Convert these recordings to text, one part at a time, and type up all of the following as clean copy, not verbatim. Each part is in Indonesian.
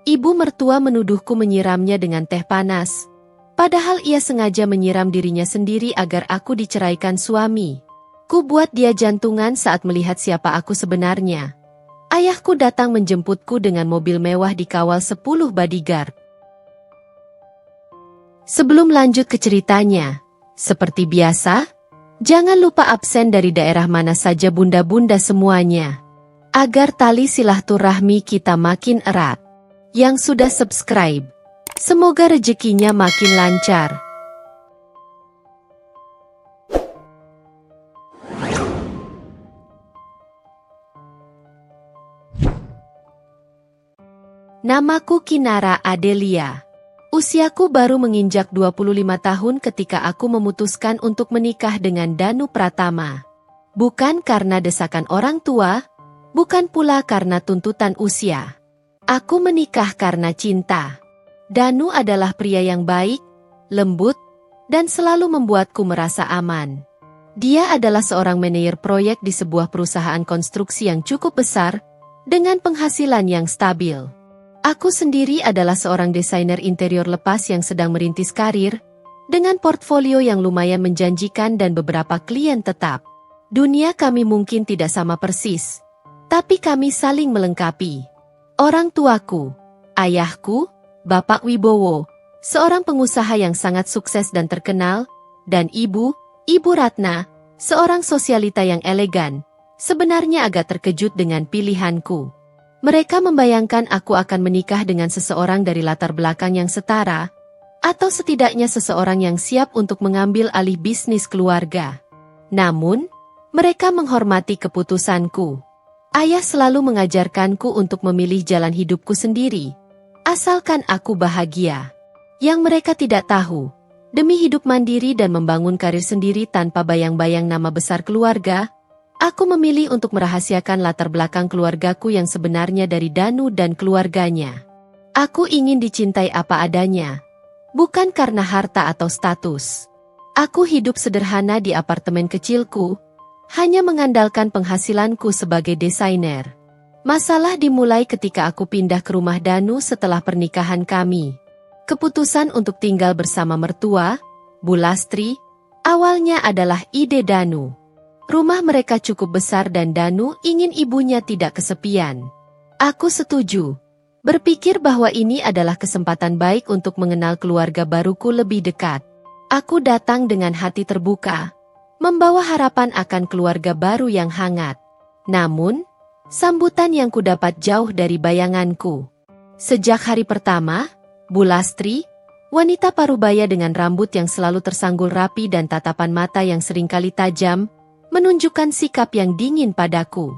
Ibu mertua menuduhku menyiramnya dengan teh panas. Padahal ia sengaja menyiram dirinya sendiri agar aku diceraikan suami. Ku buat dia jantungan saat melihat siapa aku sebenarnya. Ayahku datang menjemputku dengan mobil mewah dikawal 10 bodyguard. Sebelum lanjut ke ceritanya, seperti biasa, jangan lupa absen dari daerah mana saja bunda-bunda semuanya. Agar tali silaturahmi kita makin erat. Yang sudah subscribe, semoga rezekinya makin lancar. Namaku Kinara Adelia. Usiaku baru menginjak 25 tahun ketika aku memutuskan untuk menikah dengan Danu Pratama. Bukan karena desakan orang tua, bukan pula karena tuntutan usia. Aku menikah karena cinta. Danu adalah pria yang baik, lembut, dan selalu membuatku merasa aman. Dia adalah seorang manajer proyek di sebuah perusahaan konstruksi yang cukup besar, dengan penghasilan yang stabil. Aku sendiri adalah seorang desainer interior lepas yang sedang merintis karir, dengan portfolio yang lumayan menjanjikan dan beberapa klien tetap. Dunia kami mungkin tidak sama persis, tapi kami saling melengkapi. Orang tuaku, ayahku, Bapak Wibowo, seorang pengusaha yang sangat sukses dan terkenal, dan Ibu Ratna, seorang sosialita yang elegan, sebenarnya agak terkejut dengan pilihanku. Mereka membayangkan aku akan menikah dengan seseorang dari latar belakang yang setara, atau setidaknya seseorang yang siap untuk mengambil alih bisnis keluarga. Namun, mereka menghormati keputusanku. Ayah selalu mengajarkanku untuk memilih jalan hidupku sendiri, asalkan aku bahagia. Yang mereka tidak tahu, demi hidup mandiri dan membangun karir sendiri tanpa bayang-bayang nama besar keluarga, aku memilih untuk merahasiakan latar belakang keluargaku yang sebenarnya dari Danu dan keluarganya. Aku ingin dicintai apa adanya, bukan karena harta atau status. Aku hidup sederhana di apartemen kecilku, hanya mengandalkan penghasilanku sebagai desainer. Masalah dimulai ketika aku pindah ke rumah Danu setelah pernikahan kami. Keputusan untuk tinggal bersama mertua, Bu Lastri, awalnya adalah ide Danu. Rumah mereka cukup besar dan Danu ingin ibunya tidak kesepian. Aku setuju. Berpikir bahwa ini adalah kesempatan baik untuk mengenal keluarga baruku lebih dekat. Aku datang dengan hati terbuka, membawa harapan akan keluarga baru yang hangat. Namun, sambutan yang kudapat jauh dari bayanganku. Sejak hari pertama, Bu Lastri, wanita parubaya dengan rambut yang selalu tersanggul rapi dan tatapan mata yang seringkali tajam, menunjukkan sikap yang dingin padaku.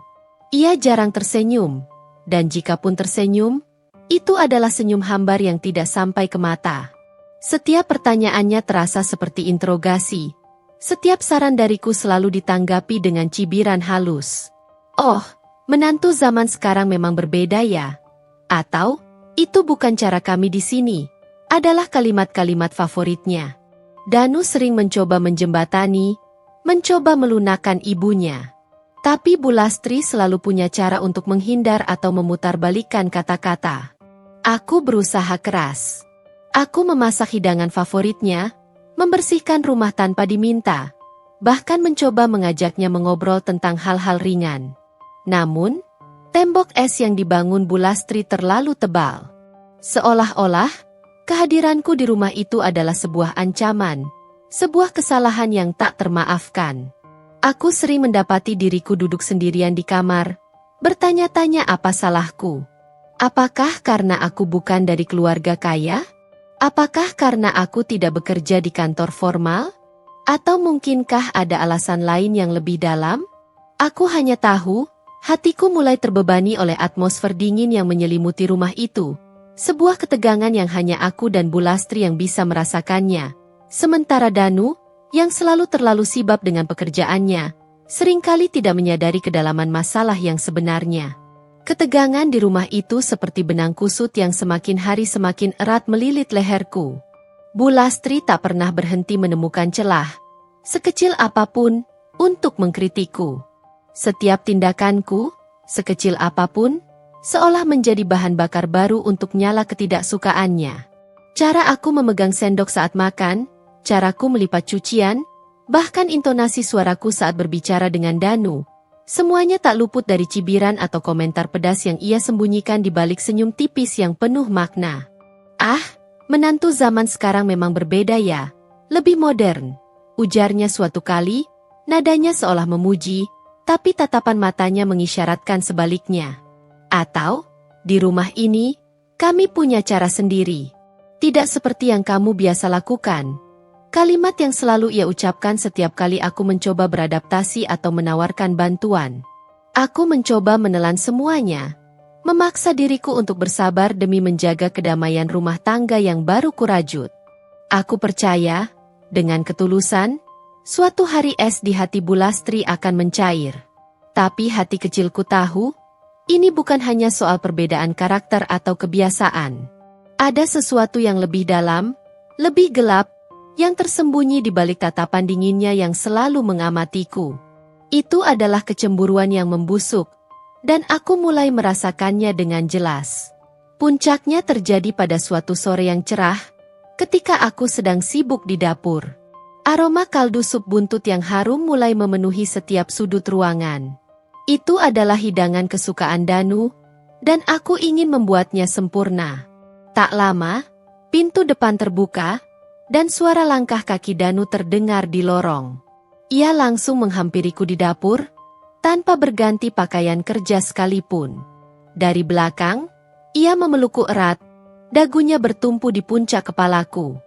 Ia jarang tersenyum, dan jikapun tersenyum, itu adalah senyum hambar yang tidak sampai ke mata. Setiap pertanyaannya terasa seperti interogasi. Setiap saran dariku selalu ditanggapi dengan cibiran halus. Oh, menantu zaman sekarang memang berbeda ya? Atau, itu bukan cara kami di sini, adalah kalimat-kalimat favoritnya. Danu sering mencoba menjembatani, mencoba melunakkan ibunya. Tapi Bu Lastri selalu punya cara untuk menghindar atau memutarbalikkan kata-kata. Aku berusaha keras. Aku memasak hidangan favoritnya, membersihkan rumah tanpa diminta, bahkan mencoba mengajaknya mengobrol tentang hal-hal ringan. Namun, tembok es yang dibangun Bu Lastri terlalu tebal. Seolah-olah, kehadiranku di rumah itu adalah sebuah ancaman, sebuah kesalahan yang tak termaafkan. Aku sering mendapati diriku duduk sendirian di kamar, bertanya-tanya apa salahku. Apakah karena aku bukan dari keluarga kaya? Apakah karena aku tidak bekerja di kantor formal? Atau mungkinkah ada alasan lain yang lebih dalam? Aku hanya tahu, hatiku mulai terbebani oleh atmosfer dingin yang menyelimuti rumah itu. Sebuah ketegangan yang hanya aku dan Bu Lastri yang bisa merasakannya. Sementara Danu, yang selalu terlalu sibuk dengan pekerjaannya, seringkali tidak menyadari kedalaman masalah yang sebenarnya. Ketegangan di rumah itu seperti benang kusut yang semakin hari semakin erat melilit leherku. Bu Lastri tak pernah berhenti menemukan celah, sekecil apapun, untuk mengkritikku. Setiap tindakanku, sekecil apapun, seolah menjadi bahan bakar baru untuk nyala ketidaksukaannya. Cara aku memegang sendok saat makan, caraku melipat cucian, bahkan intonasi suaraku saat berbicara dengan Danu, semuanya tak luput dari cibiran atau komentar pedas yang ia sembunyikan di balik senyum tipis yang penuh makna. "Ah, menantu zaman sekarang memang berbeda ya, lebih modern," ujarnya suatu kali, nadanya seolah memuji, tapi tatapan matanya mengisyaratkan sebaliknya. "Atau, di rumah ini, kami punya cara sendiri. Tidak seperti yang kamu biasa lakukan." Kalimat yang selalu ia ucapkan setiap kali aku mencoba beradaptasi atau menawarkan bantuan. Aku mencoba menelan semuanya, memaksa diriku untuk bersabar demi menjaga kedamaian rumah tangga yang baru kurajut. Aku percaya, dengan ketulusan, suatu hari es di hati Bu Lastri akan mencair. Tapi hati kecilku tahu, ini bukan hanya soal perbedaan karakter atau kebiasaan. Ada sesuatu yang lebih dalam, lebih gelap, yang tersembunyi di balik tatapan dinginnya yang selalu mengamatiku. Itu adalah kecemburuan yang membusuk, dan aku mulai merasakannya dengan jelas. Puncaknya terjadi pada suatu sore yang cerah, ketika aku sedang sibuk di dapur. Aroma kaldu sup buntut yang harum mulai memenuhi setiap sudut ruangan. Itu adalah hidangan kesukaan Danu, dan aku ingin membuatnya sempurna. Tak lama, pintu depan terbuka, dan suara langkah kaki Danu terdengar di lorong. Ia langsung menghampiriku di dapur, tanpa berganti pakaian kerja sekalipun. Dari belakang, ia memelukku erat, dagunya bertumpu di puncak kepalaku.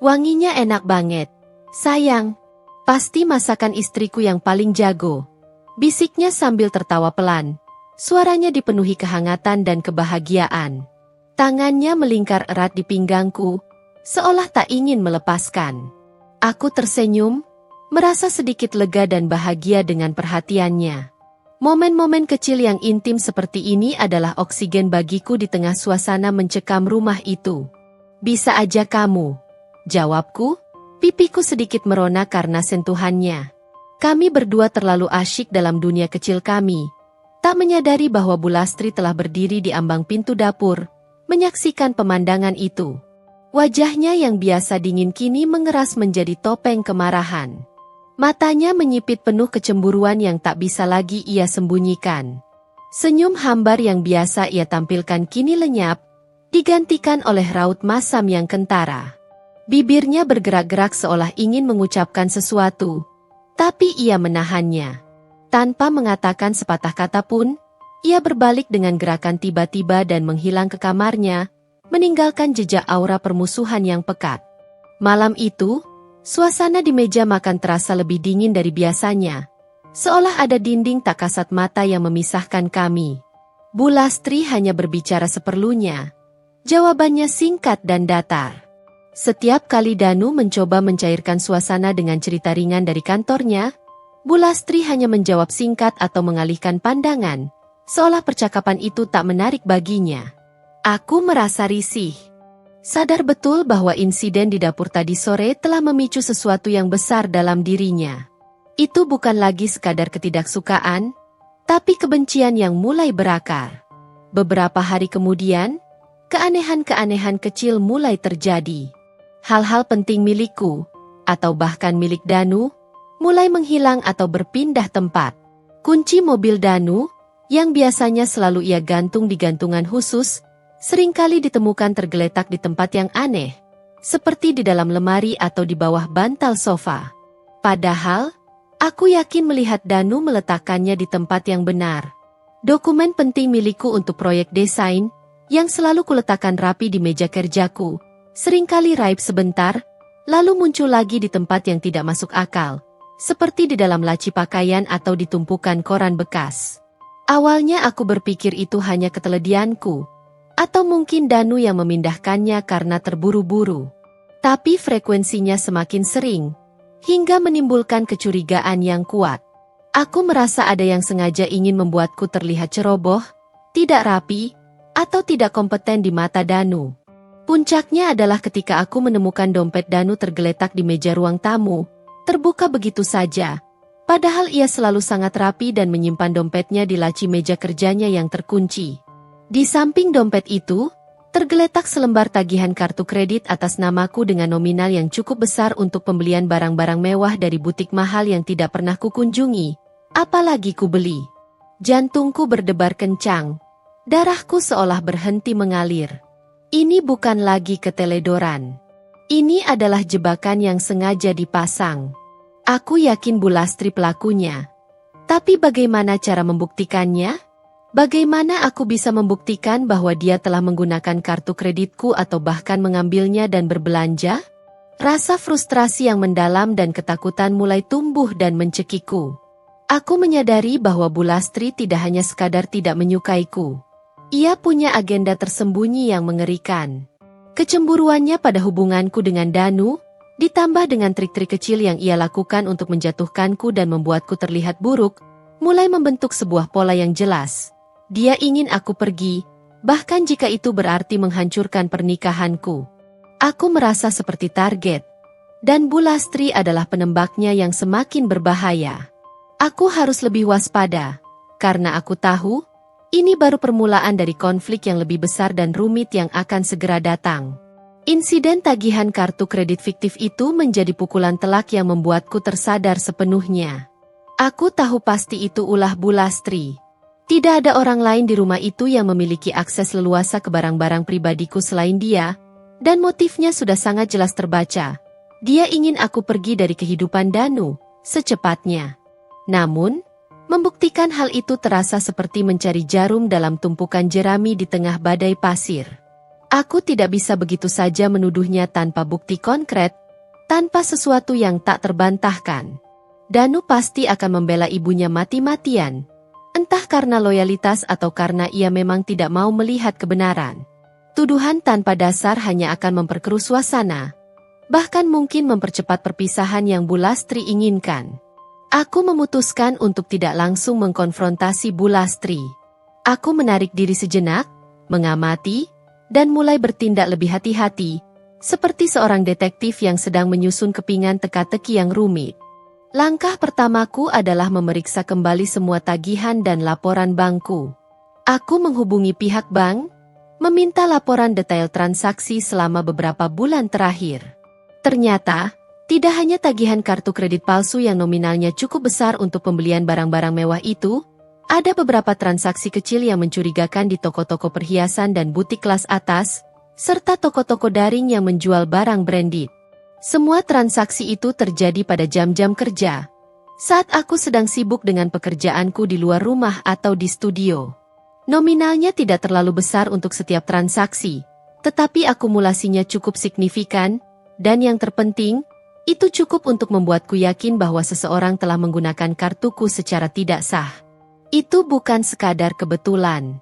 "Wanginya enak banget, sayang. Pasti masakan istriku yang paling jago," bisiknya sambil tertawa pelan. Suaranya dipenuhi kehangatan dan kebahagiaan. Tangannya melingkar erat di pinggangku, seolah tak ingin melepaskan. Aku tersenyum, merasa sedikit lega dan bahagia dengan perhatiannya. Momen-momen kecil yang intim seperti ini adalah oksigen bagiku di tengah suasana mencekam rumah itu. "Bisa aja kamu," jawabku, pipiku sedikit merona karena sentuhannya. Kami berdua terlalu asyik dalam dunia kecil kami, tak menyadari bahwa Bu Lastri telah berdiri di ambang pintu dapur, menyaksikan pemandangan itu. Wajahnya yang biasa dingin kini mengeras menjadi topeng kemarahan. Matanya menyipit penuh kecemburuan yang tak bisa lagi ia sembunyikan. Senyum hambar yang biasa ia tampilkan kini lenyap, digantikan oleh raut masam yang kentara. Bibirnya bergerak-gerak seolah ingin mengucapkan sesuatu, tapi ia menahannya. Tanpa mengatakan sepatah kata pun, ia berbalik dengan gerakan tiba-tiba dan menghilang ke kamarnya, meninggalkan jejak aura permusuhan yang pekat. Malam itu, suasana di meja makan terasa lebih dingin dari biasanya, seolah ada dinding tak kasat mata yang memisahkan kami. Bu Lastri hanya berbicara seperlunya. Jawabannya singkat dan datar. Setiap kali Danu mencoba mencairkan suasana dengan cerita ringan dari kantornya, Bu Lastri hanya menjawab singkat atau mengalihkan pandangan, seolah percakapan itu tak menarik baginya. Aku merasa risih. Sadar betul bahwa insiden di dapur tadi sore telah memicu sesuatu yang besar dalam dirinya. Itu bukan lagi sekadar ketidaksukaan, tapi kebencian yang mulai berakar. Beberapa hari kemudian, keanehan-keanehan kecil mulai terjadi. Hal-hal penting milikku, atau bahkan milik Danu, mulai menghilang atau berpindah tempat. Kunci mobil Danu, yang biasanya selalu ia gantung di gantungan khusus, seringkali ditemukan tergeletak di tempat yang aneh, seperti di dalam lemari atau di bawah bantal sofa. Padahal, aku yakin melihat Danu meletakkannya di tempat yang benar. Dokumen penting milikku untuk proyek desain, yang selalu kuletakkan rapi di meja kerjaku, seringkali raib sebentar, lalu muncul lagi di tempat yang tidak masuk akal, seperti di dalam laci pakaian atau di tumpukan koran bekas. Awalnya aku berpikir itu hanya keteledianku, atau mungkin Danu yang memindahkannya karena terburu-buru. Tapi frekuensinya semakin sering, hingga menimbulkan kecurigaan yang kuat. Aku merasa ada yang sengaja ingin membuatku terlihat ceroboh, tidak rapi, atau tidak kompeten di mata Danu. Puncaknya adalah ketika aku menemukan dompet Danu tergeletak di meja ruang tamu, terbuka begitu saja. Padahal ia selalu sangat rapi dan menyimpan dompetnya di laci meja kerjanya yang terkunci. Di samping dompet itu, tergeletak selembar tagihan kartu kredit atas namaku dengan nominal yang cukup besar untuk pembelian barang-barang mewah dari butik mahal yang tidak pernah kukunjungi, apalagi kubeli. Jantungku berdebar kencang. Darahku seolah berhenti mengalir. Ini bukan lagi keteledoran. Ini adalah jebakan yang sengaja dipasang. Aku yakin Bu Lastri pelakunya. Tapi bagaimana cara membuktikannya? Bagaimana aku bisa membuktikan bahwa dia telah menggunakan kartu kreditku atau bahkan mengambilnya dan berbelanja? Rasa frustrasi yang mendalam dan ketakutan mulai tumbuh dan mencekiku. Aku menyadari bahwa Bu Lastri tidak hanya sekadar tidak menyukaiku. Ia punya agenda tersembunyi yang mengerikan. Kecemburuannya pada hubunganku dengan Danu, ditambah dengan trik-trik kecil yang ia lakukan untuk menjatuhkanku dan membuatku terlihat buruk, mulai membentuk sebuah pola yang jelas. Dia ingin aku pergi, bahkan jika itu berarti menghancurkan pernikahanku. Aku merasa seperti target. Dan Bu Lastri adalah penembaknya yang semakin berbahaya. Aku harus lebih waspada, karena aku tahu, ini baru permulaan dari konflik yang lebih besar dan rumit yang akan segera datang. Insiden tagihan kartu kredit fiktif itu menjadi pukulan telak yang membuatku tersadar sepenuhnya. Aku tahu pasti itu ulah Bu Lastri. Tidak ada orang lain di rumah itu yang memiliki akses leluasa ke barang-barang pribadiku selain dia, dan motifnya sudah sangat jelas terbaca. Dia ingin aku pergi dari kehidupan Danu secepatnya. Namun, membuktikan hal itu terasa seperti mencari jarum dalam tumpukan jerami di tengah badai pasir. Aku tidak bisa begitu saja menuduhnya tanpa bukti konkret, tanpa sesuatu yang tak terbantahkan. Danu pasti akan membela ibunya mati-matian, entah karena loyalitas atau karena ia memang tidak mau melihat kebenaran. Tuduhan tanpa dasar hanya akan memperkeruh suasana, bahkan mungkin mempercepat perpisahan yang Bu Lastri inginkan. Aku memutuskan untuk tidak langsung mengkonfrontasi Bu Lastri. Aku menarik diri sejenak, mengamati, dan mulai bertindak lebih hati-hati, seperti seorang detektif yang sedang menyusun kepingan teka-teki yang rumit. Langkah pertamaku adalah memeriksa kembali semua tagihan dan laporan bankku. Aku menghubungi pihak bank, meminta laporan detail transaksi selama beberapa bulan terakhir. Ternyata, tidak hanya tagihan kartu kredit palsu yang nominalnya cukup besar untuk pembelian barang-barang mewah itu, ada beberapa transaksi kecil yang mencurigakan di toko-toko perhiasan dan butik kelas atas, serta toko-toko daring yang menjual barang branded. Semua transaksi itu terjadi pada jam-jam kerja, saat aku sedang sibuk dengan pekerjaanku di luar rumah atau di studio. Nominalnya tidak terlalu besar untuk setiap transaksi, tetapi akumulasinya cukup signifikan, dan yang terpenting, itu cukup untuk membuatku yakin bahwa seseorang telah menggunakan kartuku secara tidak sah. Itu bukan sekadar kebetulan.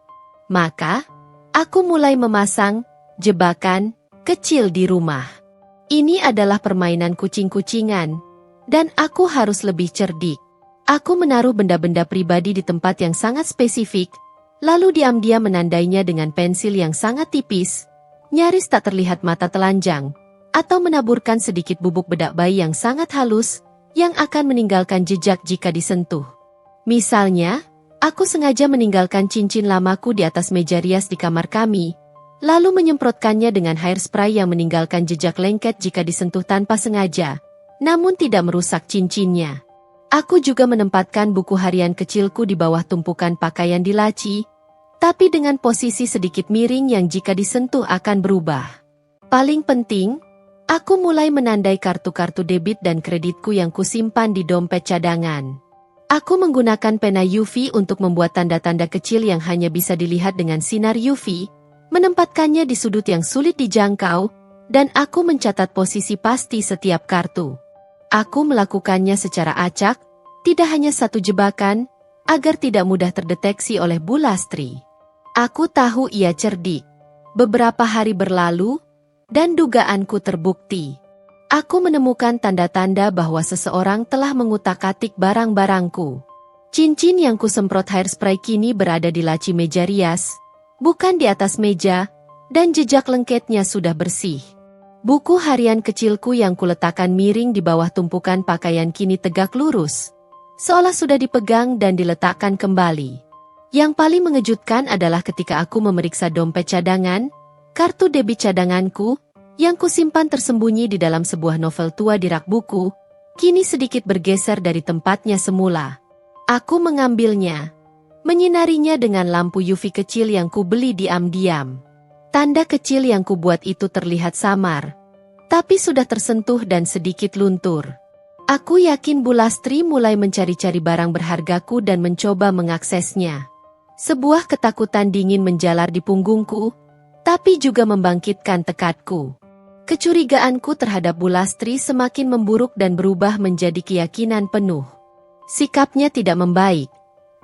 Maka, aku mulai memasang jebakan kecil di rumah. Ini adalah permainan kucing-kucingan, dan aku harus lebih cerdik. Aku menaruh benda-benda pribadi di tempat yang sangat spesifik, lalu diam-diam menandainya dengan pensil yang sangat tipis, nyaris tak terlihat mata telanjang, atau menaburkan sedikit bubuk bedak bayi yang sangat halus, yang akan meninggalkan jejak jika disentuh. Misalnya, aku sengaja meninggalkan cincin lamaku di atas meja rias di kamar kami, lalu menyemprotkannya dengan hairspray yang meninggalkan jejak lengket jika disentuh tanpa sengaja, namun tidak merusak cincinnya. Aku juga menempatkan buku harian kecilku di bawah tumpukan pakaian di laci, tapi dengan posisi sedikit miring yang jika disentuh akan berubah. Paling penting, aku mulai menandai kartu-kartu debit dan kreditku yang kusimpan di dompet cadangan. Aku menggunakan pena UV untuk membuat tanda-tanda kecil yang hanya bisa dilihat dengan sinar UV, menempatkannya di sudut yang sulit dijangkau, dan aku mencatat posisi pasti setiap kartu. Aku melakukannya secara acak, tidak hanya satu jebakan, agar tidak mudah terdeteksi oleh Bu Lastri. Aku tahu ia cerdik. Beberapa hari berlalu, dan dugaanku terbukti. Aku menemukan tanda-tanda bahwa seseorang telah mengutak-atik barang-barangku. Cincin yang kusemprot hairspray kini berada di laci meja rias, bukan di atas meja, dan jejak lengketnya sudah bersih. Buku harian kecilku yang kuletakkan miring di bawah tumpukan pakaian kini tegak lurus, seolah sudah dipegang dan diletakkan kembali. Yang paling mengejutkan adalah ketika aku memeriksa dompet cadangan, kartu debit cadanganku, yang kusimpan tersembunyi di dalam sebuah novel tua di rak buku, kini sedikit bergeser dari tempatnya semula. Aku mengambilnya, menyinarinya dengan lampu UV kecil yang kubeli diam-diam. Tanda kecil yang kubuat itu terlihat samar, tapi sudah tersentuh dan sedikit luntur. Aku yakin Bu Lastri mulai mencari-cari barang berhargaku dan mencoba mengaksesnya. Sebuah ketakutan dingin menjalar di punggungku, tapi juga membangkitkan tekadku. Kecurigaanku terhadap Bu Lastri semakin memburuk dan berubah menjadi keyakinan penuh. Sikapnya tidak membaik,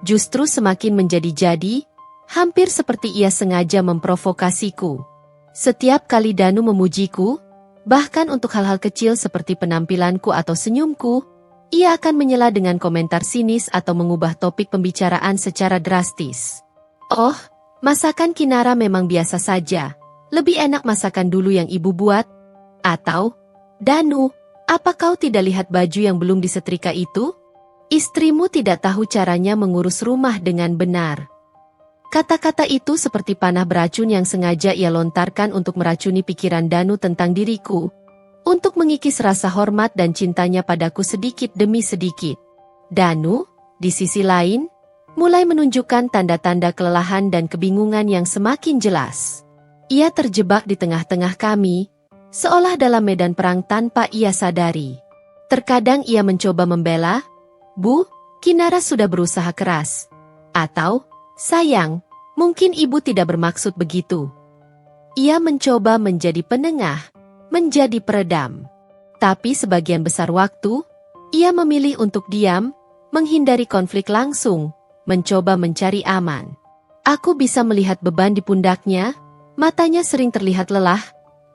justru semakin menjadi-jadi, hampir seperti ia sengaja memprovokasiku. Setiap kali Danu memujiku, bahkan untuk hal-hal kecil seperti penampilanku atau senyumku, ia akan menyela dengan komentar sinis atau mengubah topik pembicaraan secara drastis. Oh, masakan Kinara memang biasa saja. Lebih enak masakan dulu yang ibu buat. Atau, Danu, apa kau tidak lihat baju yang belum disetrika itu? Istrimu tidak tahu caranya mengurus rumah dengan benar. Kata-kata itu seperti panah beracun yang sengaja ia lontarkan untuk meracuni pikiran Danu tentang diriku, untuk mengikis rasa hormat dan cintanya padaku sedikit demi sedikit. Danu, di sisi lain, mulai menunjukkan tanda-tanda kelelahan dan kebingungan yang semakin jelas. Ia terjebak di tengah-tengah kami, seolah dalam medan perang tanpa ia sadari. Terkadang ia mencoba membela, "Bu, Kinara sudah berusaha keras." Atau, "Sayang, mungkin ibu tidak bermaksud begitu." Ia mencoba menjadi penengah, menjadi peredam. Tapi sebagian besar waktu, ia memilih untuk diam, menghindari konflik langsung, mencoba mencari aman. Aku bisa melihat beban di pundaknya, matanya sering terlihat lelah,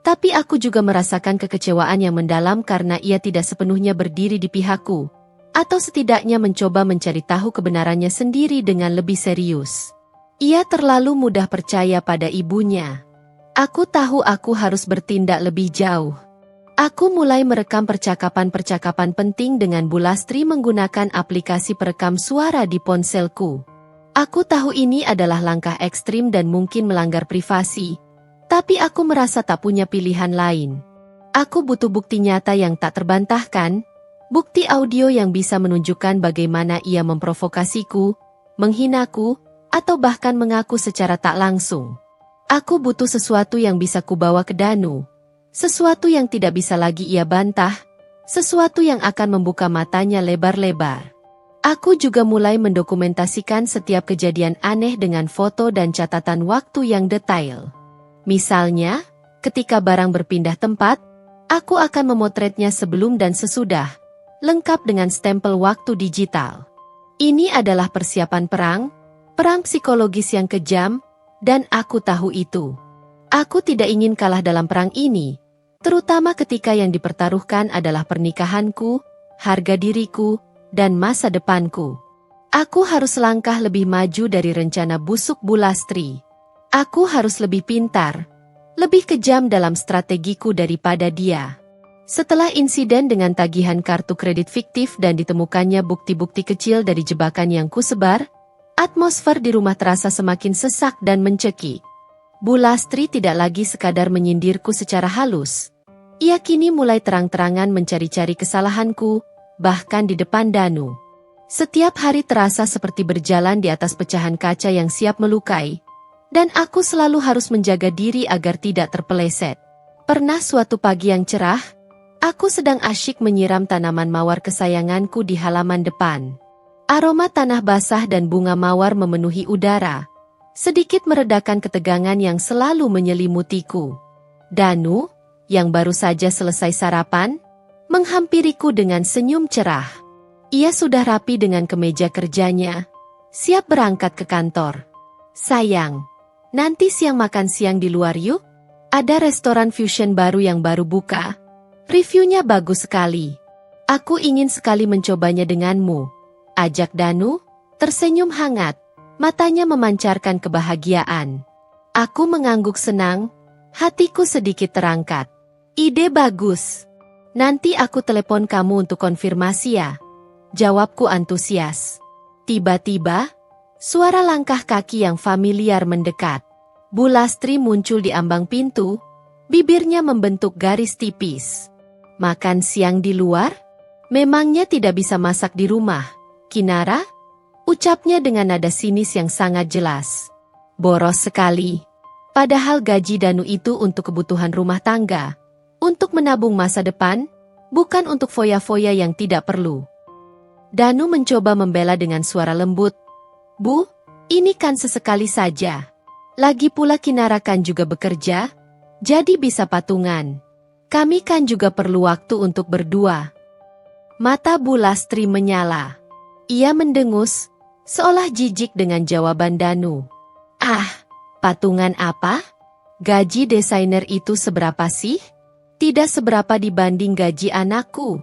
tapi aku juga merasakan kekecewaan yang mendalam karena ia tidak sepenuhnya berdiri di pihakku, atau setidaknya mencoba mencari tahu kebenarannya sendiri dengan lebih serius. Ia terlalu mudah percaya pada ibunya. Aku tahu aku harus bertindak lebih jauh. Aku mulai merekam percakapan-percakapan penting dengan Bu Lastri menggunakan aplikasi perekam suara di ponselku. Aku tahu ini adalah langkah ekstrim dan mungkin melanggar privasi, tapi aku merasa tak punya pilihan lain. Aku butuh bukti nyata yang tak terbantahkan, bukti audio yang bisa menunjukkan bagaimana ia memprovokasiku, menghinaku, atau bahkan mengaku secara tak langsung. Aku butuh sesuatu yang bisa kubawa ke Danu, sesuatu yang tidak bisa lagi ia bantah, sesuatu yang akan membuka matanya lebar-lebar. Aku juga mulai mendokumentasikan setiap kejadian aneh dengan foto dan catatan waktu yang detail. Misalnya, ketika barang berpindah tempat, aku akan memotretnya sebelum dan sesudah, lengkap dengan stempel waktu digital. Ini adalah persiapan perang psikologis yang kejam, dan aku tahu itu. Aku tidak ingin kalah dalam perang ini, terutama ketika yang dipertaruhkan adalah pernikahanku, harga diriku, dan masa depanku. Aku harus langkah lebih maju dari rencana busuk Bu Lastri. Aku harus lebih pintar, lebih kejam dalam strategiku daripada dia. Setelah insiden dengan tagihan kartu kredit fiktif dan ditemukannya bukti-bukti kecil dari jebakan yang kusebar, atmosfer di rumah terasa semakin sesak dan mencekik. Bu Lastri tidak lagi sekadar menyindirku secara halus. Ia kini mulai terang-terangan mencari-cari kesalahanku, bahkan di depan Danu. Setiap hari terasa seperti berjalan di atas pecahan kaca yang siap melukai, dan aku selalu harus menjaga diri agar tidak terpeleset. Pernah suatu pagi yang cerah, aku sedang asyik menyiram tanaman mawar kesayanganku di halaman depan. Aroma tanah basah dan bunga mawar memenuhi udara, sedikit meredakan ketegangan yang selalu menyelimutiku. Danu, yang baru saja selesai sarapan, menghampiriku dengan senyum cerah. Ia sudah rapi dengan kemeja kerjanya, siap berangkat ke kantor. "Sayang, nanti siang makan siang di luar yuk? Ada restoran fusion baru yang baru buka. Reviewnya bagus sekali. Aku ingin sekali mencobanya denganmu," ajak Danu, tersenyum hangat, matanya memancarkan kebahagiaan. Aku mengangguk senang, hatiku sedikit terangkat. "Ide bagus. Nanti aku telepon kamu untuk konfirmasi ya," jawabku antusias. Tiba-tiba, Suara langkah kaki yang familiar mendekat. Bu Lastri muncul di ambang pintu, bibirnya membentuk garis tipis. Makan siang di luar? Memangnya tidak bisa masak di rumah, Kinara? Ucapnya dengan nada sinis yang sangat jelas. Boros sekali. Padahal gaji Danu itu untuk kebutuhan rumah tangga, untuk menabung masa depan, bukan untuk foya-foya yang tidak perlu. Danu mencoba membela dengan suara lembut. Bu, ini kan sesekali saja. Lagi pula Kinara kan juga bekerja, jadi bisa patungan. Kami kan juga perlu waktu untuk berdua. Mata Bu Lastri menyala. Ia mendengus, seolah jijik dengan jawaban Danu. Ah, patungan apa? Gaji desainer itu seberapa sih? Tidak seberapa dibanding gaji anakku.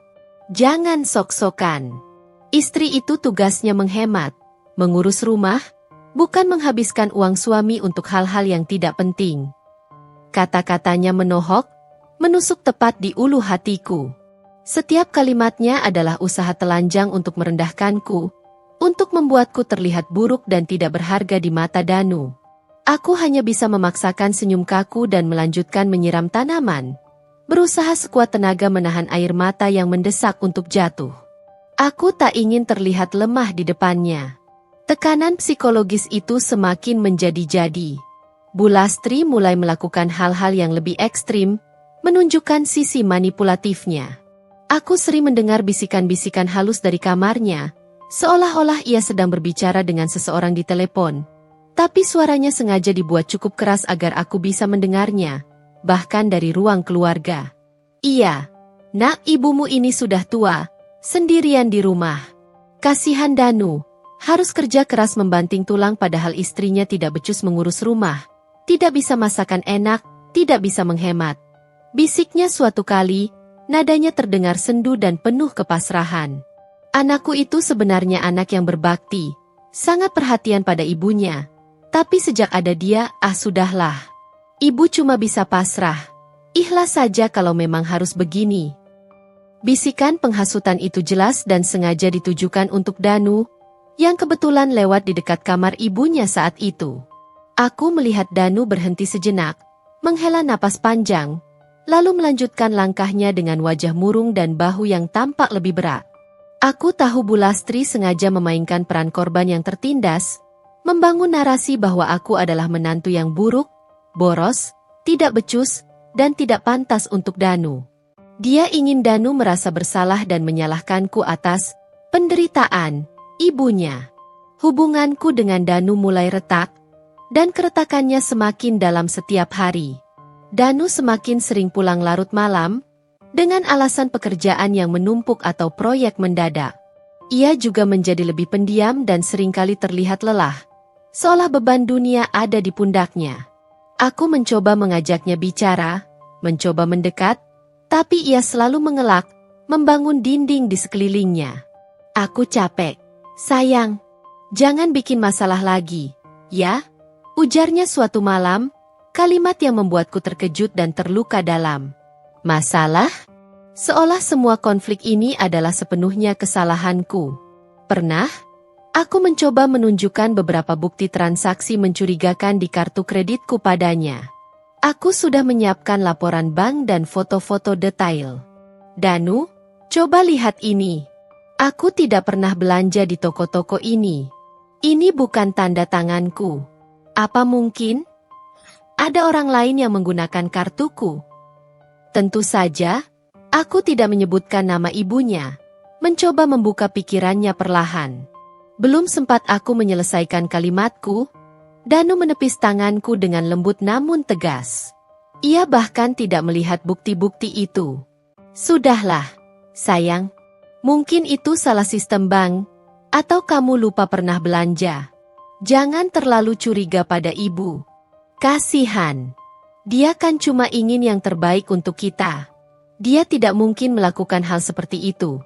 Jangan sok-sokan. Istri itu tugasnya menghemat, mengurus rumah, bukan menghabiskan uang suami untuk hal-hal yang tidak penting. Kata-katanya menohok, menusuk tepat di ulu hatiku. Setiap kalimatnya adalah usaha telanjang untuk merendahkanku, untuk membuatku terlihat buruk dan tidak berharga di mata Danu. Aku hanya bisa memaksakan senyum kaku dan melanjutkan menyiram tanaman, berusaha sekuat tenaga menahan air mata yang mendesak untuk jatuh. Aku tak ingin terlihat lemah di depannya. Tekanan psikologis itu semakin menjadi-jadi. Bu Lastri mulai melakukan hal-hal yang lebih ekstrim, menunjukkan sisi manipulatifnya. Aku sering mendengar bisikan-bisikan halus dari kamarnya, seolah-olah ia sedang berbicara dengan seseorang di telepon. Tapi suaranya sengaja dibuat cukup keras agar aku bisa mendengarnya, bahkan dari ruang keluarga. Iya, nak, ibumu ini sudah tua, sendirian di rumah. Kasihan Danu. Harus kerja keras membanting tulang padahal istrinya tidak becus mengurus rumah, tidak bisa masakan enak, tidak bisa menghemat. Bisiknya suatu kali, nadanya terdengar sendu dan penuh kepasrahan. Anakku itu sebenarnya anak yang berbakti, sangat perhatian pada ibunya. Tapi sejak ada dia, sudahlah. Ibu cuma bisa pasrah. Ikhlas saja kalau memang harus begini. Bisikan penghasutan itu jelas dan sengaja ditujukan untuk Danu, yang kebetulan lewat di dekat kamar ibunya saat itu. Aku melihat Danu berhenti sejenak, menghela napas panjang, lalu melanjutkan langkahnya dengan wajah murung dan bahu yang tampak lebih berat. Aku tahu Bu Lastri sengaja memainkan peran korban yang tertindas, membangun narasi bahwa aku adalah menantu yang buruk, boros, tidak becus, dan tidak pantas untuk Danu. Dia ingin Danu merasa bersalah dan menyalahkanku atas penderitaan ibunya. Hubunganku dengan Danu mulai retak, dan keretakannya semakin dalam setiap hari. Danu semakin sering pulang larut malam, dengan alasan pekerjaan yang menumpuk atau proyek mendadak. Ia juga menjadi lebih pendiam dan seringkali terlihat lelah, seolah beban dunia ada di pundaknya. Aku mencoba mengajaknya bicara, mencoba mendekat, tapi ia selalu mengelak, membangun dinding di sekelilingnya. Aku capek. Sayang, jangan bikin masalah lagi, ya? Ujarnya suatu malam, kalimat yang membuatku terkejut dan terluka dalam. Masalah? Seolah semua konflik ini adalah sepenuhnya kesalahanku. Pernah? Aku mencoba menunjukkan beberapa bukti transaksi mencurigakan di kartu kreditku padanya. Aku sudah menyiapkan laporan bank dan foto-foto detail. Danu, coba lihat ini. Aku tidak pernah belanja di toko-toko ini. Ini bukan tanda tanganku. Apa mungkin ada orang lain yang menggunakan kartuku? Tentu saja, aku tidak menyebutkan nama ibunya. Mencoba membuka pikirannya perlahan. Belum sempat aku menyelesaikan kalimatku, Danu menepis tanganku dengan lembut namun tegas. Ia bahkan tidak melihat bukti-bukti itu. Sudahlah, sayang. Mungkin itu salah sistem bank, atau kamu lupa pernah belanja. Jangan terlalu curiga pada ibu. Kasihan. Dia kan cuma ingin yang terbaik untuk kita. Dia tidak mungkin melakukan hal seperti itu.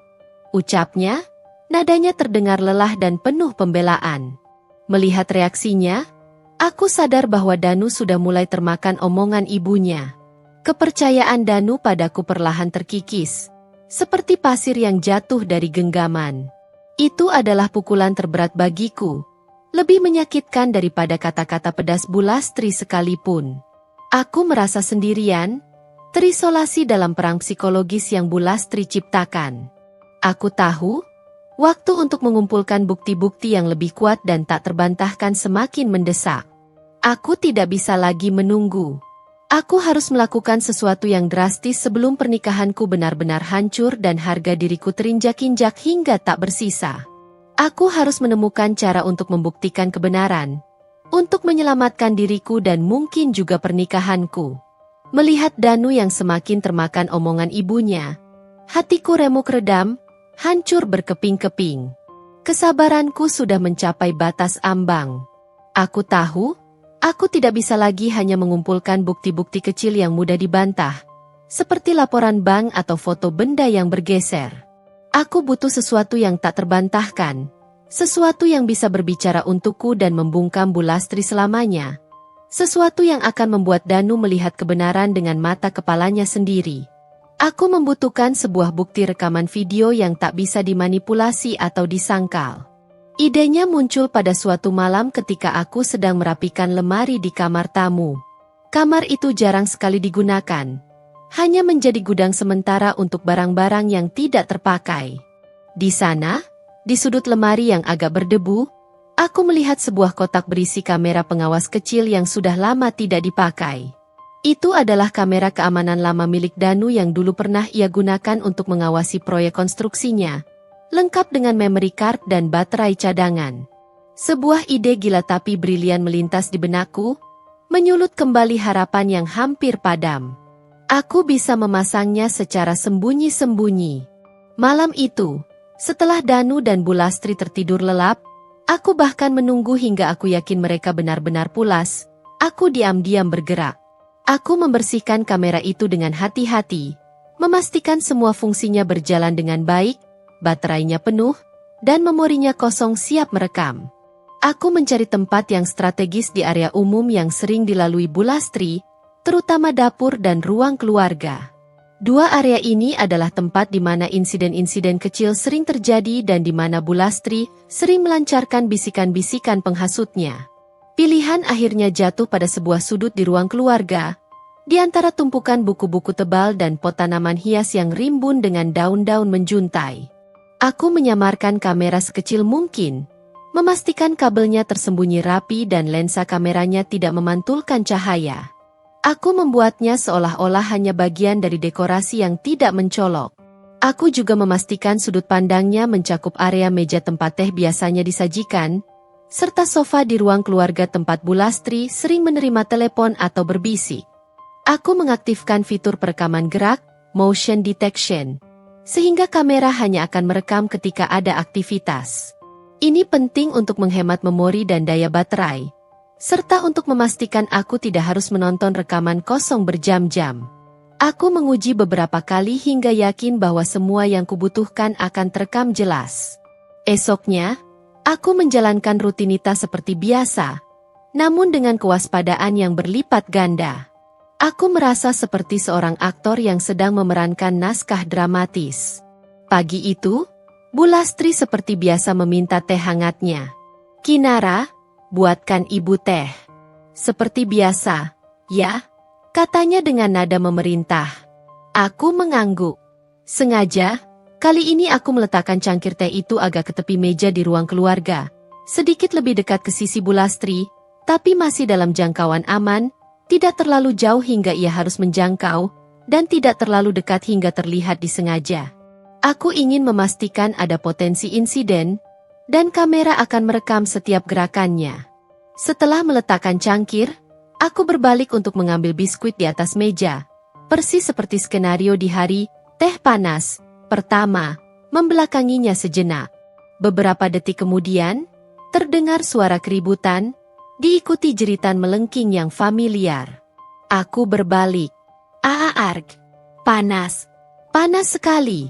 Ucapnya, nadanya terdengar lelah dan penuh pembelaan. Melihat reaksinya, aku sadar bahwa Danu sudah mulai termakan omongan ibunya. Kepercayaan Danu padaku perlahan terkikis, seperti pasir yang jatuh dari genggaman. Itu adalah pukulan terberat bagiku, Lebih menyakitkan daripada kata-kata pedas Bu Lastri sekalipun. Aku merasa sendirian, terisolasi dalam perang psikologis yang Bu Lastri ciptakan. Aku tahu, waktu untuk mengumpulkan bukti-bukti yang lebih kuat dan tak terbantahkan semakin mendesak. Aku tidak bisa lagi menunggu. Aku harus melakukan sesuatu yang drastis sebelum pernikahanku benar-benar hancur dan harga diriku terinjak-injak hingga tak bersisa. Aku harus menemukan cara untuk membuktikan kebenaran, untuk menyelamatkan diriku dan mungkin juga pernikahanku. Melihat Danu yang semakin termakan omongan ibunya, hatiku remuk redam, hancur berkeping-keping. Kesabaranku sudah mencapai batas ambang. Aku tahu, aku tidak bisa lagi hanya mengumpulkan bukti-bukti kecil yang mudah dibantah, seperti laporan bank atau foto benda yang bergeser. Aku butuh sesuatu yang tak terbantahkan, sesuatu yang bisa berbicara untukku dan membungkam Bu Lastri selamanya. Sesuatu yang akan membuat Danu melihat kebenaran dengan mata kepalanya sendiri. Aku membutuhkan sebuah bukti rekaman video yang tak bisa dimanipulasi atau disangkal. Idenya muncul pada suatu malam ketika aku sedang merapikan lemari di kamar tamu. Kamar itu jarang sekali digunakan. Hanya menjadi gudang sementara untuk barang-barang yang tidak terpakai. Di sana, di sudut lemari yang agak berdebu, aku melihat sebuah kotak berisi kamera pengawas kecil yang sudah lama tidak dipakai. Itu adalah kamera keamanan lama milik Danu yang dulu pernah ia gunakan untuk mengawasi proyek konstruksinya, lengkap dengan memory card dan baterai cadangan. Sebuah ide gila tapi brilian melintas di benakku, menyulut kembali harapan yang hampir padam. Aku bisa memasangnya secara sembunyi-sembunyi. Malam itu, setelah Danu dan Bu Lastri tertidur lelap, aku bahkan menunggu hingga aku yakin mereka benar-benar pulas. Aku diam-diam bergerak. Aku membersihkan kamera itu dengan hati-hati, memastikan semua fungsinya berjalan dengan baik, baterainya penuh, dan memorinya kosong siap merekam. Aku mencari tempat yang strategis di area umum yang sering dilalui Bu Lastri, terutama dapur dan ruang keluarga. Dua area ini adalah tempat di mana insiden-insiden kecil sering terjadi dan di mana Bu Lastri sering melancarkan bisikan-bisikan penghasutnya. Pilihan akhirnya jatuh pada sebuah sudut di ruang keluarga, di antara tumpukan buku-buku tebal dan pot tanaman hias yang rimbun dengan daun-daun menjuntai. Aku menyamarkan kamera sekecil mungkin, memastikan kabelnya tersembunyi rapi dan lensa kameranya tidak memantulkan cahaya. Aku membuatnya seolah-olah hanya bagian dari dekorasi yang tidak mencolok. Aku juga memastikan sudut pandangnya mencakup area meja tempat teh biasanya disajikan, serta sofa di ruang keluarga tempat Bu Lastri sering menerima telepon atau berbisik. Aku mengaktifkan fitur perekaman gerak, motion detection, sehingga kamera hanya akan merekam ketika ada aktivitas. Ini penting untuk menghemat memori dan daya baterai, serta untuk memastikan aku tidak harus menonton rekaman kosong berjam-jam. Aku menguji beberapa kali hingga yakin bahwa semua yang kubutuhkan akan terekam jelas. Esoknya, aku menjalankan rutinitas seperti biasa, namun dengan kewaspadaan yang berlipat ganda. Aku merasa seperti seorang aktor yang sedang memerankan naskah dramatis. Pagi itu, Bu Lastri seperti biasa meminta teh hangatnya. "Kinara, buatkan ibu teh." "Seperti biasa, ya," katanya dengan nada memerintah. Aku mengangguk. Sengaja, kali ini aku meletakkan cangkir teh itu agak ke tepi meja di ruang keluarga, sedikit lebih dekat ke sisi Bu Lastri, tapi masih dalam jangkauan aman, tidak terlalu jauh hingga ia harus menjangkau, dan tidak terlalu dekat hingga terlihat disengaja. Aku ingin memastikan ada potensi insiden, dan kamera akan merekam setiap gerakannya. Setelah meletakkan cangkir, aku berbalik untuk mengambil biskuit di atas meja, persis seperti skenario di hari teh panas pertama, membelakanginya sejenak. Beberapa detik kemudian, terdengar suara keributan, diikuti jeritan melengking yang familiar. Aku berbalik. "Arg, panas, panas sekali,"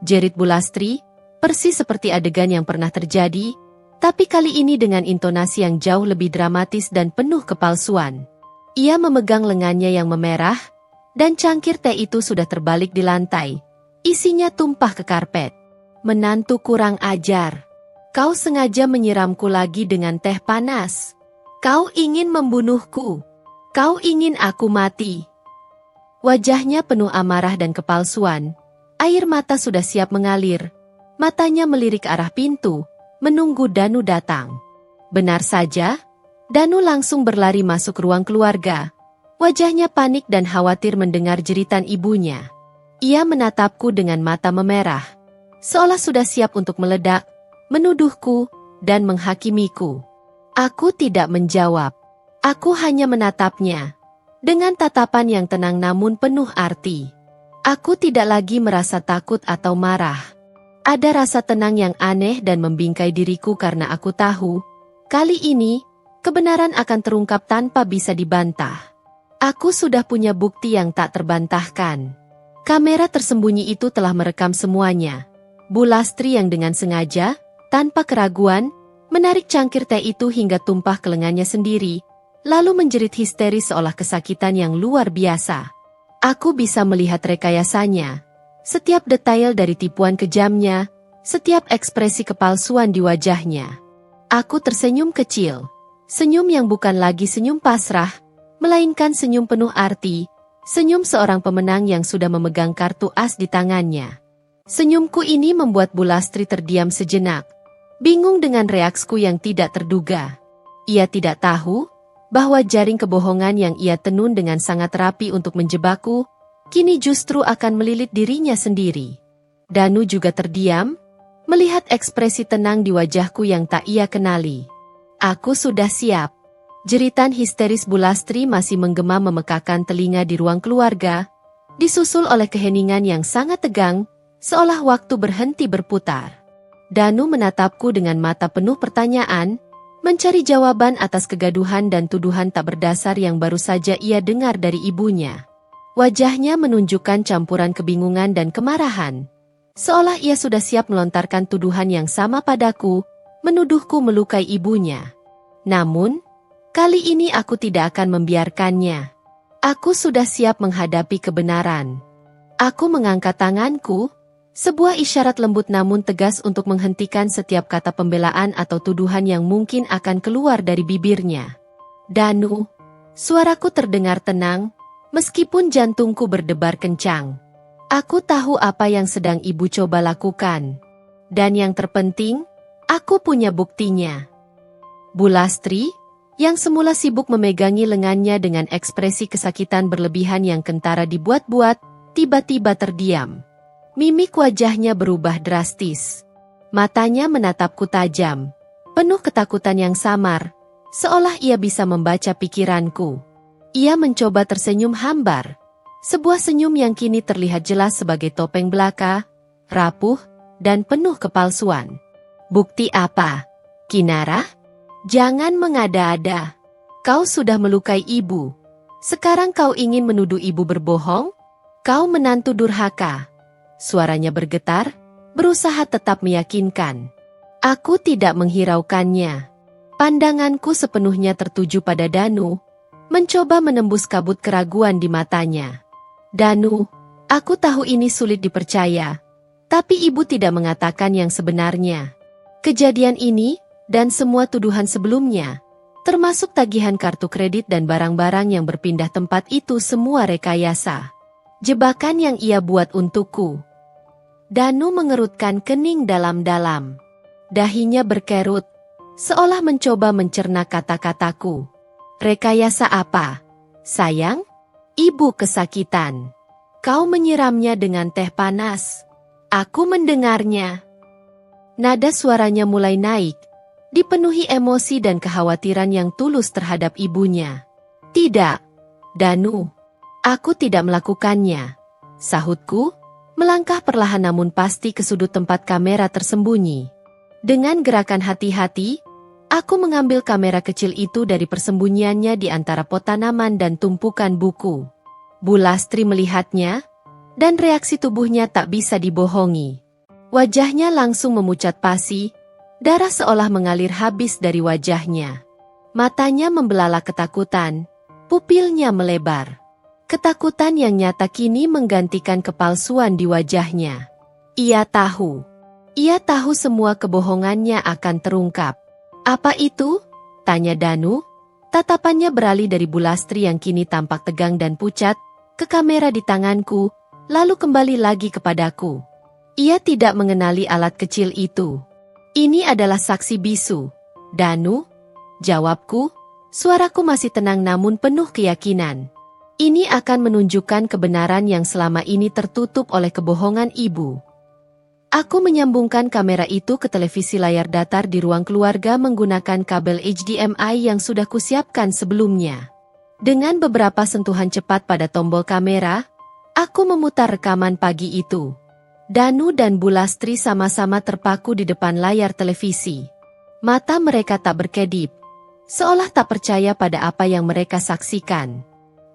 jerit Bu Lastri, persis seperti adegan yang pernah terjadi, tapi kali ini dengan intonasi yang jauh lebih dramatis dan penuh kepalsuan. Ia memegang lengannya yang memerah, dan cangkir teh itu sudah terbalik di lantai. Isinya tumpah ke karpet. "Menantu kurang ajar. Kau sengaja menyiramku lagi dengan teh panas. Kau ingin membunuhku. Kau ingin aku mati. Wajahnya penuh amarah dan kepalsuan. Air mata sudah siap mengalir. Matanya melirik ke arah pintu, menunggu Danu datang. Benar saja, Danu langsung berlari masuk ruang keluarga. Wajahnya panik dan khawatir mendengar jeritan ibunya. Ia menatapku dengan mata memerah, seolah sudah siap untuk meledak, menuduhku, dan menghakimiku. Aku tidak menjawab. Aku hanya menatapnya, dengan tatapan yang tenang namun penuh arti. Aku tidak lagi merasa takut atau marah. Ada rasa tenang yang aneh dan membingkai diriku karena aku tahu, kali ini, kebenaran akan terungkap tanpa bisa dibantah. Aku sudah punya bukti yang tak terbantahkan. Kamera tersembunyi itu telah merekam semuanya. Bu Lastri yang dengan sengaja, tanpa keraguan, menarik cangkir teh itu hingga tumpah ke lengannya sendiri, lalu menjerit histeris seolah kesakitan yang luar biasa. Aku bisa melihat rekayasanya. Setiap detail dari tipuan kejamnya, setiap ekspresi kepalsuan di wajahnya. Aku tersenyum kecil. Senyum yang bukan lagi senyum pasrah, melainkan senyum penuh arti, senyum seorang pemenang yang sudah memegang kartu as di tangannya. Senyumku ini membuat Bu Lastri terdiam sejenak, bingung dengan reaksiku yang tidak terduga. Ia tidak tahu bahwa jaring kebohongan yang ia tenun dengan sangat rapi untuk menjebakku, kini justru akan melilit dirinya sendiri. Danu juga terdiam, melihat ekspresi tenang di wajahku yang tak ia kenali. Aku sudah siap. Jeritan histeris Bu Lastri masih menggema memekakan telinga di ruang keluarga, disusul oleh keheningan yang sangat tegang, seolah waktu berhenti berputar. Danu menatapku dengan mata penuh pertanyaan, mencari jawaban atas kegaduhan dan tuduhan tak berdasar yang baru saja ia dengar dari ibunya. Wajahnya menunjukkan campuran kebingungan dan kemarahan, seolah ia sudah siap melontarkan tuduhan yang sama padaku, menuduhku melukai ibunya. Namun, kali ini aku tidak akan membiarkannya. Aku sudah siap menghadapi kebenaran. Aku mengangkat tanganku, sebuah isyarat lembut namun tegas untuk menghentikan setiap kata pembelaan atau tuduhan yang mungkin akan keluar dari bibirnya. Danu, suaraku terdengar tenang, meskipun jantungku berdebar kencang. Aku tahu apa yang sedang ibu coba lakukan. Dan yang terpenting, aku punya buktinya. Bu Lastri, yang semula sibuk memegangi lengannya dengan ekspresi kesakitan berlebihan yang kentara dibuat-buat, tiba-tiba terdiam. Mimik wajahnya berubah drastis. Matanya menatapku tajam, penuh ketakutan yang samar, seolah ia bisa membaca pikiranku. Ia mencoba tersenyum hambar, sebuah senyum yang kini terlihat jelas sebagai topeng belaka, rapuh, dan penuh kepalsuan. Bukti apa, Kinara? Jangan mengada-ada. Kau sudah melukai ibu. Sekarang kau ingin menuduh ibu berbohong? Kau menantu durhaka. Suaranya bergetar, berusaha tetap meyakinkan. Aku tidak menghiraukannya. Pandanganku sepenuhnya tertuju pada Danu, mencoba menembus kabut keraguan di matanya. Danu, aku tahu ini sulit dipercaya, tapi ibu tidak mengatakan yang sebenarnya. Kejadian ini, dan semua tuduhan sebelumnya, termasuk tagihan kartu kredit dan barang-barang yang berpindah tempat itu semua rekayasa. Jebakan yang ia buat untukku. Danu mengerutkan kening dalam-dalam. Dahinya berkerut, seolah mencoba mencerna kata-kataku. Rekayasa apa? Sayang? Ibu kesakitan. Kau menyiramnya dengan teh panas. Aku mendengarnya. Nada suaranya mulai naik, dipenuhi emosi dan kekhawatiran yang tulus terhadap ibunya. Tidak, Danu. Aku tidak melakukannya. Sahutku, melangkah perlahan namun pasti ke sudut tempat kamera tersembunyi. Dengan gerakan hati-hati, aku mengambil kamera kecil itu dari persembunyiannya di antara pot tanaman dan tumpukan buku. Bu Lastri melihatnya, dan reaksi tubuhnya tak bisa dibohongi. Wajahnya langsung memucat pasi, darah seolah mengalir habis dari wajahnya. Matanya membelalak ketakutan, pupilnya melebar. Ketakutan yang nyata kini menggantikan kepalsuan di wajahnya. Ia tahu. Ia tahu semua kebohongannya akan terungkap. Apa itu? Tanya Danu. Tatapannya beralih dari Bulastri yang kini tampak tegang dan pucat, ke kamera di tanganku, lalu kembali lagi kepadaku. Ia tidak mengenali alat kecil itu. Ini adalah saksi bisu. Danu, jawabku, suaraku masih tenang namun penuh keyakinan. Ini akan menunjukkan kebenaran yang selama ini tertutup oleh kebohongan ibu. Aku menyambungkan kamera itu ke televisi layar datar di ruang keluarga menggunakan kabel HDMI yang sudah kusiapkan sebelumnya. Dengan beberapa sentuhan cepat pada tombol kamera, aku memutar rekaman pagi itu. Danu dan Bulastri sama-sama terpaku di depan layar televisi. Mata mereka tak berkedip, seolah tak percaya pada apa yang mereka saksikan.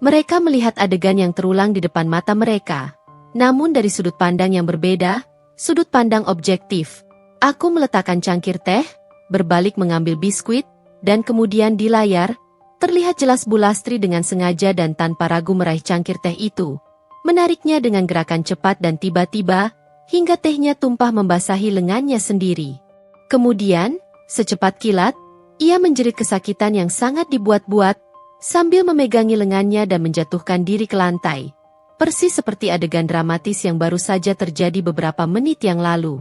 Mereka melihat adegan yang terulang di depan mata mereka, namun dari sudut pandang yang berbeda, sudut pandang objektif. Aku meletakkan cangkir teh, berbalik mengambil biskuit, dan kemudian di layar, terlihat jelas Bulastri dengan sengaja dan tanpa ragu meraih cangkir teh itu, menariknya dengan gerakan cepat dan tiba-tiba, hingga tehnya tumpah membasahi lengannya sendiri. Kemudian, secepat kilat, ia menjerit kesakitan yang sangat dibuat-buat, sambil memegangi lengannya dan menjatuhkan diri ke lantai. Persis seperti adegan dramatis yang baru saja terjadi beberapa menit yang lalu.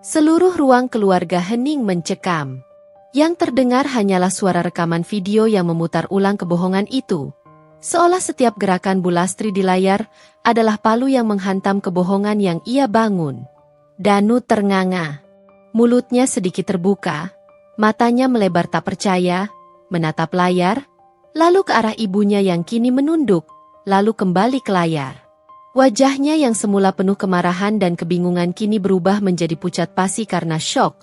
Seluruh ruang keluarga hening mencekam. Yang terdengar hanyalah suara rekaman video yang memutar ulang kebohongan itu. Seolah setiap gerakan Bulastri di layar adalah palu yang menghantam kebohongan yang ia bangun. Danu ternganga. Mulutnya sedikit terbuka, matanya melebar tak percaya, menatap layar, lalu ke arah ibunya yang kini menunduk, lalu kembali ke layar. Wajahnya yang semula penuh kemarahan dan kebingungan kini berubah menjadi pucat pasi karena syok,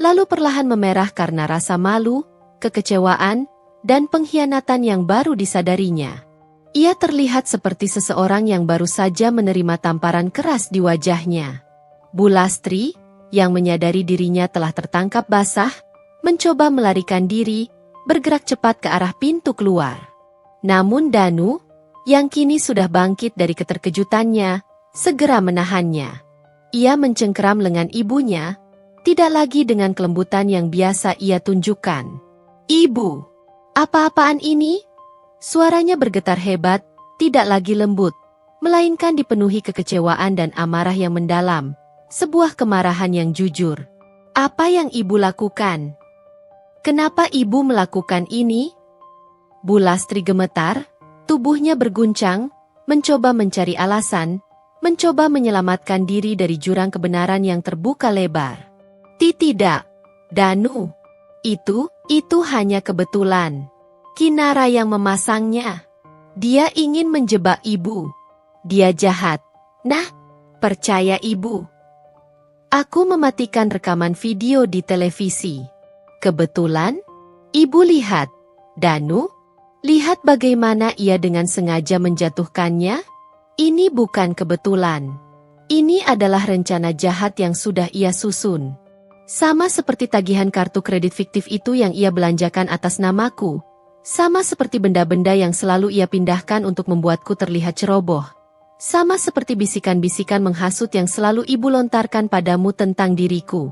lalu perlahan memerah karena rasa malu, kekecewaan, dan pengkhianatan yang baru disadarinya. Ia terlihat seperti seseorang yang baru saja menerima tamparan keras di wajahnya. Bulastri, yang menyadari dirinya telah tertangkap basah, mencoba melarikan diri, bergerak cepat ke arah pintu keluar. Namun Danu, yang kini sudah bangkit dari keterkejutannya, segera menahannya. Ia mencengkeram lengan ibunya, tidak lagi dengan kelembutan yang biasa ia tunjukkan. "Ibu! Apa-apaan ini?" Suaranya bergetar hebat, tidak lagi lembut, melainkan dipenuhi kekecewaan dan amarah yang mendalam, sebuah kemarahan yang jujur. "Apa yang ibu lakukan? Kenapa ibu melakukan ini?" Bulastri gemetar, tubuhnya berguncang, mencoba mencari alasan, mencoba menyelamatkan diri dari jurang kebenaran yang terbuka lebar. "Tidak, Danu. Itu hanya kebetulan. Kinara yang memasangnya. Dia ingin menjebak ibu. Dia jahat. Nah, percaya ibu." Aku mematikan rekaman video di televisi. "Kebetulan? Ibu lihat, Danu? Lihat bagaimana ia dengan sengaja menjatuhkannya? Ini bukan kebetulan. Ini adalah rencana jahat yang sudah ia susun. Sama seperti tagihan kartu kredit fiktif itu yang ia belanjakan atas namaku. Sama seperti benda-benda yang selalu ia pindahkan untuk membuatku terlihat ceroboh. Sama seperti bisikan-bisikan menghasut yang selalu ibu lontarkan padamu tentang diriku."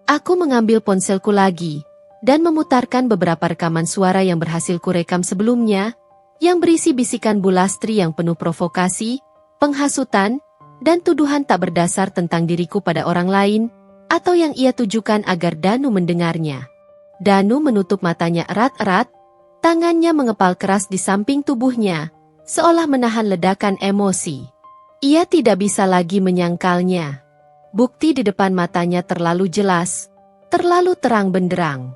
Aku mengambil ponselku lagi, dan memutarkan beberapa rekaman suara yang berhasil kurekam sebelumnya, yang berisi bisikan Bulastri yang penuh provokasi, penghasutan, dan tuduhan tak berdasar tentang diriku pada orang lain, atau yang ia tujukan agar Danu mendengarnya. Danu menutup matanya erat-erat, tangannya mengepal keras di samping tubuhnya, seolah menahan ledakan emosi. Ia tidak bisa lagi menyangkalnya. Bukti di depan matanya terlalu jelas, terlalu terang benderang.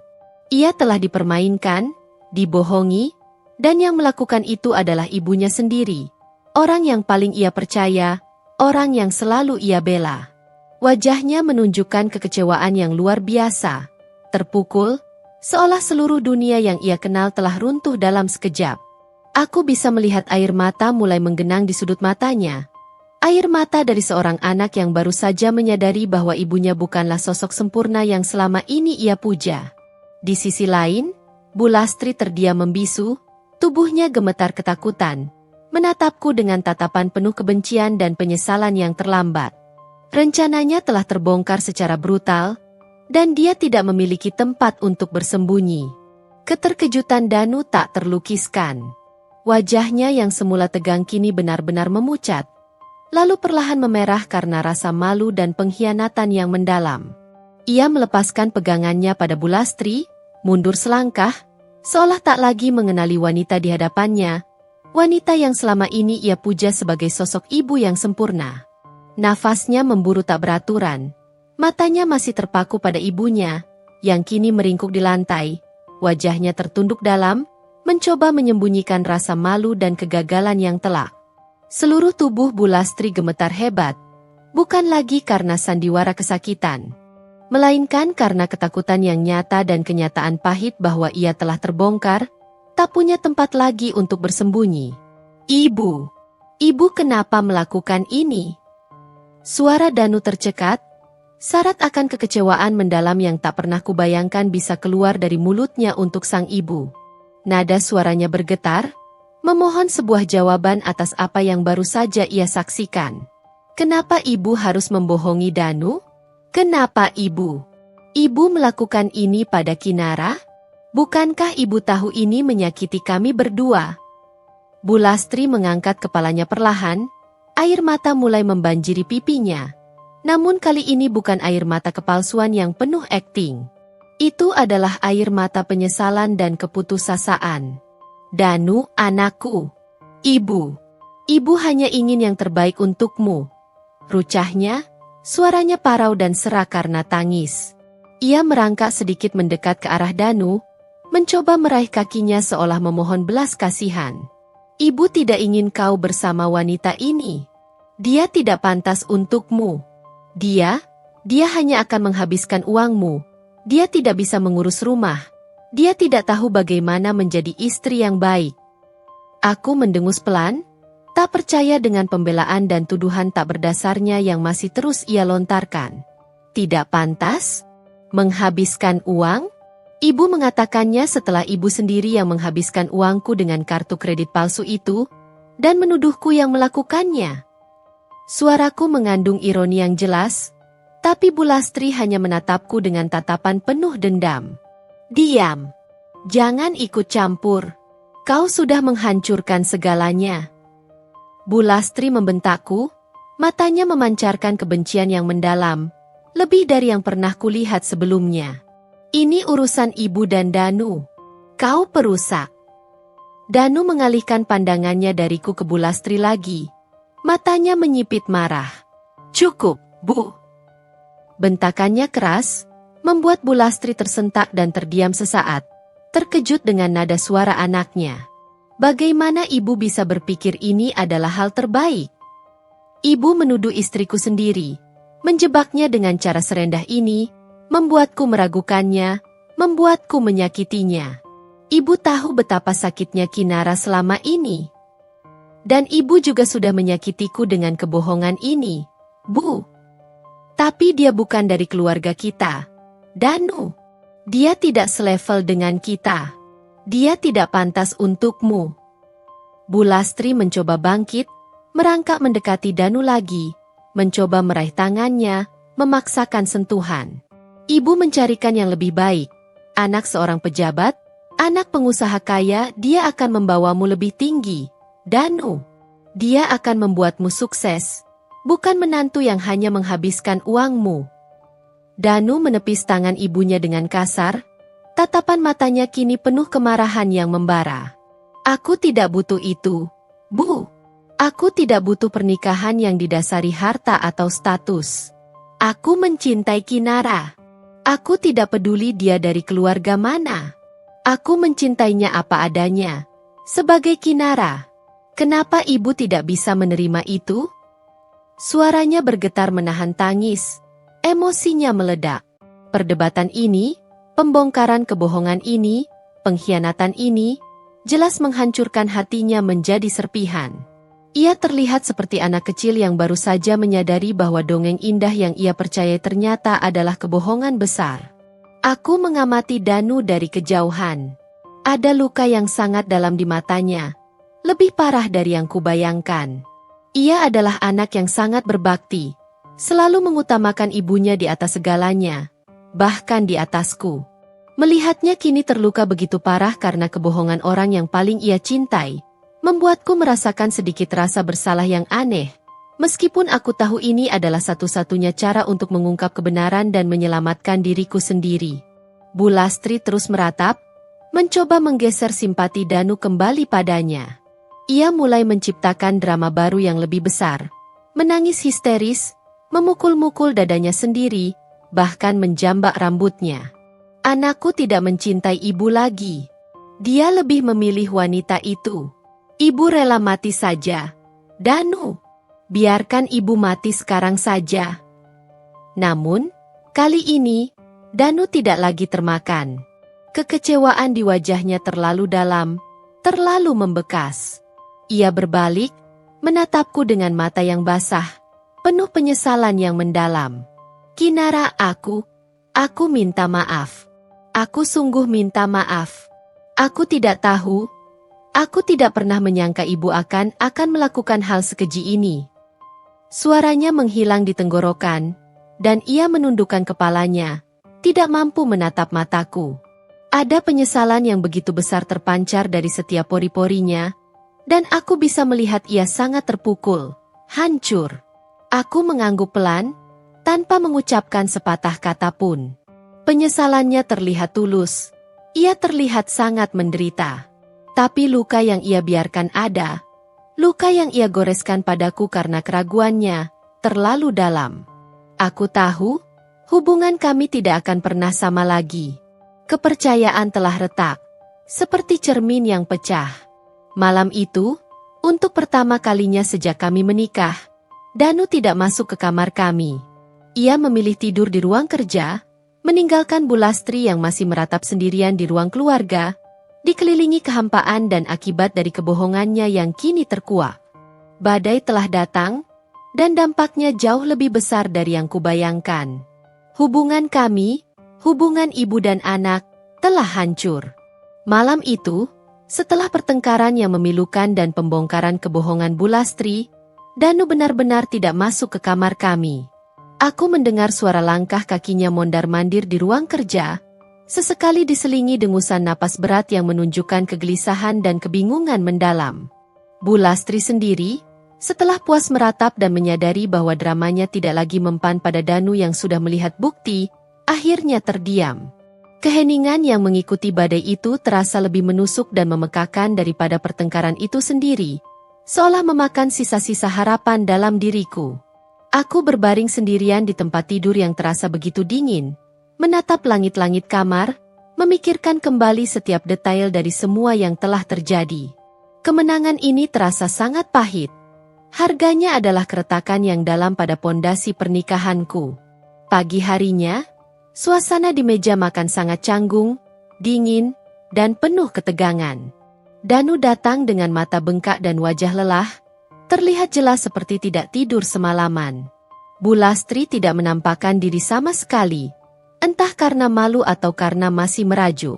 Ia telah dipermainkan, dibohongi, dan yang melakukan itu adalah ibunya sendiri. Orang yang paling ia percaya, orang yang selalu ia bela. Wajahnya menunjukkan kekecewaan yang luar biasa, terpukul, seolah seluruh dunia yang ia kenal telah runtuh dalam sekejap. Aku bisa melihat air mata mulai menggenang di sudut matanya. Air mata dari seorang anak yang baru saja menyadari bahwa ibunya bukanlah sosok sempurna yang selama ini ia puja. Di sisi lain, Bulastri terdiam membisu, tubuhnya gemetar ketakutan, menatapku dengan tatapan penuh kebencian dan penyesalan yang terlambat. Rencananya telah terbongkar secara brutal, dan dia tidak memiliki tempat untuk bersembunyi. Keterkejutan Danu tak terlukiskan. Wajahnya yang semula tegang kini benar-benar memucat, lalu perlahan memerah karena rasa malu dan pengkhianatan yang mendalam. Ia melepaskan pegangannya pada Bulastri, mundur selangkah, seolah tak lagi mengenali wanita di hadapannya, wanita yang selama ini ia puja sebagai sosok ibu yang sempurna. Nafasnya memburu tak beraturan, matanya masih terpaku pada ibunya, yang kini meringkuk di lantai, wajahnya tertunduk dalam, mencoba menyembunyikan rasa malu dan kegagalan yang telak. Seluruh tubuh Bulastri gemetar hebat, bukan lagi karena sandiwara kesakitan, melainkan karena ketakutan yang nyata dan kenyataan pahit bahwa ia telah terbongkar, tak punya tempat lagi untuk bersembunyi. Ibu! Ibu kenapa melakukan ini? Suara Danu tercekat, syarat akan kekecewaan mendalam yang tak pernah kubayangkan bisa keluar dari mulutnya untuk sang ibu. Nada suaranya bergetar, memohon sebuah jawaban atas apa yang baru saja ia saksikan. Kenapa ibu harus membohongi Danu? Kenapa ibu? Ibu melakukan ini pada Kinara? Bukankah ibu tahu ini menyakiti kami berdua? Bulastri mengangkat kepalanya perlahan, air mata mulai membanjiri pipinya. Namun kali ini bukan air mata kepalsuan yang penuh akting. Itu adalah air mata penyesalan dan keputusasaan. Danu, anakku. Ibu. Ibu hanya ingin yang terbaik untukmu. Rucahnya, suaranya parau dan serak karena tangis. Ia merangkak sedikit mendekat ke arah Danu, mencoba meraih kakinya seolah memohon belas kasihan. Ibu tidak ingin kau bersama wanita ini. Dia tidak pantas untukmu. Dia hanya akan menghabiskan uangmu. Dia tidak bisa mengurus rumah. Dia tidak tahu bagaimana menjadi istri yang baik. Aku mendengus pelan, tak percaya dengan pembelaan dan tuduhan tak berdasarnya yang masih terus ia lontarkan. Tidak pantas? Menghabiskan uang? Ibu mengatakannya setelah ibu sendiri yang menghabiskan uangku dengan kartu kredit palsu itu, dan menuduhku yang melakukannya. Suaraku mengandung ironi yang jelas, tapi Bulastri hanya menatapku dengan tatapan penuh dendam. Diam. Jangan ikut campur. Kau sudah menghancurkan segalanya. Bulastri membentakku, matanya memancarkan kebencian yang mendalam, lebih dari yang pernah kulihat sebelumnya. Ini urusan ibu dan Danu. Kau perusak. Danu mengalihkan pandangannya dariku ke Bulastri lagi. Matanya menyipit marah. Cukup, Bu. Bentakannya keras, membuat Bulastri tersentak dan terdiam sesaat, terkejut dengan nada suara anaknya. Bagaimana ibu bisa berpikir ini adalah hal terbaik? Ibu menuduh istriku sendiri, menjebaknya dengan cara serendah ini, membuatku meragukannya, membuatku menyakitinya. Ibu tahu betapa sakitnya Kinara selama ini. Dan ibu juga sudah menyakitiku dengan kebohongan ini, Bu. Tapi dia bukan dari keluarga kita. Danu. Dia tidak selevel dengan kita. Dia tidak pantas untukmu. Bulastri mencoba bangkit, merangkak mendekati Danu lagi, mencoba meraih tangannya, memaksakan sentuhan. Ibu mencarikan yang lebih baik. Anak seorang pejabat, anak pengusaha kaya, dia akan membawamu lebih tinggi. Danu. Dia akan membuatmu sukses, bukan menantu yang hanya menghabiskan uangmu. Danu menepis tangan ibunya dengan kasar, tatapan matanya kini penuh kemarahan yang membara. Aku tidak butuh itu, Bu. Aku tidak butuh pernikahan yang didasari harta atau status. Aku mencintai Kinara. Aku tidak peduli dia dari keluarga mana. Aku mencintainya apa adanya. Sebagai Kinara. Kenapa ibu tidak bisa menerima itu? Suaranya bergetar menahan tangis. Emosinya meledak. Perdebatan ini, pembongkaran kebohongan ini, pengkhianatan ini, jelas menghancurkan hatinya menjadi serpihan. Ia terlihat seperti anak kecil yang baru saja menyadari bahwa dongeng indah yang ia percayai ternyata adalah kebohongan besar. Aku mengamati Danu dari kejauhan. Ada luka yang sangat dalam di matanya, lebih parah dari yang kubayangkan. Ia adalah anak yang sangat berbakti, Selalu mengutamakan ibunya di atas segalanya, bahkan di atasku. Melihatnya kini terluka begitu parah karena kebohongan orang yang paling ia cintai, membuatku merasakan sedikit rasa bersalah yang aneh. Meskipun aku tahu ini adalah satu-satunya cara untuk mengungkap kebenaran dan menyelamatkan diriku sendiri. Bu Lastri terus meratap, mencoba menggeser simpati Danu kembali padanya. Ia mulai menciptakan drama baru yang lebih besar. Menangis histeris, memukul-mukul dadanya sendiri, bahkan menjambak rambutnya. Anakku tidak mencintai ibu lagi. Dia lebih memilih wanita itu. Ibu rela mati saja. Danu, biarkan ibu mati sekarang saja. Namun, kali ini, Danu tidak lagi termakan. Kekecewaan di wajahnya terlalu dalam, terlalu membekas. Ia berbalik, menatapku dengan mata yang basah, penuh penyesalan yang mendalam. Kinara, aku minta maaf. Aku sungguh minta maaf. Aku tidak tahu, aku tidak pernah menyangka ibu akan melakukan hal sekeji ini. Suaranya menghilang di tenggorokan, dan ia menundukkan kepalanya, tidak mampu menatap mataku. Ada penyesalan yang begitu besar terpancar dari setiap pori-porinya, dan aku bisa melihat ia sangat terpukul, hancur. Aku mengangguk pelan, tanpa mengucapkan sepatah kata pun. Penyesalannya terlihat tulus, ia terlihat sangat menderita. Tapi luka yang ia biarkan ada, luka yang ia goreskan padaku karena keraguannya, terlalu dalam. Aku tahu, hubungan kami tidak akan pernah sama lagi. Kepercayaan telah retak, seperti cermin yang pecah. Malam itu, untuk pertama kalinya sejak kami menikah, Danu tidak masuk ke kamar kami. Ia memilih tidur di ruang kerja, meninggalkan Bu Lastri yang masih meratap sendirian di ruang keluarga, dikelilingi kehampaan dan akibat dari kebohongannya yang kini terkuak. Badai telah datang, dan dampaknya jauh lebih besar dari yang kubayangkan. Hubungan kami, hubungan ibu dan anak, telah hancur. Malam itu, setelah pertengkaran yang memilukan dan pembongkaran kebohongan Bu Lastri, Danu benar-benar tidak masuk ke kamar kami. Aku mendengar suara langkah kakinya mondar-mandir di ruang kerja, sesekali diselingi dengusan napas berat yang menunjukkan kegelisahan dan kebingungan mendalam. Bu Lastri sendiri, setelah puas meratap dan menyadari bahwa dramanya tidak lagi mempan pada Danu yang sudah melihat bukti, akhirnya terdiam. Keheningan yang mengikuti badai itu terasa lebih menusuk dan memekakan daripada pertengkaran itu sendiri, seolah memakan sisa-sisa harapan dalam diriku. Aku berbaring sendirian di tempat tidur yang terasa begitu dingin, menatap langit-langit kamar, memikirkan kembali setiap detail dari semua yang telah terjadi. Kemenangan ini terasa sangat pahit. Harganya adalah keretakan yang dalam pada pondasi pernikahanku. Pagi harinya, suasana di meja makan sangat canggung, dingin, dan penuh ketegangan. Danu datang dengan mata bengkak dan wajah lelah, terlihat jelas seperti tidak tidur semalaman. Bu Lastri tidak menampakkan diri sama sekali, entah karena malu atau karena masih merajuk.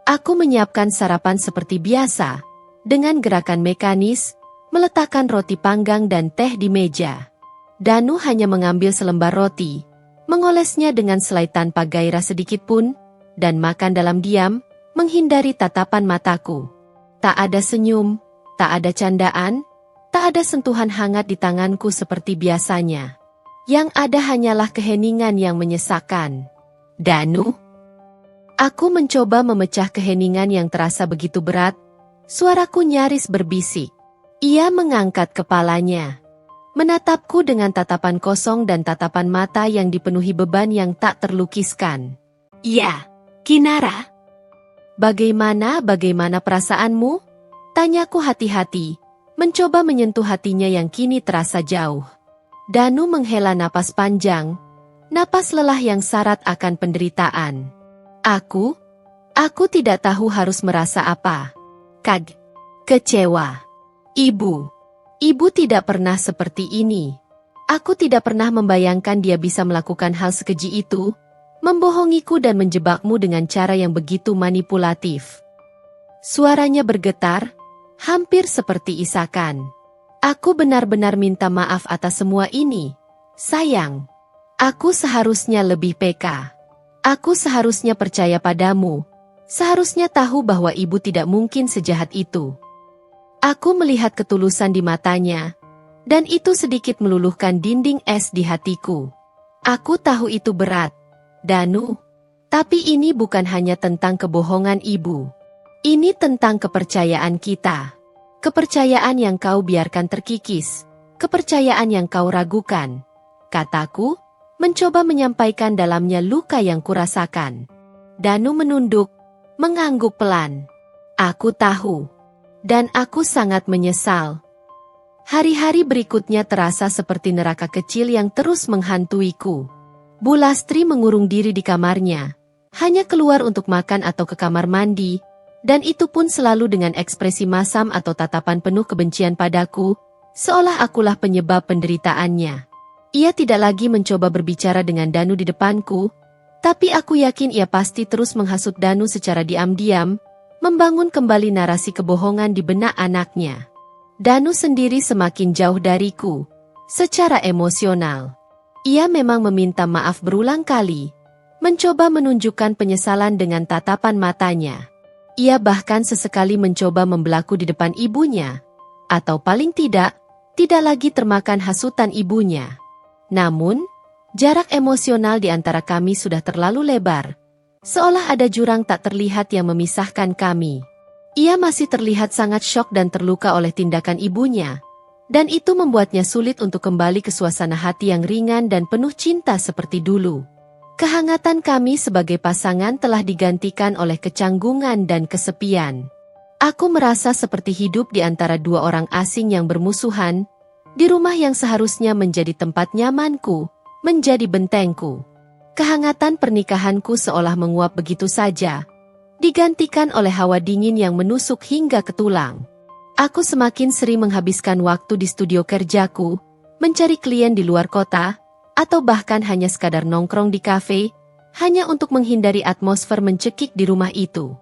Aku menyiapkan sarapan seperti biasa, dengan gerakan mekanis, meletakkan roti panggang dan teh di meja. Danu hanya mengambil selembar roti, mengolesnya dengan selai tanpa gairah sedikit pun, dan makan dalam diam, menghindari tatapan mataku. Tak ada senyum, tak ada candaan, tak ada sentuhan hangat di tanganku seperti biasanya. Yang ada hanyalah keheningan yang menyesakkan. Danu? Aku mencoba memecah keheningan yang terasa begitu berat, suaraku nyaris berbisik. Ia mengangkat kepalanya, menatapku dengan tatapan kosong dan tatapan mata yang dipenuhi beban yang tak terlukiskan. Ya, Kinara. Bagaimana perasaanmu? Tanyaku hati-hati, mencoba menyentuh hatinya yang kini terasa jauh. Danu menghela napas panjang, napas lelah yang syarat akan penderitaan. Aku tidak tahu harus merasa apa. Kecewa. Ibu tidak pernah seperti ini. Aku tidak pernah membayangkan dia bisa melakukan hal sekeji itu, membohongiku dan menjebakmu dengan cara yang begitu manipulatif. Suaranya bergetar, hampir seperti isakan. Aku benar-benar minta maaf atas semua ini. Sayang, aku seharusnya lebih peka. Aku seharusnya percaya padamu. Seharusnya tahu bahwa ibu tidak mungkin sejahat itu. Aku melihat ketulusan di matanya, dan itu sedikit meluluhkan dinding es di hatiku. Aku tahu itu berat, Danu. Tapi ini bukan hanya tentang kebohongan ibu. Ini tentang kepercayaan kita. Kepercayaan yang kau biarkan terkikis. Kepercayaan yang kau ragukan. Kataku, mencoba menyampaikan dalamnya luka yang kurasakan. Danu menunduk, mengangguk pelan. Aku tahu. Dan aku sangat menyesal. Hari-hari berikutnya terasa seperti neraka kecil yang terus menghantuiku. Bu Lastri mengurung diri di kamarnya. Hanya keluar untuk makan atau ke kamar mandi. Dan itu pun selalu dengan ekspresi masam atau tatapan penuh kebencian padaku. Seolah akulah penyebab penderitaannya. Ia tidak lagi mencoba berbicara dengan Danu di depanku, tapi aku yakin ia pasti terus menghasut Danu secara diam-diam, membangun kembali narasi kebohongan di benak anaknya. Danu sendiri semakin jauh dariku, secara emosional. Ia memang meminta maaf berulang kali, mencoba menunjukkan penyesalan dengan tatapan matanya. Ia bahkan sesekali mencoba membelaku di depan ibunya, atau paling tidak lagi termakan hasutan ibunya. Namun, jarak emosional di antara kami sudah terlalu lebar. Seolah ada jurang tak terlihat yang memisahkan kami. Ia masih terlihat sangat syok dan terluka oleh tindakan ibunya. Dan itu membuatnya sulit untuk kembali ke suasana hati yang ringan dan penuh cinta seperti dulu. Kehangatan kami sebagai pasangan telah digantikan oleh kecanggungan dan kesepian. Aku merasa seperti hidup di antara dua orang asing yang bermusuhan, di rumah yang seharusnya menjadi tempat nyamanku, menjadi bentengku. Kehangatan pernikahanku seolah menguap begitu saja, digantikan oleh hawa dingin yang menusuk hingga ke tulang. Aku semakin sering menghabiskan waktu di studio kerjaku, mencari klien di luar kota, atau bahkan hanya sekadar nongkrong di kafe, hanya untuk menghindari atmosfer mencekik di rumah itu.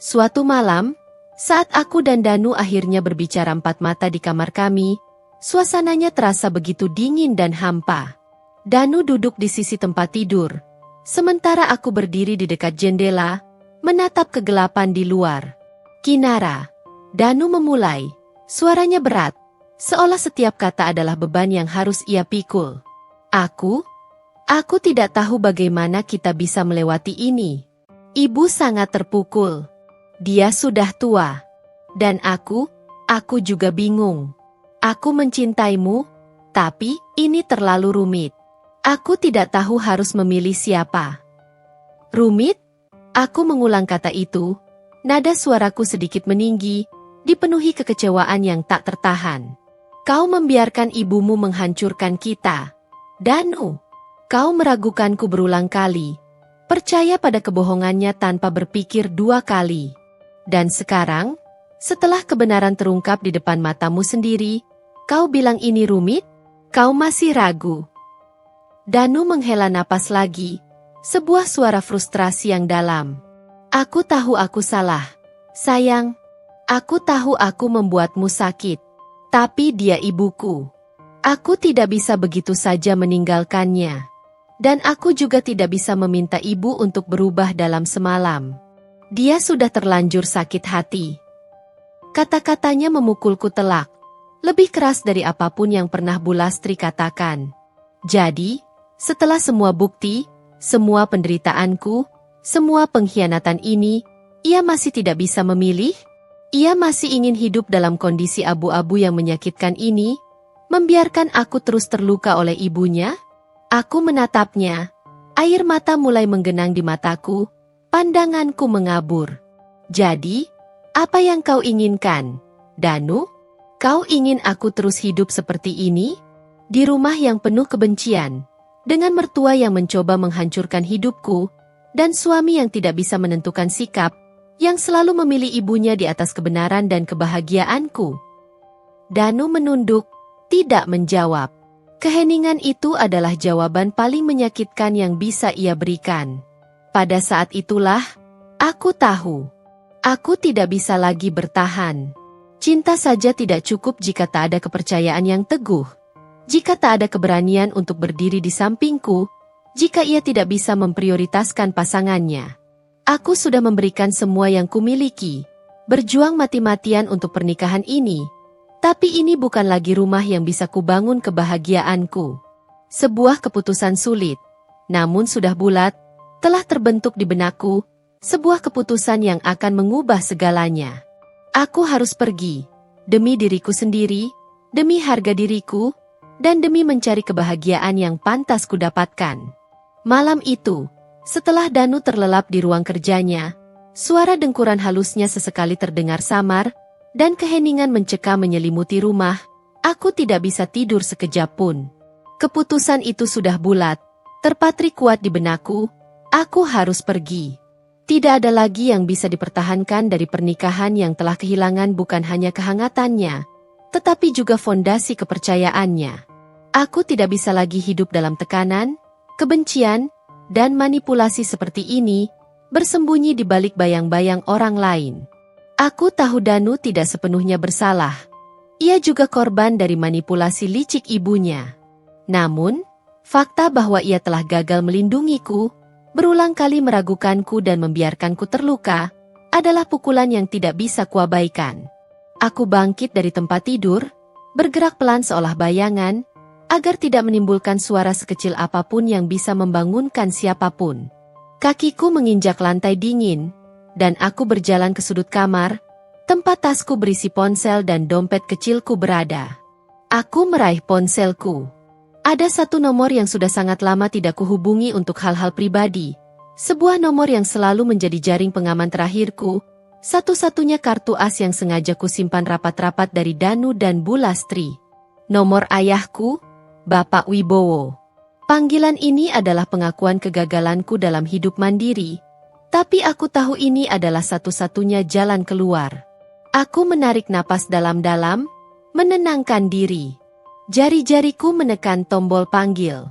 Suatu malam, saat aku dan Danu akhirnya berbicara empat mata di kamar kami, suasananya terasa begitu dingin dan hampa. Danu duduk di sisi tempat tidur, sementara aku berdiri di dekat jendela, menatap kegelapan di luar. Kinara, Danu memulai, suaranya berat, seolah setiap kata adalah beban yang harus ia pikul. Aku tidak tahu bagaimana kita bisa melewati ini. Ibu sangat terpukul. Dia sudah tua. Dan aku juga bingung. Aku mencintaimu, tapi ini terlalu rumit. Aku tidak tahu harus memilih siapa. Rumit? Aku mengulang kata itu, nada suaraku sedikit meninggi, dipenuhi kekecewaan yang tak tertahan. Kau membiarkan ibumu menghancurkan kita. Danu, kau meragukanku berulang kali, percaya pada kebohongannya tanpa berpikir dua kali. Dan sekarang, setelah kebenaran terungkap di depan matamu sendiri, kau bilang ini rumit? Kau masih ragu. Danu menghela napas lagi, sebuah suara frustrasi yang dalam. Aku tahu aku salah. Sayang, aku tahu aku membuatmu sakit. Tapi dia ibuku. Aku tidak bisa begitu saja meninggalkannya. Dan aku juga tidak bisa meminta ibu untuk berubah dalam semalam. Dia sudah terlanjur sakit hati. Kata-katanya memukulku telak, lebih keras dari apapun yang pernah Bu Lastri katakan. Jadi, setelah semua bukti, semua penderitaanku, semua pengkhianatan ini, ia masih tidak bisa memilih? Ia masih ingin hidup dalam kondisi abu-abu yang menyakitkan ini, membiarkan aku terus terluka oleh ibunya? Aku menatapnya, air mata mulai menggenang di mataku, pandanganku mengabur. Jadi, apa yang kau inginkan, Danu? Kau ingin aku terus hidup seperti ini? Di rumah yang penuh kebencian, dengan mertua yang mencoba menghancurkan hidupku, dan suami yang tidak bisa menentukan sikap, yang selalu memilih ibunya di atas kebenaran dan kebahagiaanku. Danu menunduk, tidak menjawab. Keheningan itu adalah jawaban paling menyakitkan yang bisa ia berikan. Pada saat itulah, aku tahu. Aku tidak bisa lagi bertahan. Cinta saja tidak cukup jika tak ada kepercayaan yang teguh. Jika tak ada keberanian untuk berdiri di sampingku, jika ia tidak bisa memprioritaskan pasangannya. Aku sudah memberikan semua yang kumiliki, berjuang mati-matian untuk pernikahan ini. Tapi ini bukan lagi rumah yang bisa kubangun kebahagiaanku. Sebuah keputusan sulit, namun sudah bulat, telah terbentuk di benakku, sebuah keputusan yang akan mengubah segalanya. Aku harus pergi, demi diriku sendiri, demi harga diriku, dan demi mencari kebahagiaan yang pantas kudapatkan. Malam itu, setelah Danu terlelap di ruang kerjanya, suara dengkuran halusnya sesekali terdengar samar, dan keheningan mencekam menyelimuti rumah. Aku tidak bisa tidur sekejap pun. Keputusan itu sudah bulat, terpatri kuat di benakku, aku harus pergi. Tidak ada lagi yang bisa dipertahankan dari pernikahan yang telah kehilangan bukan hanya kehangatannya, tetapi juga fondasi kepercayaannya. Aku tidak bisa lagi hidup dalam tekanan, kebencian, dan manipulasi seperti ini, bersembunyi di balik bayang-bayang orang lain. Aku tahu Danu tidak sepenuhnya bersalah. Ia juga korban dari manipulasi licik ibunya. Namun, fakta bahwa ia telah gagal melindungiku, berulang kali meragukanku dan membiarkanku terluka, adalah pukulan yang tidak bisa kuabaikan. Aku bangkit dari tempat tidur, bergerak pelan seolah bayangan, agar tidak menimbulkan suara sekecil apapun yang bisa membangunkan siapapun. Kakiku menginjak lantai dingin, dan aku berjalan ke sudut kamar, tempat tasku berisi ponsel dan dompet kecilku berada. Aku meraih ponselku. Ada satu nomor yang sudah sangat lama tidak kuhubungi untuk hal-hal pribadi. Sebuah nomor yang selalu menjadi jaring pengaman terakhirku, satu-satunya kartu as yang sengaja kusimpan rapat-rapat dari Danu dan Bu Lastri. Nomor ayahku, Bapak Wibowo. Panggilan ini adalah pengakuan kegagalanku dalam hidup mandiri, tapi aku tahu ini adalah satu-satunya jalan keluar. Aku menarik napas dalam-dalam, menenangkan diri. Jari-jariku menekan tombol panggil.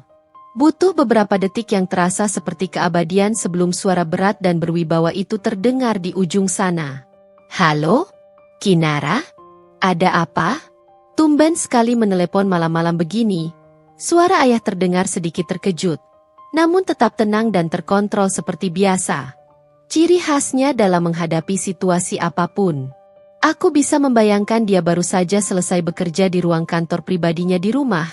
Butuh beberapa detik yang terasa seperti keabadian sebelum suara berat dan berwibawa itu terdengar di ujung sana. Halo? Kinara? Ada apa? Tumben sekali menelepon malam-malam begini. Suara ayah terdengar sedikit terkejut, namun tetap tenang dan terkontrol seperti biasa. Ciri khasnya dalam menghadapi situasi apapun. Aku bisa membayangkan dia baru saja selesai bekerja di ruang kantor pribadinya di rumah,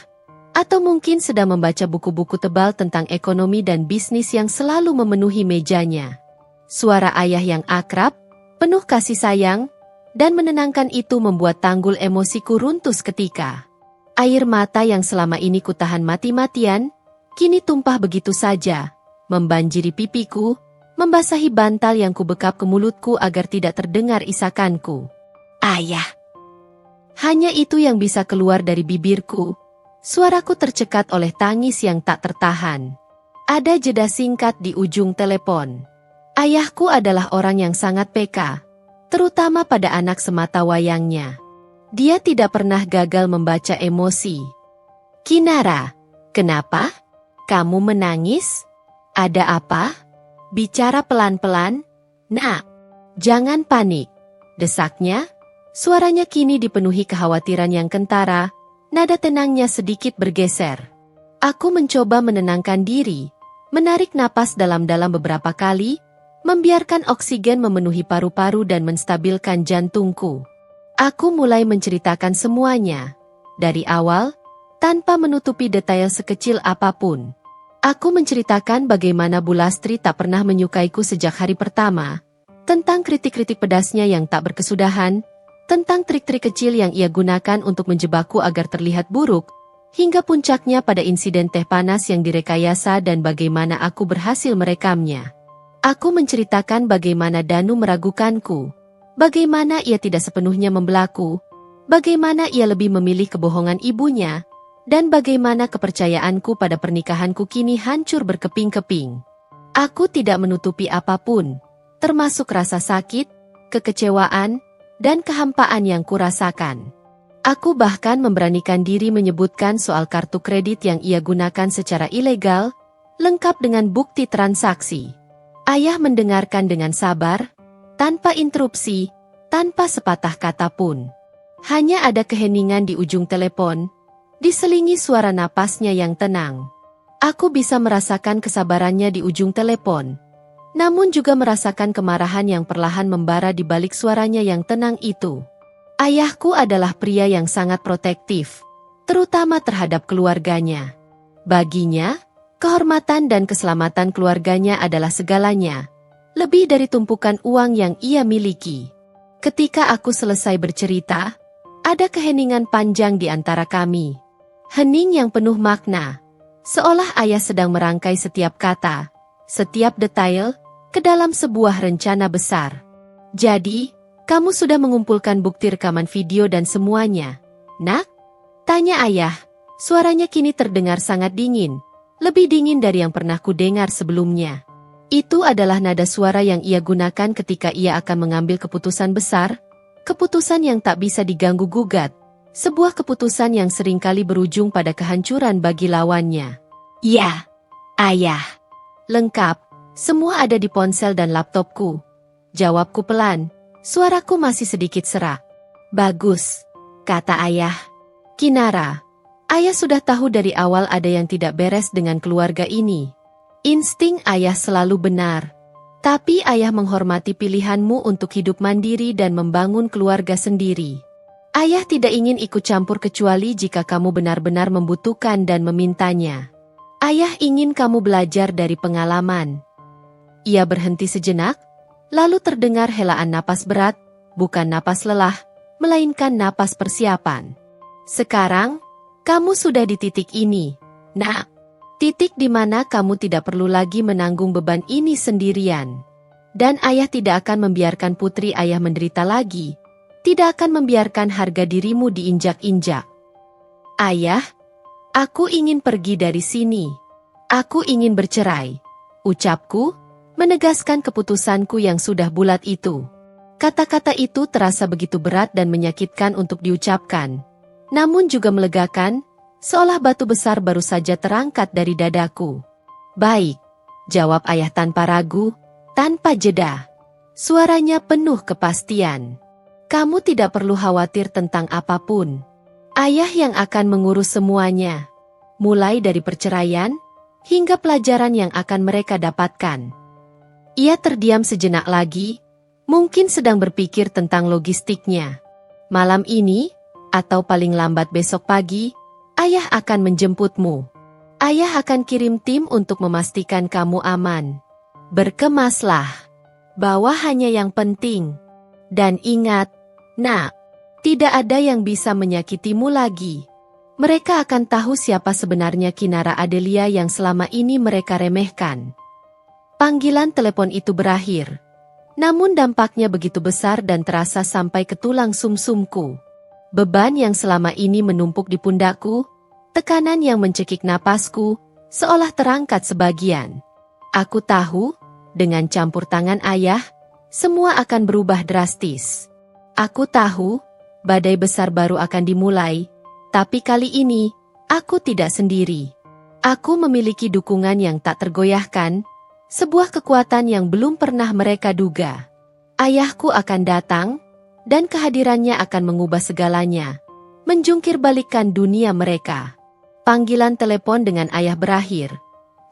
atau mungkin sedang membaca buku-buku tebal tentang ekonomi dan bisnis yang selalu memenuhi mejanya. Suara ayah yang akrab, penuh kasih sayang, dan menenangkan itu membuat tanggul emosiku runtuh seketika. Air mata yang selama ini kutahan mati-matian, kini tumpah begitu saja, membanjiri pipiku, membasahi bantal yang kubekap ke mulutku agar tidak terdengar isakanku. Ayah! Hanya itu yang bisa keluar dari bibirku. Suaraku tercekat oleh tangis yang tak tertahan. Ada jeda singkat di ujung telepon. Ayahku adalah orang yang sangat peka, terutama pada anak semata wayangnya. Dia tidak pernah gagal membaca emosi. Kinara, kenapa? Kamu menangis? Ada apa? Bicara pelan-pelan. Nak, jangan panik. Desaknya, suaranya kini dipenuhi kekhawatiran yang kentara, nada tenangnya sedikit bergeser. Aku mencoba menenangkan diri, menarik napas dalam-dalam beberapa kali, membiarkan oksigen memenuhi paru-paru dan menstabilkan jantungku. Aku mulai menceritakan semuanya, dari awal, tanpa menutupi detail sekecil apapun. Aku menceritakan bagaimana Bu Lastri tak pernah menyukaiku sejak hari pertama, tentang kritik-kritik pedasnya yang tak berkesudahan, tentang trik-trik kecil yang ia gunakan untuk menjebakku agar terlihat buruk, hingga puncaknya pada insiden teh panas yang direkayasa dan bagaimana aku berhasil merekamnya. Aku menceritakan bagaimana Danu meragukanku, bagaimana ia tidak sepenuhnya membelaku, bagaimana ia lebih memilih kebohongan ibunya, dan bagaimana kepercayaanku pada pernikahanku kini hancur berkeping-keping. Aku tidak menutupi apapun, termasuk rasa sakit, kekecewaan, dan kehampaan yang kurasakan. Aku bahkan memberanikan diri menyebutkan soal kartu kredit yang ia gunakan secara ilegal, lengkap dengan bukti transaksi. Ayah mendengarkan dengan sabar, tanpa interupsi, tanpa sepatah kata pun. Hanya ada keheningan di ujung telepon, diselingi suara napasnya yang tenang. Aku bisa merasakan kesabarannya di ujung telepon, namun juga merasakan kemarahan yang perlahan membara di balik suaranya yang tenang itu. Ayahku adalah pria yang sangat protektif, terutama terhadap keluarganya. Baginya, kehormatan dan keselamatan keluarganya adalah segalanya, lebih dari tumpukan uang yang ia miliki. Ketika aku selesai bercerita, ada keheningan panjang di antara kami. Hening yang penuh makna, seolah ayah sedang merangkai setiap kata, setiap detail, ke dalam sebuah rencana besar. Jadi, kamu sudah mengumpulkan bukti rekaman video dan semuanya, nak? Tanya ayah, suaranya kini terdengar sangat dingin, lebih dingin dari yang pernah kudengar sebelumnya. Itu adalah nada suara yang ia gunakan ketika ia akan mengambil keputusan besar, keputusan yang tak bisa diganggu-gugat, sebuah keputusan yang seringkali berujung pada kehancuran bagi lawannya. Ya, ayah. Lengkap, semua ada di ponsel dan laptopku. Jawabku pelan, suaraku masih sedikit serak. Bagus, kata ayah. Kinara, ayah sudah tahu dari awal ada yang tidak beres dengan keluarga ini. Insting ayah selalu benar. Tapi ayah menghormati pilihanmu untuk hidup mandiri dan membangun keluarga sendiri. Ayah tidak ingin ikut campur kecuali jika kamu benar-benar membutuhkan dan memintanya. Ayah ingin kamu belajar dari pengalaman. Ia berhenti sejenak, lalu terdengar helaan napas berat, bukan napas lelah, melainkan napas persiapan. Sekarang, kamu sudah di titik ini, nak. Titik di mana kamu tidak perlu lagi menanggung beban ini sendirian. Dan ayah tidak akan membiarkan putri ayah menderita lagi. Tidak akan membiarkan harga dirimu diinjak-injak. Ayah, aku ingin pergi dari sini. Aku ingin bercerai. Ucapku, menegaskan keputusanku yang sudah bulat itu. Kata-kata itu terasa begitu berat dan menyakitkan untuk diucapkan. Namun juga melegakan, seolah batu besar baru saja terangkat dari dadaku. Baik, jawab ayah tanpa ragu, tanpa jeda. Suaranya penuh kepastian. Kamu tidak perlu khawatir tentang apapun. Ayah yang akan mengurus semuanya. Mulai dari perceraian, hingga pelajaran yang akan mereka dapatkan. Ia terdiam sejenak lagi, mungkin sedang berpikir tentang logistiknya. Malam ini, atau paling lambat besok pagi, ayah akan menjemputmu. Ayah akan kirim tim untuk memastikan kamu aman. Berkemaslah. Bawa hanya yang penting. Dan ingat, nak, tidak ada yang bisa menyakitimu lagi. Mereka akan tahu siapa sebenarnya Kinara Adelia yang selama ini mereka remehkan. Panggilan telepon itu berakhir. Namun dampaknya begitu besar dan terasa sampai ke tulang sumsumku. Beban yang selama ini menumpuk di pundakku, tekanan yang mencekik napasku, seolah terangkat sebagian. Aku tahu, dengan campur tangan ayah, semua akan berubah drastis. Aku tahu, badai besar baru akan dimulai, tapi kali ini, aku tidak sendiri. Aku memiliki dukungan yang tak tergoyahkan, sebuah kekuatan yang belum pernah mereka duga. Ayahku akan datang, dan kehadirannya akan mengubah segalanya, menjungkir balikkan dunia mereka. Panggilan telepon dengan ayah berakhir.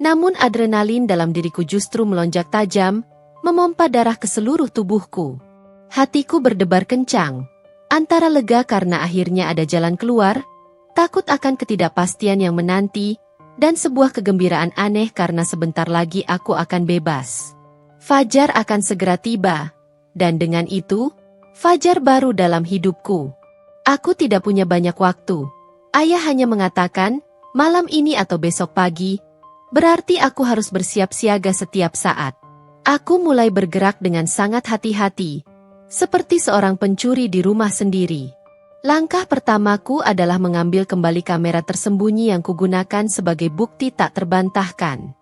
Namun adrenalin dalam diriku justru melonjak tajam, memompa darah ke seluruh tubuhku. Hatiku berdebar kencang, antara lega karena akhirnya ada jalan keluar, takut akan ketidakpastian yang menanti, dan sebuah kegembiraan aneh karena sebentar lagi aku akan bebas. Fajar akan segera tiba, dan dengan itu, fajar baru dalam hidupku. Aku tidak punya banyak waktu. Ayah hanya mengatakan, malam ini atau besok pagi, berarti aku harus bersiap siaga setiap saat. Aku mulai bergerak dengan sangat hati-hati, seperti seorang pencuri di rumah sendiri. Langkah pertamaku adalah mengambil kembali kamera tersembunyi yang kugunakan sebagai bukti tak terbantahkan.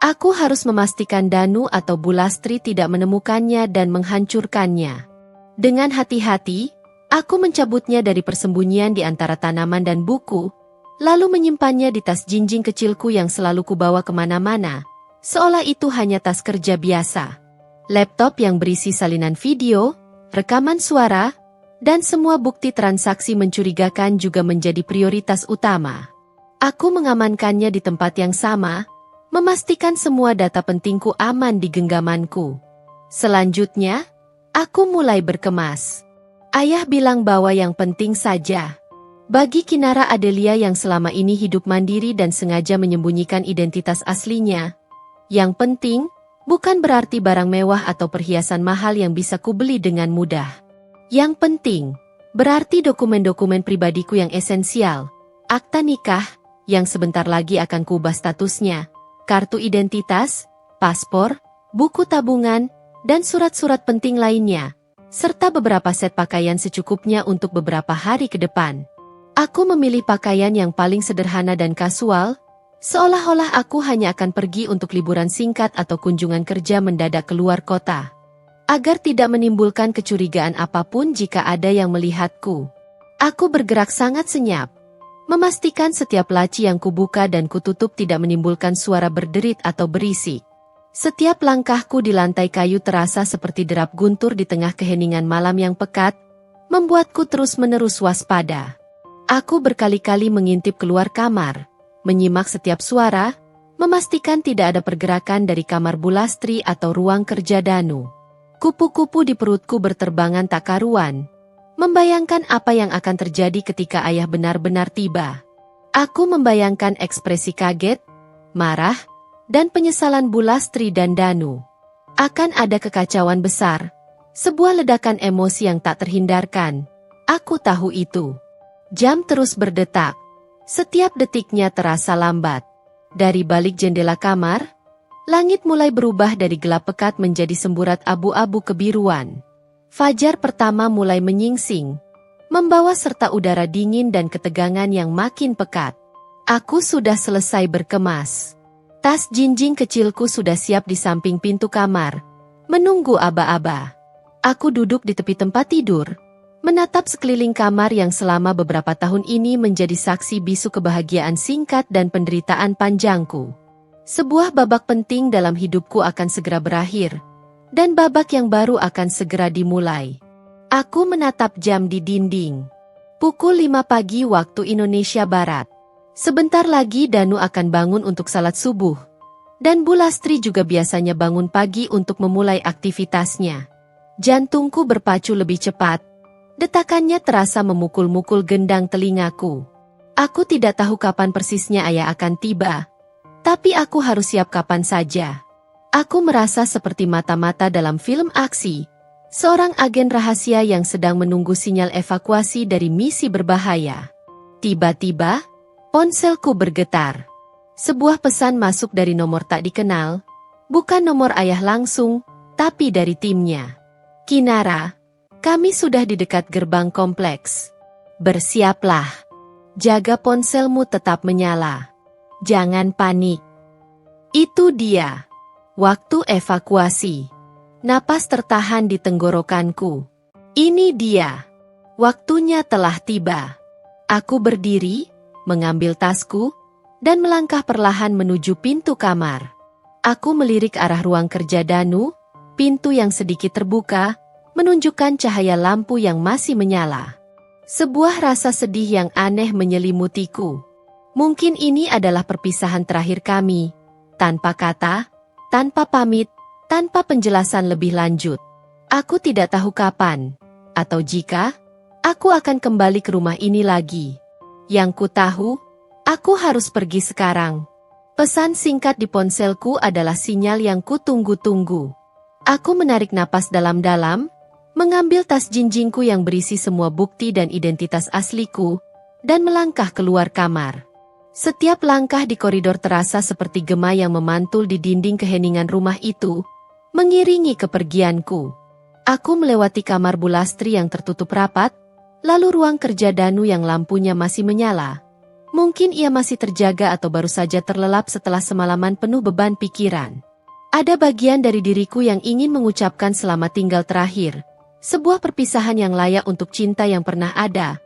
Aku harus memastikan Danu atau Bulastri tidak menemukannya dan menghancurkannya. Dengan hati-hati, aku mencabutnya dari persembunyian di antara tanaman dan buku, lalu menyimpannya di tas jinjing kecilku yang selalu kubawa kemana-mana, seolah itu hanya tas kerja biasa. Laptop yang berisi salinan video, rekaman suara, Dan semua bukti transaksi mencurigakan juga menjadi prioritas utama. Aku mengamankannya di tempat yang sama, memastikan semua data pentingku aman di genggamanku. Selanjutnya, aku mulai berkemas. Ayah bilang bahwa yang penting saja. Bagi Kinara Adelia yang selama ini hidup mandiri dan sengaja menyembunyikan identitas aslinya, yang penting bukan berarti barang mewah atau perhiasan mahal yang bisa kubeli dengan mudah. Yang penting, berarti dokumen-dokumen pribadiku yang esensial, akta nikah, yang sebentar lagi akan kuubah statusnya, kartu identitas, paspor, buku tabungan, dan surat-surat penting lainnya, serta beberapa set pakaian secukupnya untuk beberapa hari ke depan. Aku memilih pakaian yang paling sederhana dan kasual, seolah-olah aku hanya akan pergi untuk liburan singkat atau kunjungan kerja mendadak keluar kota. Agar tidak menimbulkan kecurigaan apapun jika ada yang melihatku. Aku bergerak sangat senyap, memastikan setiap laci yang kubuka dan kututup tidak menimbulkan suara berderit atau berisik. Setiap langkahku di lantai kayu terasa seperti derap guntur di tengah keheningan malam yang pekat, membuatku terus-menerus waspada. Aku berkali-kali mengintip keluar kamar, menyimak setiap suara, memastikan tidak ada pergerakan dari kamar Bulastri atau ruang kerja Danu. Kupu-kupu di perutku berterbangan tak karuan, membayangkan apa yang akan terjadi ketika ayah benar-benar tiba. Aku membayangkan ekspresi kaget, marah, dan penyesalan Bulastri dan Danu. Akan ada kekacauan besar, sebuah ledakan emosi yang tak terhindarkan. Aku tahu itu. Jam terus berdetak. Setiap detiknya terasa lambat. Dari balik jendela kamar, langit mulai berubah dari gelap pekat menjadi semburat abu-abu kebiruan. Fajar pertama mulai menyingsing, membawa serta udara dingin dan ketegangan yang makin pekat. Aku sudah selesai berkemas. Tas jinjing kecilku sudah siap di samping pintu kamar, menunggu aba-aba. Aku duduk di tepi tempat tidur, menatap sekeliling kamar yang selama beberapa tahun ini menjadi saksi bisu kebahagiaan singkat dan penderitaan panjangku. Sebuah babak penting dalam hidupku akan segera berakhir, dan babak yang baru akan segera dimulai. Aku menatap jam di dinding. Pukul 5 pagi waktu Indonesia Barat. Sebentar lagi Danu akan bangun untuk salat subuh, dan Bulastri juga biasanya bangun pagi untuk memulai aktivitasnya. Jantungku berpacu lebih cepat, detakannya terasa memukul-mukul gendang telingaku. Aku tidak tahu kapan persisnya ayah akan tiba, tapi aku harus siap kapan saja. Aku merasa seperti mata-mata dalam film aksi, seorang agen rahasia yang sedang menunggu sinyal evakuasi dari misi berbahaya. Tiba-tiba, ponselku bergetar. Sebuah pesan masuk dari nomor tak dikenal, bukan nomor ayah langsung, tapi dari timnya. Kinara, kami sudah di dekat gerbang kompleks. Bersiaplah. Jaga ponselmu tetap menyala. Jangan panik. Itu dia. Waktu evakuasi. Napas tertahan di tenggorokanku. Ini dia. Waktunya telah tiba. Aku berdiri, mengambil tasku, dan melangkah perlahan menuju pintu kamar. Aku melirik arah ruang kerja Danu, pintu yang sedikit terbuka, menunjukkan cahaya lampu yang masih menyala. Sebuah rasa sedih yang aneh menyelimutiku. Mungkin ini adalah perpisahan terakhir kami, tanpa kata, tanpa pamit, tanpa penjelasan lebih lanjut. Aku tidak tahu kapan, atau jika, aku akan kembali ke rumah ini lagi. Yang ku tahu, aku harus pergi sekarang. Pesan singkat di ponselku adalah sinyal yang ku tunggu-tunggu. Aku menarik napas dalam-dalam, mengambil tas jinjingku yang berisi semua bukti dan identitas asliku, dan melangkah keluar kamar. Setiap langkah di koridor terasa seperti gema yang memantul di dinding keheningan rumah itu, mengiringi kepergianku. Aku melewati kamar Bulastri yang tertutup rapat, lalu ruang kerja Danu yang lampunya masih menyala. Mungkin ia masih terjaga atau baru saja terlelap setelah semalaman penuh beban pikiran. Ada bagian dari diriku yang ingin mengucapkan selamat tinggal terakhir, sebuah perpisahan yang layak untuk cinta yang pernah ada.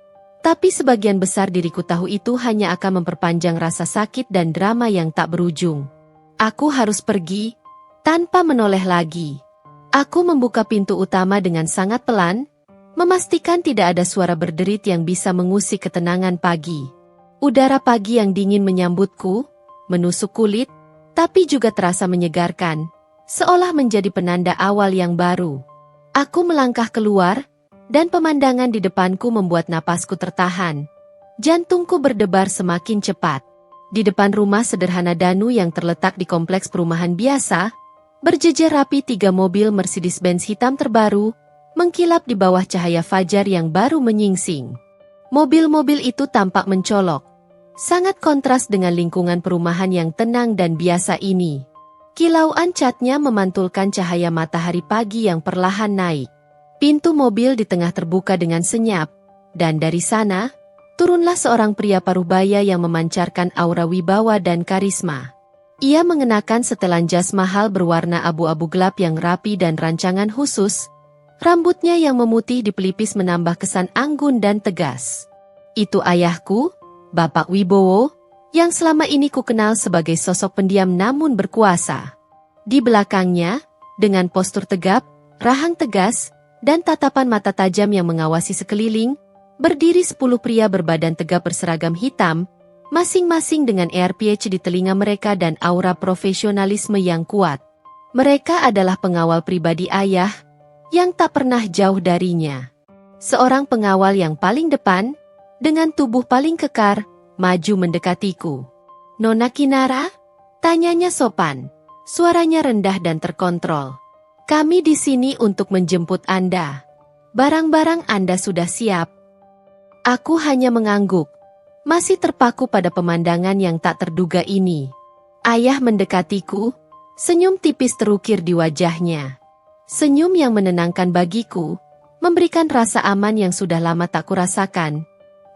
Tapi sebagian besar diriku tahu itu hanya akan memperpanjang rasa sakit dan drama yang tak berujung. Aku harus pergi, tanpa menoleh lagi. Aku membuka pintu utama dengan sangat pelan, memastikan tidak ada suara berderit yang bisa mengusik ketenangan pagi. Udara pagi yang dingin menyambutku, menusuk kulit, tapi juga terasa menyegarkan, seolah menjadi penanda awal yang baru. Aku melangkah keluar, dan pemandangan di depanku membuat napasku tertahan. Jantungku berdebar semakin cepat. Di depan rumah sederhana Danu yang terletak di kompleks perumahan biasa, berjejer rapi 3 mobil Mercedes-Benz hitam terbaru, mengkilap di bawah cahaya fajar yang baru menyingsing. Mobil-mobil itu tampak mencolok, sangat kontras dengan lingkungan perumahan yang tenang dan biasa ini. Kilauan catnya memantulkan cahaya matahari pagi yang perlahan naik. Pintu mobil di tengah terbuka dengan senyap, dan dari sana, turunlah seorang pria parubaya yang memancarkan aura wibawa dan karisma. Ia mengenakan setelan jas mahal berwarna abu-abu gelap yang rapi dan rancangan khusus. Rambutnya yang memutih di pelipis menambah kesan anggun dan tegas. Itu ayahku, Bapak Wibowo, yang selama ini kukenal sebagai sosok pendiam namun berkuasa. Di belakangnya, dengan postur tegap, rahang tegas, dan tatapan mata tajam yang mengawasi sekeliling, berdiri 10 pria berbadan tegap berseragam hitam, masing-masing dengan AirPH di telinga mereka dan aura profesionalisme yang kuat. Mereka adalah pengawal pribadi ayah, yang tak pernah jauh darinya. Seorang pengawal yang paling depan, dengan tubuh paling kekar, maju mendekatiku. "Nona Kinara?" Tanyanya sopan. Suaranya rendah dan terkontrol. "Kami di sini untuk menjemput Anda. Barang-barang Anda sudah siap." Aku hanya mengangguk, masih terpaku pada pemandangan yang tak terduga ini. Ayah mendekatiku, senyum tipis terukir di wajahnya. Senyum yang menenangkan bagiku, memberikan rasa aman yang sudah lama tak kurasakan,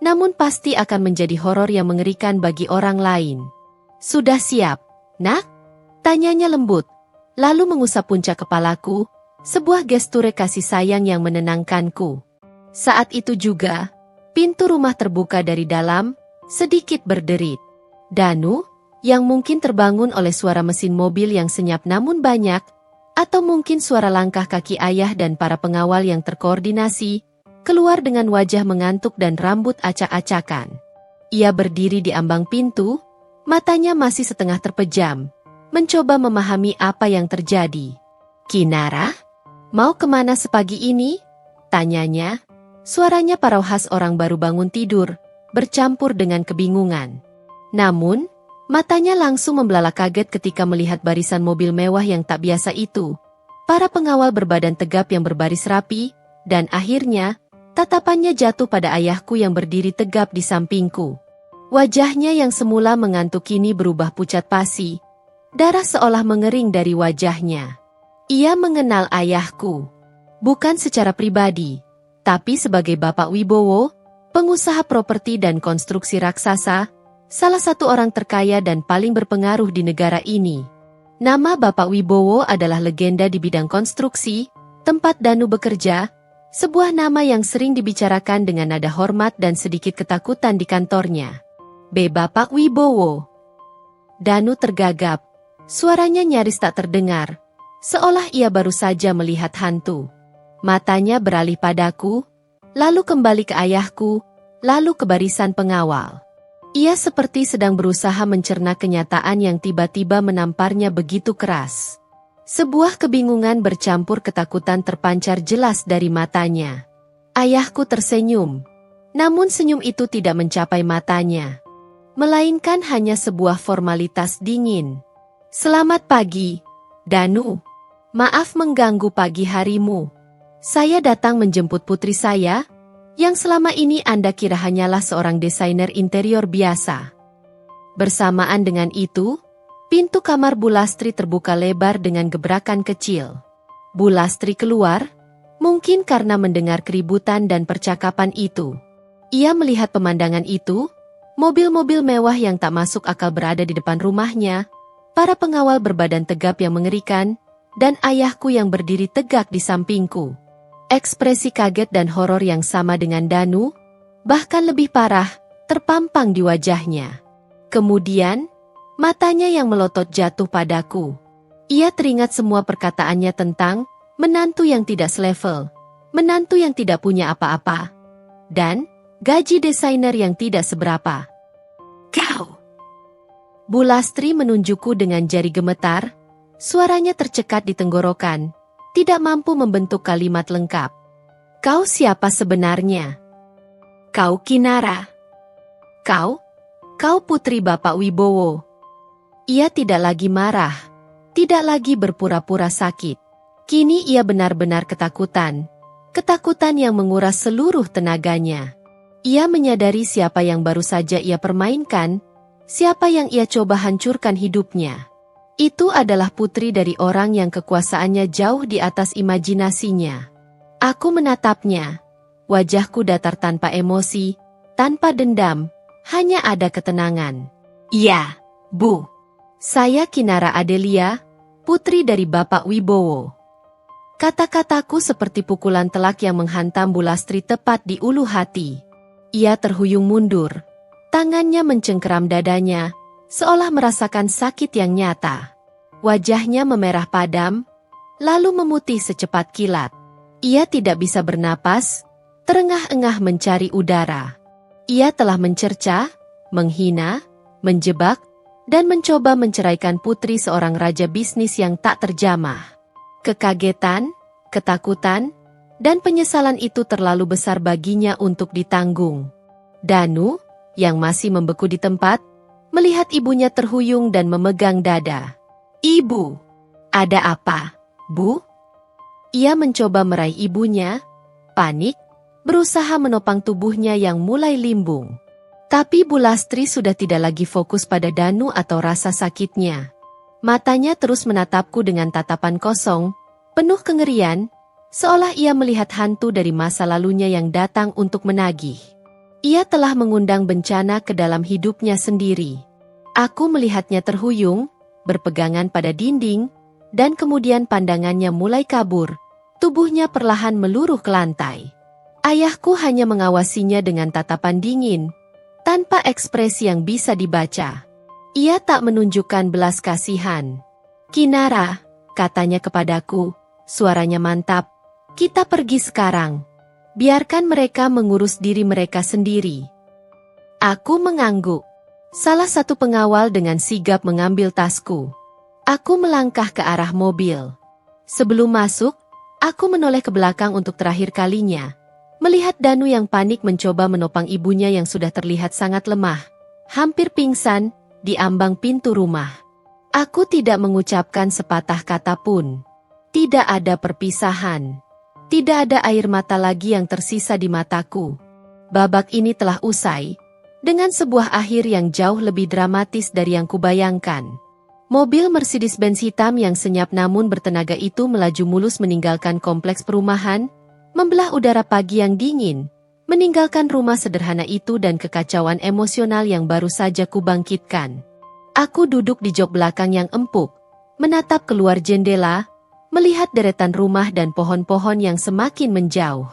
namun pasti akan menjadi horor yang mengerikan bagi orang lain. "Sudah siap, Nak?" Tanyanya lembut, lalu mengusap puncak kepalaku, sebuah gestur kasih sayang yang menenangkanku. Saat itu juga, pintu rumah terbuka dari dalam, sedikit berderit. Danu, yang mungkin terbangun oleh suara mesin mobil yang senyap namun banyak, atau mungkin suara langkah kaki ayah dan para pengawal yang terkoordinasi, keluar dengan wajah mengantuk dan rambut acak-acakan. Ia berdiri di ambang pintu, matanya masih setengah terpejam, mencoba memahami apa yang terjadi. "Kinara, mau kemana sepagi ini?" tanyanya. Suaranya paruh khas orang baru bangun tidur, bercampur dengan kebingungan. Namun, matanya langsung membelalak kaget ketika melihat barisan mobil mewah yang tak biasa itu. Para pengawal berbadan tegap yang berbaris rapi, dan akhirnya, tatapannya jatuh pada ayahku yang berdiri tegap di sampingku. Wajahnya yang semula mengantuk kini berubah pucat pasi. Darah seolah mengering dari wajahnya. Ia mengenal ayahku. Bukan secara pribadi, tapi sebagai Bapak Wibowo, pengusaha properti dan konstruksi raksasa, salah satu orang terkaya dan paling berpengaruh di negara ini. Nama Bapak Wibowo adalah legenda di bidang konstruksi, tempat Danu bekerja, sebuah nama yang sering dibicarakan dengan nada hormat dan sedikit ketakutan di kantornya. Bapak Wibowo." Danu tergagap, suaranya nyaris tak terdengar, seolah ia baru saja melihat hantu. Matanya beralih padaku, lalu kembali ke ayahku, lalu ke barisan pengawal. Ia seperti sedang berusaha mencerna kenyataan yang tiba-tiba menamparnya begitu keras. Sebuah kebingungan bercampur ketakutan terpancar jelas dari matanya. Ayahku tersenyum, namun senyum itu tidak mencapai matanya, melainkan hanya sebuah formalitas dingin. "Selamat pagi, Danu. Maaf mengganggu pagi harimu. Saya datang menjemput putri saya, yang selama ini Anda kira hanyalah seorang desainer interior biasa." Bersamaan dengan itu, pintu kamar Bu Lastri terbuka lebar dengan gebrakan kecil. Bu Lastri keluar, mungkin karena mendengar keributan dan percakapan itu. Ia melihat pemandangan itu, mobil-mobil mewah yang tak masuk akal berada di depan rumahnya, para pengawal berbadan tegap yang mengerikan, dan ayahku yang berdiri tegak di sampingku. Ekspresi kaget dan horor yang sama dengan Danu, bahkan lebih parah, terpampang di wajahnya. Kemudian, matanya yang melotot jatuh padaku. Ia teringat semua perkataannya tentang menantu yang tidak selevel, menantu yang tidak punya apa-apa, dan gaji desainer yang tidak seberapa. Kau! Bu Lastri menunjukku dengan jari gemetar, suaranya tercekat di tenggorokan, tidak mampu membentuk kalimat lengkap. Kau siapa sebenarnya? Kau Kinara. Kau putri Bapak Wibowo. Ia tidak lagi marah, tidak lagi berpura-pura sakit. Kini ia benar-benar ketakutan. Ketakutan yang menguras seluruh tenaganya. Ia menyadari siapa yang baru saja ia permainkan, siapa yang ia coba hancurkan hidupnya. Itu adalah putri dari orang yang kekuasaannya jauh di atas imajinasinya. Aku menatapnya. Wajahku datar tanpa emosi, tanpa dendam, hanya ada ketenangan. Iya, Bu. Saya Kinara Adelia, putri dari Bapak Wibowo. Kata-kataku seperti pukulan telak yang menghantam Bu Lastri tepat di ulu hati. Ia terhuyung mundur. Tangannya mencengkeram dadanya, seolah merasakan sakit yang nyata. Wajahnya memerah padam, lalu memutih secepat kilat. Ia tidak bisa bernapas, terengah-engah mencari udara. Ia telah mencerca, menghina, menjebak, dan mencoba menceraikan putri seorang raja bisnis yang tak terjamah. Kekagetan, ketakutan, dan penyesalan itu terlalu besar baginya untuk ditanggung. Danu, yang masih membeku di tempat, melihat ibunya terhuyung dan memegang dada. Ibu, ada apa, Bu? Ia mencoba meraih ibunya, panik, berusaha menopang tubuhnya yang mulai limbung. Tapi Bu Lastri sudah tidak lagi fokus pada Danu atau rasa sakitnya. Matanya terus menatapku dengan tatapan kosong, penuh kengerian, seolah ia melihat hantu dari masa lalunya yang datang untuk menagih. Ia telah mengundang bencana ke dalam hidupnya sendiri. Aku melihatnya terhuyung, berpegangan pada dinding, dan kemudian pandangannya mulai kabur, tubuhnya perlahan meluruh ke lantai. Ayahku hanya mengawasinya dengan tatapan dingin, tanpa ekspresi yang bisa dibaca. Ia tak menunjukkan belas kasihan. Kinara, katanya kepadaku, suaranya mantap, kita pergi sekarang. Biarkan mereka mengurus diri mereka sendiri. Aku mengangguk. Salah satu pengawal dengan sigap mengambil tasku. Aku melangkah ke arah mobil. Sebelum masuk, aku menoleh ke belakang untuk terakhir kalinya. Melihat Danu yang panik mencoba menopang ibunya yang sudah terlihat sangat lemah. Hampir pingsan, di ambang pintu rumah. Aku tidak mengucapkan sepatah kata pun. Tidak ada perpisahan. Tidak ada air mata lagi yang tersisa di mataku. Babak ini telah usai, dengan sebuah akhir yang jauh lebih dramatis dari yang kubayangkan. Mobil Mercedes-Benz hitam yang senyap namun bertenaga itu melaju mulus meninggalkan kompleks perumahan, membelah udara pagi yang dingin, meninggalkan rumah sederhana itu dan kekacauan emosional yang baru saja kubangkitkan. Aku duduk di jok belakang yang empuk, menatap keluar jendela, melihat deretan rumah dan pohon-pohon yang semakin menjauh.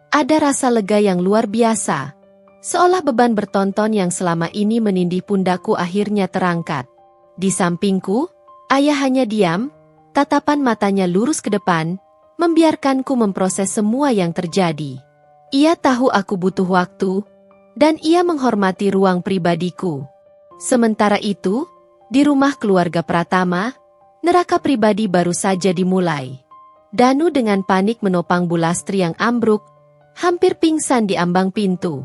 Ada rasa lega yang luar biasa, seolah beban bertonton yang selama ini menindih pundakku akhirnya terangkat. Di sampingku, ayah hanya diam, tatapan matanya lurus ke depan, membiarkanku memproses semua yang terjadi. Ia tahu aku butuh waktu, dan ia menghormati ruang pribadiku. Sementara itu, di rumah keluarga Pratama, neraka pribadi baru saja dimulai. Danu dengan panik menopang Bu Lastri yang ambruk, hampir pingsan di ambang pintu.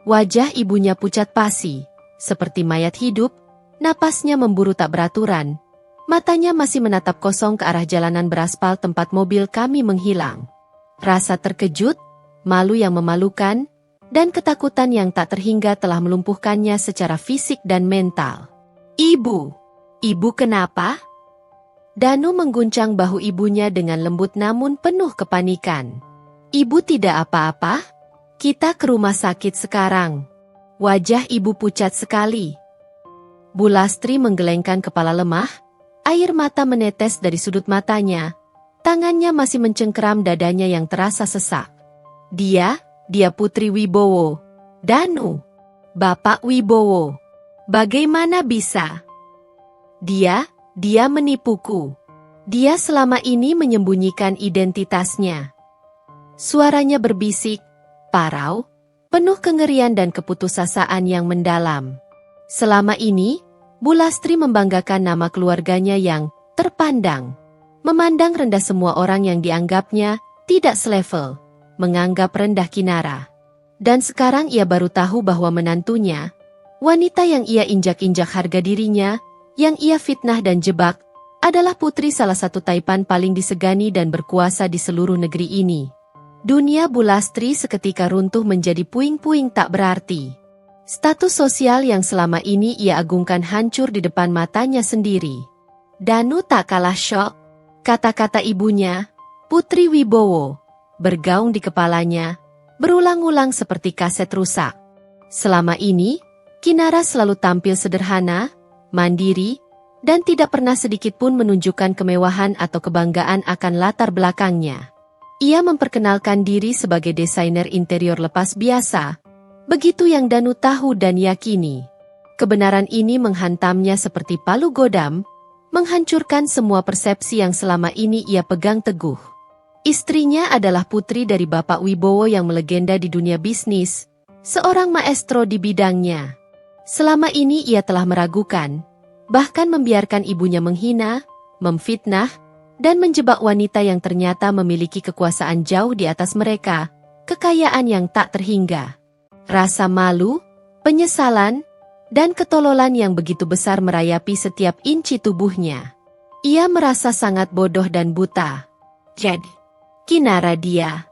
Wajah ibunya pucat pasi, seperti mayat hidup, napasnya memburu tak beraturan. Matanya masih menatap kosong ke arah jalanan beraspal tempat mobil kami menghilang. Rasa terkejut, malu yang memalukan, dan ketakutan yang tak terhingga telah melumpuhkannya secara fisik dan mental. Ibu kenapa? Danu mengguncang bahu ibunya dengan lembut namun penuh kepanikan. Ibu tidak apa-apa? Kita ke rumah sakit sekarang. Wajah ibu pucat sekali. Bu Lastri menggelengkan kepala lemah, air mata menetes dari sudut matanya, tangannya masih mencengkeram dadanya yang terasa sesak. Dia Putri Wibowo. Danu, Bapak Wibowo. Bagaimana bisa? Dia menipuku. Dia selama ini menyembunyikan identitasnya. Suaranya berbisik, parau, penuh kengerian dan keputusasaan yang mendalam. Selama ini, Bu Lastri membanggakan nama keluarganya yang terpandang. Memandang rendah semua orang yang dianggapnya tidak selevel, menganggap rendah Kinara. Dan sekarang ia baru tahu bahwa menantunya, wanita yang ia injak-injak harga dirinya, yang ia fitnah dan jebak, adalah putri salah satu taipan paling disegani dan berkuasa di seluruh negeri ini. Dunia Bu Lastri seketika runtuh menjadi puing-puing tak berarti. Status sosial yang selama ini ia agungkan hancur di depan matanya sendiri. Danu tak kalah syok. Kata-kata ibunya, Putri Wibowo, bergaung di kepalanya, berulang-ulang seperti kaset rusak. Selama ini, Kinara selalu tampil sederhana, mandiri, dan tidak pernah sedikitpun menunjukkan kemewahan atau kebanggaan akan latar belakangnya. Ia memperkenalkan diri sebagai desainer interior lepas biasa, begitu yang Danu tahu dan yakini. Kebenaran ini menghantamnya seperti palu godam, menghancurkan semua persepsi yang selama ini ia pegang teguh. Istrinya adalah putri dari Bapak Wibowo yang melegenda di dunia bisnis, seorang maestro di bidangnya. Selama ini ia telah meragukan, bahkan membiarkan ibunya menghina, memfitnah, dan menjebak wanita yang ternyata memiliki kekuasaan jauh di atas mereka, kekayaan yang tak terhingga. Rasa malu, penyesalan, dan ketololan yang begitu besar merayapi setiap inci tubuhnya. Ia merasa sangat bodoh dan buta. Jadi, Kinara dia.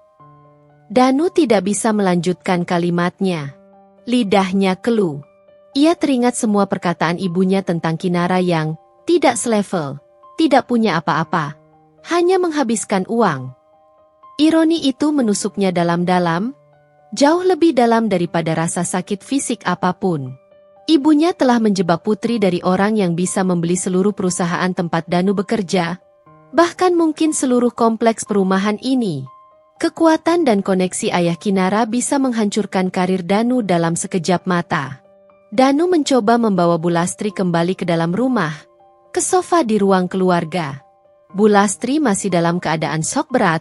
Danu tidak bisa melanjutkan kalimatnya. Lidahnya keluh. Ia teringat semua perkataan ibunya tentang Kinara yang tidak selevel, tidak punya apa-apa, hanya menghabiskan uang. Ironi itu menusuknya dalam-dalam, jauh lebih dalam daripada rasa sakit fisik apapun. Ibunya telah menjebak putri dari orang yang bisa membeli seluruh perusahaan tempat Danu bekerja, bahkan mungkin seluruh kompleks perumahan ini. Kekuatan dan koneksi ayah Kinara bisa menghancurkan karir Danu dalam sekejap mata. Danu mencoba membawa Bu Lastri kembali ke dalam rumah, ke sofa di ruang keluarga. Bu Lastri masih dalam keadaan shock berat,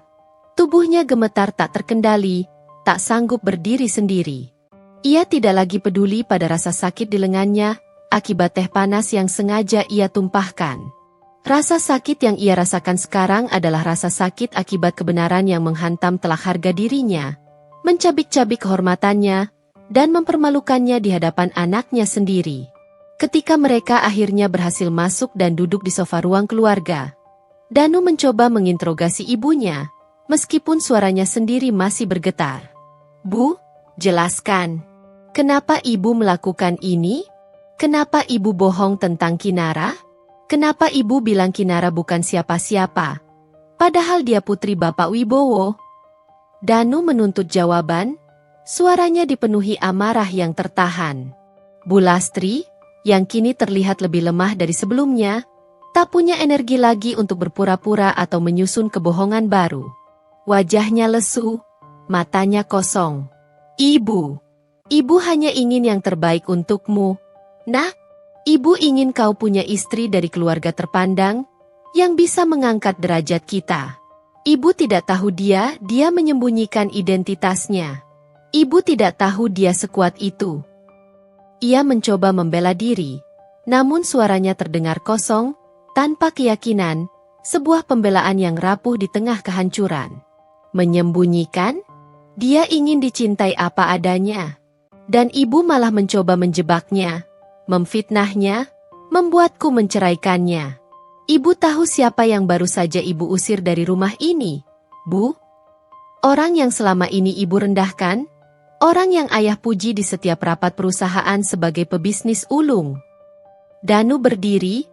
tubuhnya gemetar tak terkendali, tak sanggup berdiri sendiri. Ia tidak lagi peduli pada rasa sakit di lengannya, akibat teh panas yang sengaja ia tumpahkan. Rasa sakit yang ia rasakan sekarang adalah rasa sakit akibat kebenaran yang menghantam telak harga dirinya, mencabik-cabik kehormatannya, dan mempermalukannya di hadapan anaknya sendiri. Ketika mereka akhirnya berhasil masuk dan duduk di sofa ruang keluarga, Danu mencoba menginterogasi ibunya, meskipun suaranya sendiri masih bergetar. "Bu, jelaskan. Kenapa ibu melakukan ini? Kenapa ibu bohong tentang Kinara? Kenapa ibu bilang Kinara bukan siapa-siapa, padahal dia putri Bapak Wibowo?" Danu menuntut jawaban, suaranya dipenuhi amarah yang tertahan. Bu Lastri, yang kini terlihat lebih lemah dari sebelumnya, tak punya energi lagi untuk berpura-pura atau menyusun kebohongan baru. Wajahnya lesu, matanya kosong. Ibu hanya ingin yang terbaik untukmu. Nak, ibu ingin kau punya istri dari keluarga terpandang, yang bisa mengangkat derajat kita. Ibu tidak tahu dia menyembunyikan identitasnya. Ibu tidak tahu dia sekuat itu. Ia mencoba membela diri, namun suaranya terdengar kosong, tanpa keyakinan, sebuah pembelaan yang rapuh di tengah kehancuran. Menyembunyikan? Dia ingin dicintai apa adanya. Dan ibu malah mencoba menjebaknya, memfitnahnya, membuatku menceraikannya. Ibu tahu siapa yang baru saja ibu usir dari rumah ini, Bu? Orang yang selama ini ibu rendahkan? Orang yang ayah puji di setiap rapat perusahaan sebagai pebisnis ulung. Danu berdiri,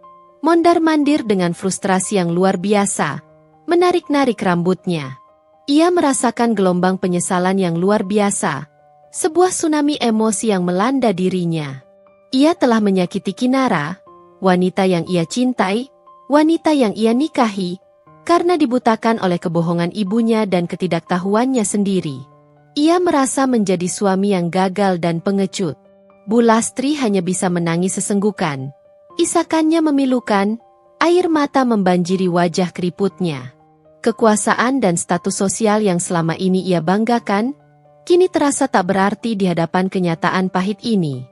mondar-mandir dengan frustrasi yang luar biasa, menarik-narik rambutnya. Ia merasakan gelombang penyesalan yang luar biasa, sebuah tsunami emosi yang melanda dirinya. Ia telah menyakiti Kinara, wanita yang ia cintai, wanita yang ia nikahi, karena dibutakan oleh kebohongan ibunya dan ketidaktahuannya sendiri. Ia merasa menjadi suami yang gagal dan pengecut. Bu Lastri hanya bisa menangis sesenggukan. Isakannya memilukan, air mata membanjiri wajah keriputnya. Kekuasaan dan status sosial yang selama ini ia banggakan, kini terasa tak berarti di hadapan kenyataan pahit ini.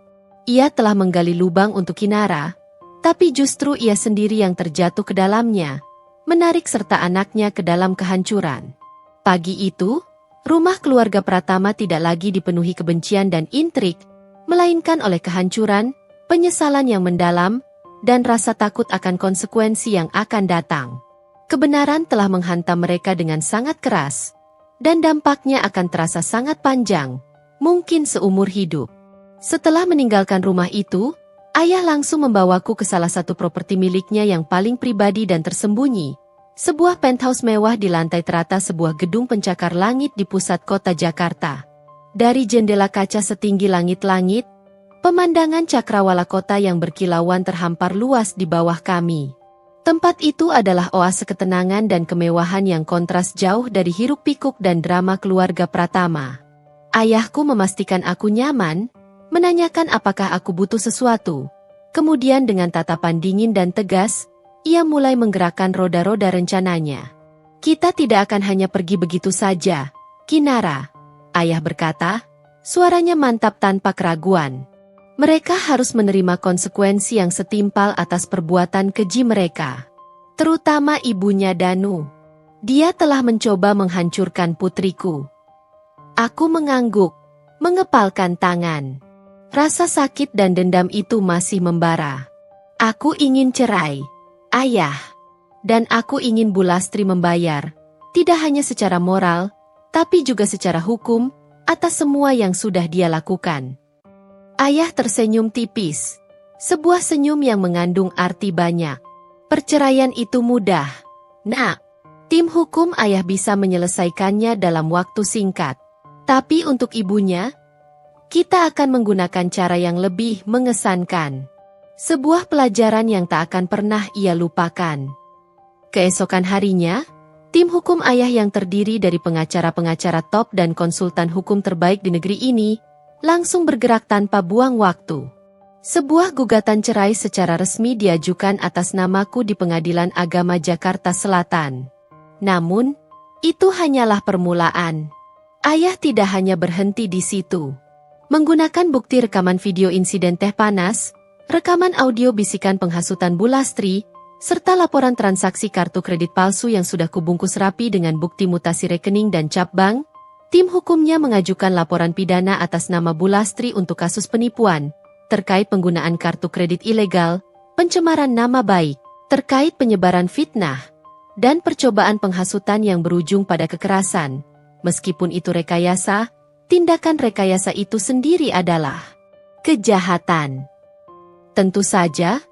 Ia telah menggali lubang untuk Kinara, tapi justru ia sendiri yang terjatuh ke dalamnya, menarik serta anaknya ke dalam kehancuran. Pagi itu, rumah keluarga Pratama tidak lagi dipenuhi kebencian dan intrik, melainkan oleh kehancuran, penyesalan yang mendalam, dan rasa takut akan konsekuensi yang akan datang. Kebenaran telah menghantam mereka dengan sangat keras, dan dampaknya akan terasa sangat panjang, mungkin seumur hidup. Setelah meninggalkan rumah itu, ayah langsung membawaku ke salah satu properti miliknya yang paling pribadi dan tersembunyi, sebuah penthouse mewah di lantai teratas sebuah gedung pencakar langit di pusat kota Jakarta. Dari jendela kaca setinggi langit-langit, pemandangan cakrawala kota yang berkilauan terhampar luas di bawah kami. Tempat itu adalah oase ketenangan dan kemewahan yang kontras jauh dari hiruk-pikuk dan drama keluarga Pratama. Ayahku memastikan aku nyaman, menanyakan apakah aku butuh sesuatu. Kemudian dengan tatapan dingin dan tegas, ia mulai menggerakkan roda-roda rencananya. Kita tidak akan hanya pergi begitu saja, Kinara, ayah berkata, suaranya mantap tanpa keraguan. Mereka harus menerima konsekuensi yang setimpal atas perbuatan keji mereka. Terutama ibunya Danu. Dia telah mencoba menghancurkan putriku. Aku mengangguk, mengepalkan tangan. Rasa sakit dan dendam itu masih membara. Aku ingin cerai, ayah. Dan aku ingin Bu Lastri membayar, tidak hanya secara moral, tapi juga secara hukum, atas semua yang sudah dia lakukan. Ayah tersenyum tipis, sebuah senyum yang mengandung arti banyak. Perceraian itu mudah, Nak. Tim hukum ayah bisa menyelesaikannya dalam waktu singkat. Tapi untuk ibunya, kita akan menggunakan cara yang lebih mengesankan. Sebuah pelajaran yang tak akan pernah ia lupakan. Keesokan harinya, tim hukum ayah yang terdiri dari pengacara-pengacara top dan konsultan hukum terbaik di negeri ini, langsung bergerak tanpa buang waktu. Sebuah gugatan cerai secara resmi diajukan atas namaku di Pengadilan Agama Jakarta Selatan. Namun, itu hanyalah permulaan. Ayah tidak hanya berhenti di situ. Menggunakan bukti rekaman video insiden teh panas, rekaman audio bisikan penghasutan Bu Lastri, serta laporan transaksi kartu kredit palsu yang sudah kubungkus rapi dengan bukti mutasi rekening dan cap bank, tim hukumnya mengajukan laporan pidana atas nama Bu Lastri untuk kasus penipuan, terkait penggunaan kartu kredit ilegal, pencemaran nama baik, terkait penyebaran fitnah, dan percobaan penghasutan yang berujung pada kekerasan. Meskipun itu rekayasa, tindakan rekayasa itu sendiri adalah kejahatan. Tentu saja,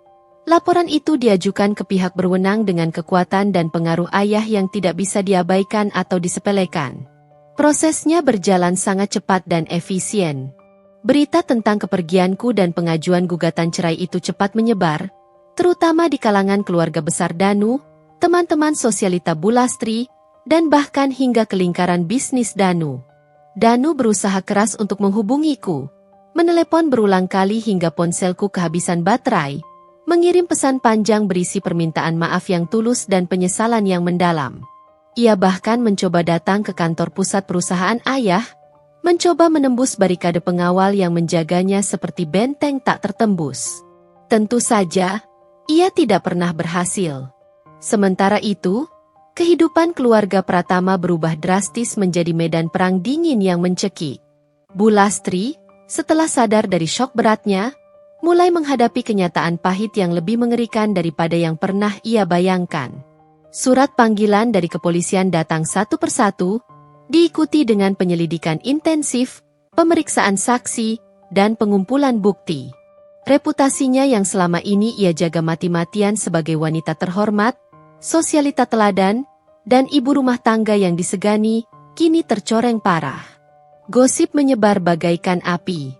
laporan itu diajukan ke pihak berwenang dengan kekuatan dan pengaruh ayah yang tidak bisa diabaikan atau disepelekan. Prosesnya berjalan sangat cepat dan efisien. Berita tentang kepergianku dan pengajuan gugatan cerai itu cepat menyebar, terutama di kalangan keluarga besar Danu, teman-teman sosialita Bu Lastri, dan bahkan hingga ke lingkaran bisnis Danu. Danu berusaha keras untuk menghubungiku, menelepon berulang kali hingga ponselku kehabisan baterai, mengirim pesan panjang berisi permintaan maaf yang tulus dan penyesalan yang mendalam. Ia bahkan mencoba datang ke kantor pusat perusahaan ayah, mencoba menembus barikade pengawal yang menjaganya seperti benteng tak tertembus. Tentu saja, ia tidak pernah berhasil. Sementara itu, kehidupan keluarga Pratama berubah drastis menjadi medan perang dingin yang mencekik. Bu Lastri, setelah sadar dari syok beratnya, mulai menghadapi kenyataan pahit yang lebih mengerikan daripada yang pernah ia bayangkan. Surat panggilan dari kepolisian datang satu persatu, diikuti dengan penyelidikan intensif, pemeriksaan saksi, dan pengumpulan bukti. Reputasinya yang selama ini ia jaga mati-matian sebagai wanita terhormat, sosialita teladan, dan ibu rumah tangga yang disegani, kini tercoreng parah. Gosip menyebar bagaikan api.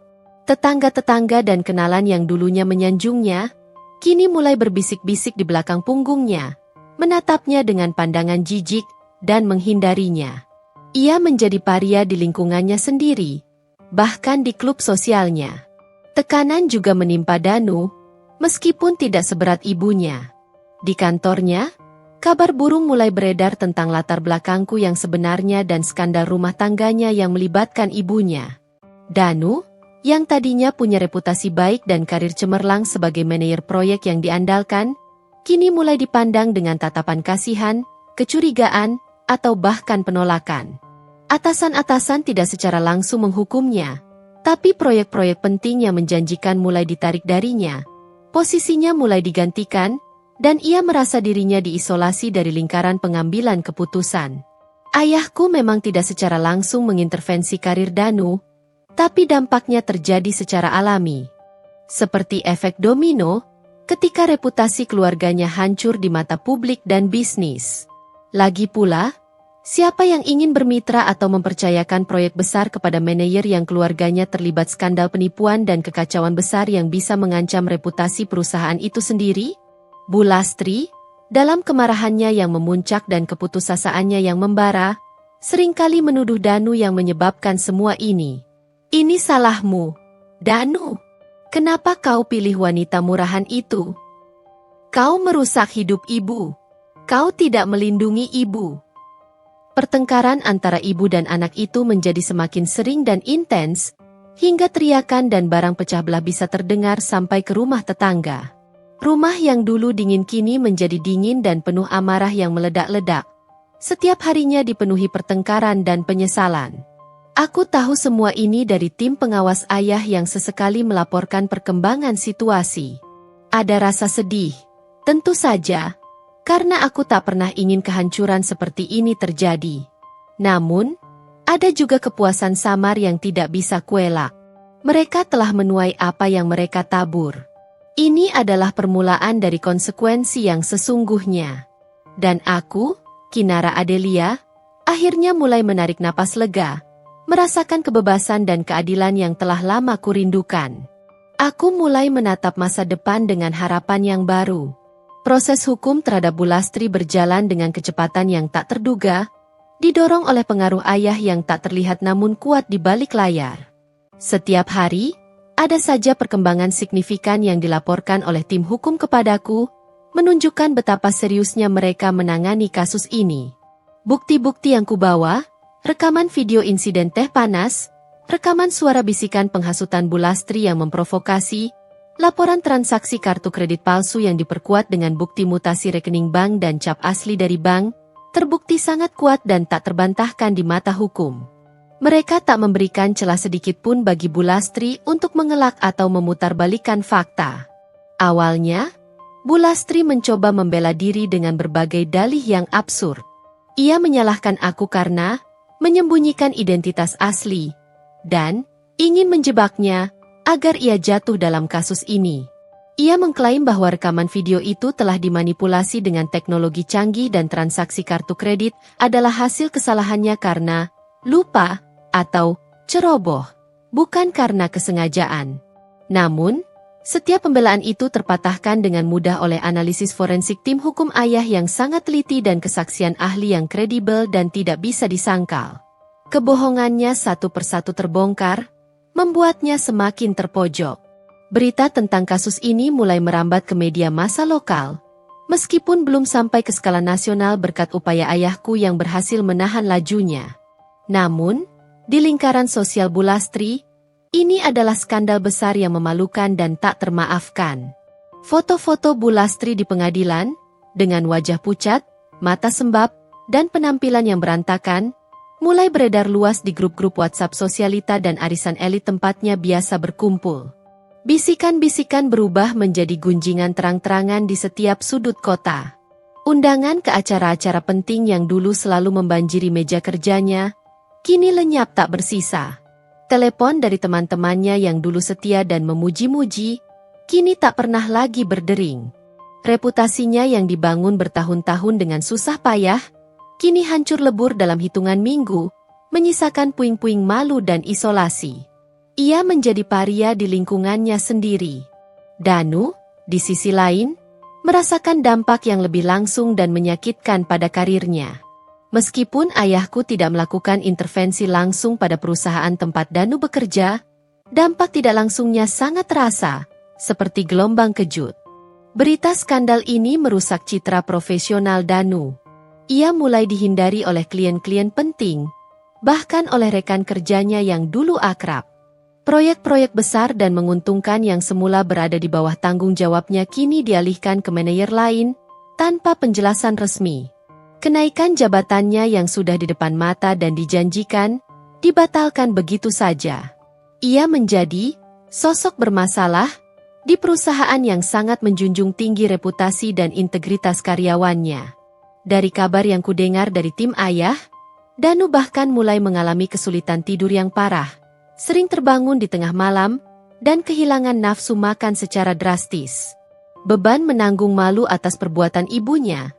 Tetangga-tetangga dan kenalan yang dulunya menyanjungnya, kini mulai berbisik-bisik di belakang punggungnya, menatapnya dengan pandangan jijik, dan menghindarinya. Ia menjadi paria di lingkungannya sendiri, bahkan di klub sosialnya. Tekanan juga menimpa Danu, meskipun tidak seberat ibunya. Di kantornya, Kabar burung mulai beredar tentang latar belakangku yang sebenarnya dan skandal rumah tangganya yang melibatkan ibunya. Danu, yang tadinya punya reputasi baik dan karir cemerlang sebagai manajer proyek yang diandalkan, kini mulai dipandang dengan tatapan kasihan, kecurigaan, atau bahkan penolakan. Atasan-atasan tidak secara langsung menghukumnya, tapi proyek-proyek penting yang menjanjikan mulai ditarik darinya. Posisinya mulai digantikan, dan ia merasa dirinya diisolasi dari lingkaran pengambilan keputusan. Ayahku memang tidak secara langsung mengintervensi karir Danu, tapi dampaknya terjadi secara alami. Seperti efek domino, ketika reputasi keluarganya hancur di mata publik dan bisnis. Lagi pula, siapa yang ingin bermitra atau mempercayakan proyek besar kepada manajer yang keluarganya terlibat skandal penipuan dan kekacauan besar yang bisa mengancam reputasi perusahaan itu sendiri? Bu Lastri, dalam kemarahannya yang memuncak dan keputusasaannya yang membara, seringkali menuduh Danu yang menyebabkan semua ini. Ini salahmu, Danu. Kenapa kau pilih wanita murahan itu? Kau merusak hidup ibu. Kau tidak melindungi ibu. Pertengkaran antara ibu dan anak itu menjadi semakin sering dan intens, hingga teriakan dan barang pecah belah bisa terdengar sampai ke rumah tetangga. Rumah yang dulu dingin kini menjadi dingin dan penuh amarah yang meledak-ledak. Setiap harinya dipenuhi pertengkaran dan penyesalan. Aku tahu semua ini dari tim pengawas ayah yang sesekali melaporkan perkembangan situasi. Ada rasa sedih, tentu saja, karena aku tak pernah ingin kehancuran seperti ini terjadi. Namun, ada juga kepuasan samar yang tidak bisa kuelak. Mereka telah menuai apa yang mereka tabur. Ini adalah permulaan dari konsekuensi yang sesungguhnya. Dan aku, Kinara Adelia, akhirnya mulai menarik napas lega, merasakan kebebasan dan keadilan yang telah lama kurindukan. Aku mulai menatap masa depan dengan harapan yang baru. Proses hukum terhadap Bu Lastri berjalan dengan kecepatan yang tak terduga, didorong oleh pengaruh ayah yang tak terlihat namun kuat di balik layar. Setiap hari, ada saja perkembangan signifikan yang dilaporkan oleh tim hukum kepadaku, menunjukkan betapa seriusnya mereka menangani kasus ini. Bukti-bukti yang kubawa, rekaman video insiden teh panas, rekaman suara bisikan penghasutan Bu Lastri yang memprovokasi, laporan transaksi kartu kredit palsu yang diperkuat dengan bukti mutasi rekening bank dan cap asli dari bank, terbukti sangat kuat dan tak terbantahkan di mata hukum. Mereka tak memberikan celah sedikit pun bagi Bu Lastri untuk mengelak atau memutarbalikkan fakta. Awalnya, Bu Lastri mencoba membela diri dengan berbagai dalih yang absurd. Ia menyalahkan aku karena menyembunyikan identitas asli dan ingin menjebaknya agar ia jatuh dalam kasus ini. Ia mengklaim bahwa rekaman video itu telah dimanipulasi dengan teknologi canggih dan transaksi kartu kredit adalah hasil kesalahannya karena lupa atau ceroboh, bukan karena kesengajaan. Namun, setiap pembelaan itu terpatahkan dengan mudah oleh analisis forensik tim hukum ayah yang sangat teliti dan kesaksian ahli yang kredibel dan tidak bisa disangkal. Kebohongannya satu persatu terbongkar, membuatnya semakin terpojok. Berita tentang kasus ini mulai merambat ke media massa lokal, meskipun belum sampai ke skala nasional berkat upaya ayahku yang berhasil menahan lajunya. Namun, di lingkaran sosial Bu Lastri, ini adalah skandal besar yang memalukan dan tak termaafkan. Foto-foto Bu Lastri di pengadilan, dengan wajah pucat, mata sembab, dan penampilan yang berantakan, mulai beredar luas di grup-grup WhatsApp sosialita dan arisan elit tempatnya biasa berkumpul. Bisikan-bisikan berubah menjadi gunjingan terang-terangan di setiap sudut kota. Undangan ke acara-acara penting yang dulu selalu membanjiri meja kerjanya, kini lenyap tak bersisa. Telepon dari teman-temannya yang dulu setia dan memuji-muji, kini tak pernah lagi berdering. Reputasinya yang dibangun bertahun-tahun dengan susah payah, kini hancur lebur dalam hitungan minggu, menyisakan puing-puing malu dan isolasi. Ia menjadi paria di lingkungannya sendiri. Danu, di sisi lain, merasakan dampak yang lebih langsung dan menyakitkan pada karirnya. Meskipun ayahku tidak melakukan intervensi langsung pada perusahaan tempat Danu bekerja, dampak tidak langsungnya sangat terasa, seperti gelombang kejut. Berita skandal ini merusak citra profesional Danu. Ia mulai dihindari oleh klien-klien penting, bahkan oleh rekan kerjanya yang dulu akrab. Proyek-proyek besar dan menguntungkan yang semula berada di bawah tanggung jawabnya kini dialihkan ke manajer lain, tanpa penjelasan resmi. Kenaikan jabatannya yang sudah di depan mata dan dijanjikan, dibatalkan begitu saja. Ia menjadi sosok bermasalah di perusahaan yang sangat menjunjung tinggi reputasi dan integritas karyawannya. Dari kabar yang kudengar dari tim ayah, Danu bahkan mulai mengalami kesulitan tidur yang parah. Sering terbangun di tengah malam, dan kehilangan nafsu makan secara drastis. Beban menanggung malu atas perbuatan ibunya,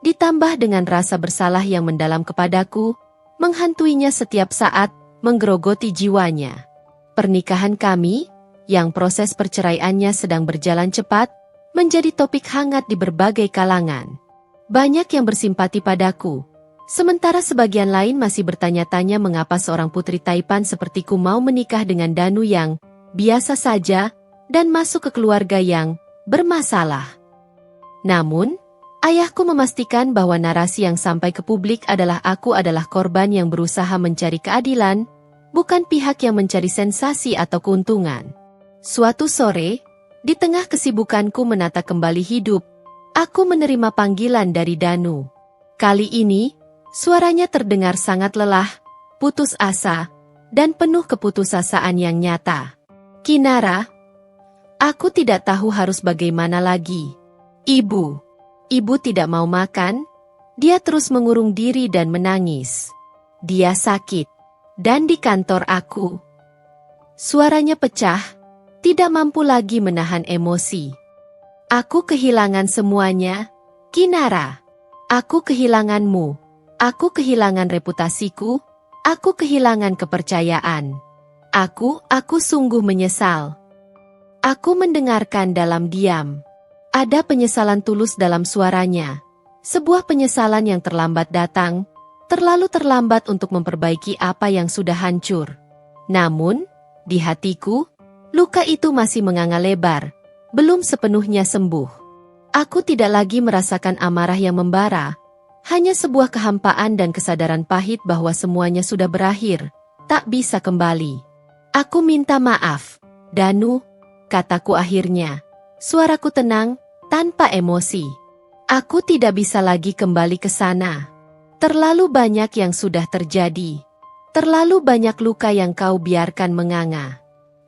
ditambah dengan rasa bersalah yang mendalam kepadaku, menghantuinya setiap saat, menggerogoti jiwanya. Pernikahan kami, yang proses perceraiannya sedang berjalan cepat, menjadi topik hangat di berbagai kalangan. Banyak yang bersimpati padaku. Sementara sebagian lain masih bertanya-tanya mengapa seorang putri Taipan sepertiku mau menikah dengan Danu yang biasa saja dan masuk ke keluarga yang bermasalah. Namun, ayahku memastikan bahwa narasi yang sampai ke publik adalah aku adalah korban yang berusaha mencari keadilan, bukan pihak yang mencari sensasi atau keuntungan. Suatu sore, di tengah kesibukanku menata kembali hidup, aku menerima panggilan dari Danu. Kali ini, suaranya terdengar sangat lelah, putus asa, dan penuh keputusasaan yang nyata. Kinara, aku tidak tahu harus bagaimana lagi. Ibu tidak mau makan, dia terus mengurung diri dan menangis. Dia sakit, dan di kantor aku. Suaranya pecah, tidak mampu lagi menahan emosi. Aku kehilangan semuanya, Kinara. Aku kehilanganmu. Aku kehilangan reputasiku, aku kehilangan kepercayaan. Aku sungguh menyesal. Aku mendengarkan dalam diam. Ada penyesalan tulus dalam suaranya. Sebuah penyesalan yang terlambat datang, terlalu terlambat untuk memperbaiki apa yang sudah hancur. Namun, di hatiku, luka itu masih menganga lebar, belum sepenuhnya sembuh. Aku tidak lagi merasakan amarah yang membara, hanya sebuah kehampaan dan kesadaran pahit bahwa semuanya sudah berakhir, tak bisa kembali. Aku minta maaf, Danu, kataku akhirnya. Suaraku tenang, tanpa emosi. Aku tidak bisa lagi kembali ke sana. Terlalu banyak yang sudah terjadi. Terlalu banyak luka yang kau biarkan menganga.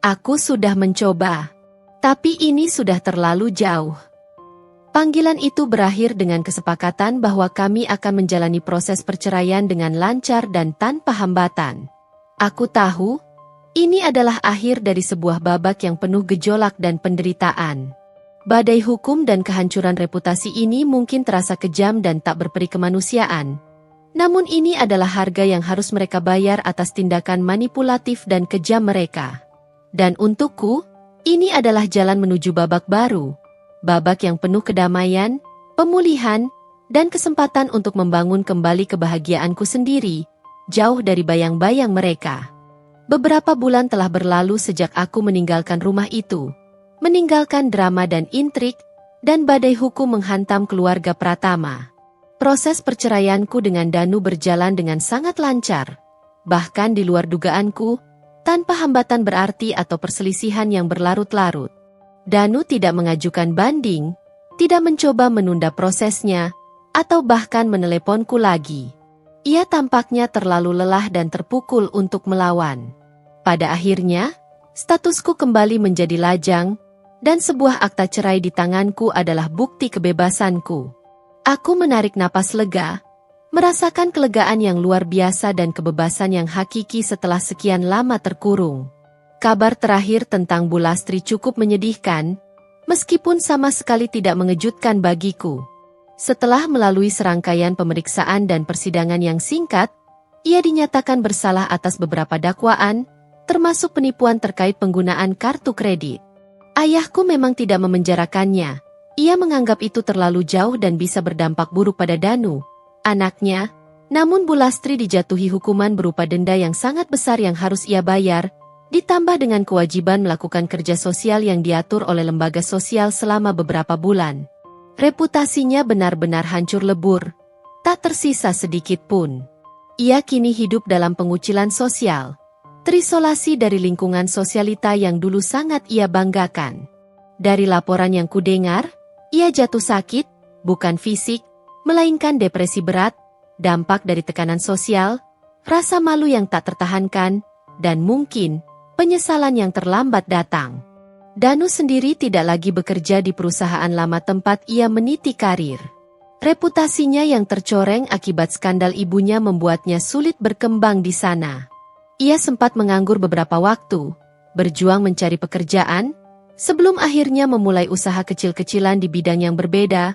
Aku sudah mencoba, tapi ini sudah terlalu jauh. Panggilan itu berakhir dengan kesepakatan bahwa kami akan menjalani proses perceraian dengan lancar dan tanpa hambatan. Aku tahu, ini adalah akhir dari sebuah babak yang penuh gejolak dan penderitaan. Badai hukum dan kehancuran reputasi ini mungkin terasa kejam dan tak berperi kemanusiaan. Namun ini adalah harga yang harus mereka bayar atas tindakan manipulatif dan kejam mereka. Dan untukku, ini adalah jalan menuju babak baru. Babak yang penuh kedamaian, pemulihan, dan kesempatan untuk membangun kembali kebahagiaanku sendiri, jauh dari bayang-bayang mereka. Beberapa bulan telah berlalu sejak aku meninggalkan rumah itu, meninggalkan drama dan intrik, dan badai hukum menghantam keluarga Pratama. Proses perceraianku dengan Danu berjalan dengan sangat lancar, bahkan di luar dugaanku, tanpa hambatan berarti atau perselisihan yang berlarut-larut. Danu tidak mengajukan banding, tidak mencoba menunda prosesnya, atau bahkan meneleponku lagi. Ia tampaknya terlalu lelah dan terpukul untuk melawan. Pada akhirnya, statusku kembali menjadi lajang, dan sebuah akta cerai di tanganku adalah bukti kebebasanku. Aku menarik napas lega, merasakan kelegaan yang luar biasa dan kebebasan yang hakiki setelah sekian lama terkurung. Kabar terakhir tentang Bulastri cukup menyedihkan, meskipun sama sekali tidak mengejutkan bagiku. Setelah melalui serangkaian pemeriksaan dan persidangan yang singkat, ia dinyatakan bersalah atas beberapa dakwaan, termasuk penipuan terkait penggunaan kartu kredit. Ayahku memang tidak memenjarakannya. Ia menganggap itu terlalu jauh dan bisa berdampak buruk pada Danu, anaknya. Namun Bulastri dijatuhi hukuman berupa denda yang sangat besar yang harus ia bayar, ditambah dengan kewajiban melakukan kerja sosial yang diatur oleh lembaga sosial selama beberapa bulan. Reputasinya benar-benar hancur lebur, tak tersisa sedikit pun. Ia kini hidup dalam pengucilan sosial, terisolasi dari lingkungan sosialita yang dulu sangat ia banggakan. Dari laporan yang kudengar, ia jatuh sakit, bukan fisik, melainkan depresi berat, dampak dari tekanan sosial, rasa malu yang tak tertahankan, dan mungkin penyesalan yang terlambat datang. Danu sendiri tidak lagi bekerja di perusahaan lama tempat ia meniti karir. Reputasinya yang tercoreng akibat skandal ibunya membuatnya sulit berkembang di sana. Ia sempat menganggur beberapa waktu, berjuang mencari pekerjaan, sebelum akhirnya memulai usaha kecil-kecilan di bidang yang berbeda,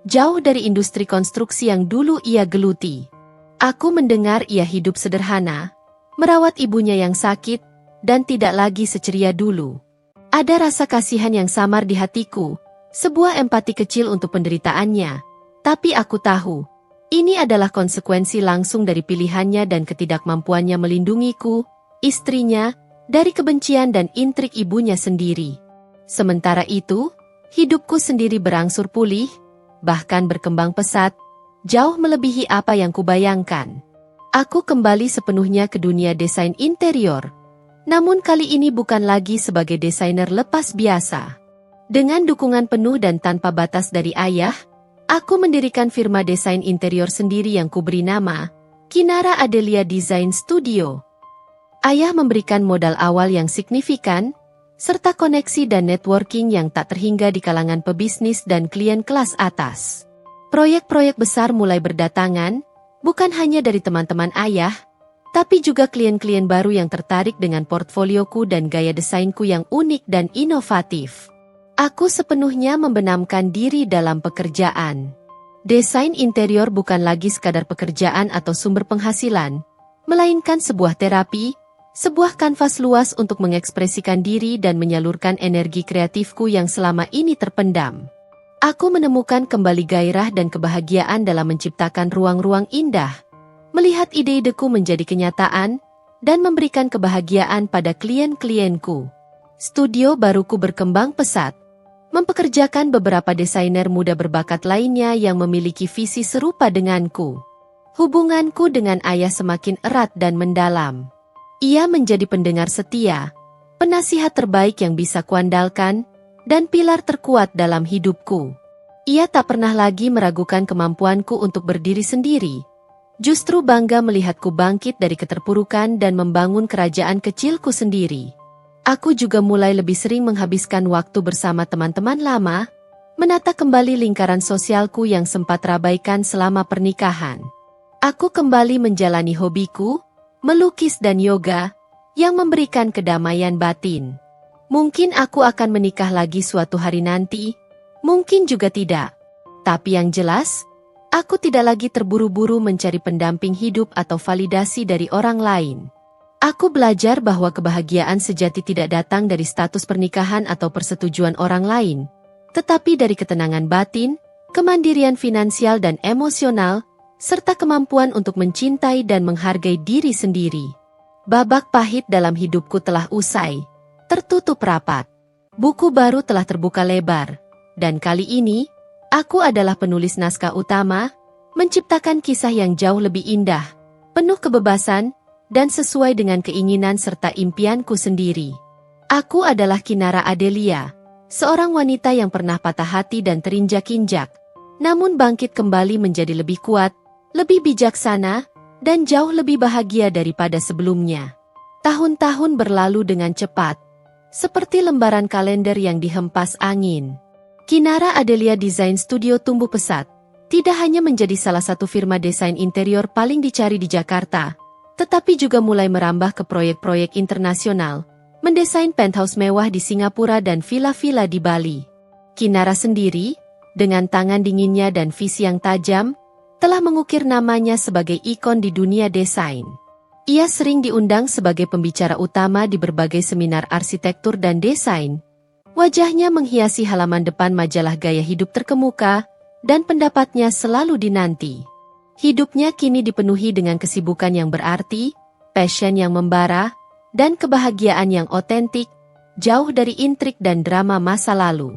jauh dari industri konstruksi yang dulu ia geluti. Aku mendengar ia hidup sederhana, merawat ibunya yang sakit, dan tidak lagi seceria dulu. Ada rasa kasihan yang samar di hatiku, sebuah empati kecil untuk penderitaannya, tapi aku tahu, ini adalah konsekuensi langsung dari pilihannya dan ketidakmampuannya melindungiku, istrinya, dari kebencian dan intrik ibunya sendiri. Sementara itu, hidupku sendiri berangsur pulih, bahkan berkembang pesat, jauh melebihi apa yang kubayangkan. Aku kembali sepenuhnya ke dunia desain interior, namun kali ini bukan lagi sebagai desainer lepas biasa. Dengan dukungan penuh dan tanpa batas dari ayah, aku mendirikan firma desain interior sendiri yang kuberi nama Kinara Adelia Design Studio. Ayah memberikan modal awal yang signifikan, serta koneksi dan networking yang tak terhingga di kalangan pebisnis dan klien kelas atas. Proyek-proyek besar mulai berdatangan, bukan hanya dari teman-teman ayah, tapi juga klien-klien baru yang tertarik dengan portfolioku dan gaya desainku yang unik dan inovatif. Aku sepenuhnya membenamkan diri dalam pekerjaan. Desain interior bukan lagi sekadar pekerjaan atau sumber penghasilan, melainkan sebuah terapi, sebuah kanvas luas untuk mengekspresikan diri dan menyalurkan energi kreatifku yang selama ini terpendam. Aku menemukan kembali gairah dan kebahagiaan dalam menciptakan ruang-ruang indah, melihat ide-ideku menjadi kenyataan, dan memberikan kebahagiaan pada klien-klienku. Studio baruku berkembang pesat, mempekerjakan beberapa desainer muda berbakat lainnya yang memiliki visi serupa denganku. Hubunganku dengan ayah semakin erat dan mendalam. Ia menjadi pendengar setia, penasihat terbaik yang bisa kuandalkan, dan pilar terkuat dalam hidupku. Ia tak pernah lagi meragukan kemampuanku untuk berdiri sendiri. Justru bangga melihatku bangkit dari keterpurukan dan membangun kerajaan kecilku sendiri. Aku juga mulai lebih sering menghabiskan waktu bersama teman-teman lama, menata kembali lingkaran sosialku yang sempat terabaikan selama pernikahan. Aku kembali menjalani hobiku, melukis dan yoga, yang memberikan kedamaian batin. Mungkin aku akan menikah lagi suatu hari nanti, mungkin juga tidak. Tapi yang jelas, aku tidak lagi terburu-buru mencari pendamping hidup atau validasi dari orang lain. Aku belajar bahwa kebahagiaan sejati tidak datang dari status pernikahan atau persetujuan orang lain, tetapi dari ketenangan batin, kemandirian finansial dan emosional, serta kemampuan untuk mencintai dan menghargai diri sendiri. Babak pahit dalam hidupku telah usai, tertutup rapat. Buku baru telah terbuka lebar, dan kali ini, aku adalah penulis naskah utama, menciptakan kisah yang jauh lebih indah, penuh kebebasan, dan sesuai dengan keinginan serta impianku sendiri. Aku adalah Kinara Adelia, seorang wanita yang pernah patah hati dan terinjak-injak, namun bangkit kembali menjadi lebih kuat, lebih bijaksana, dan jauh lebih bahagia daripada sebelumnya. Tahun-tahun berlalu dengan cepat, seperti lembaran kalender yang dihempas angin. Kinara Adelia Design Studio tumbuh pesat, tidak hanya menjadi salah satu firma desain interior paling dicari di Jakarta, tetapi juga mulai merambah ke proyek-proyek internasional, mendesain penthouse mewah di Singapura dan villa-villa di Bali. Kinara sendiri, dengan tangan dinginnya dan visi yang tajam, telah mengukir namanya sebagai ikon di dunia desain. Ia sering diundang sebagai pembicara utama di berbagai seminar arsitektur dan desain. Wajahnya menghiasi halaman depan majalah gaya hidup terkemuka, dan pendapatnya selalu dinanti. Hidupnya kini dipenuhi dengan kesibukan yang berarti, passion yang membara, dan kebahagiaan yang otentik, jauh dari intrik dan drama masa lalu.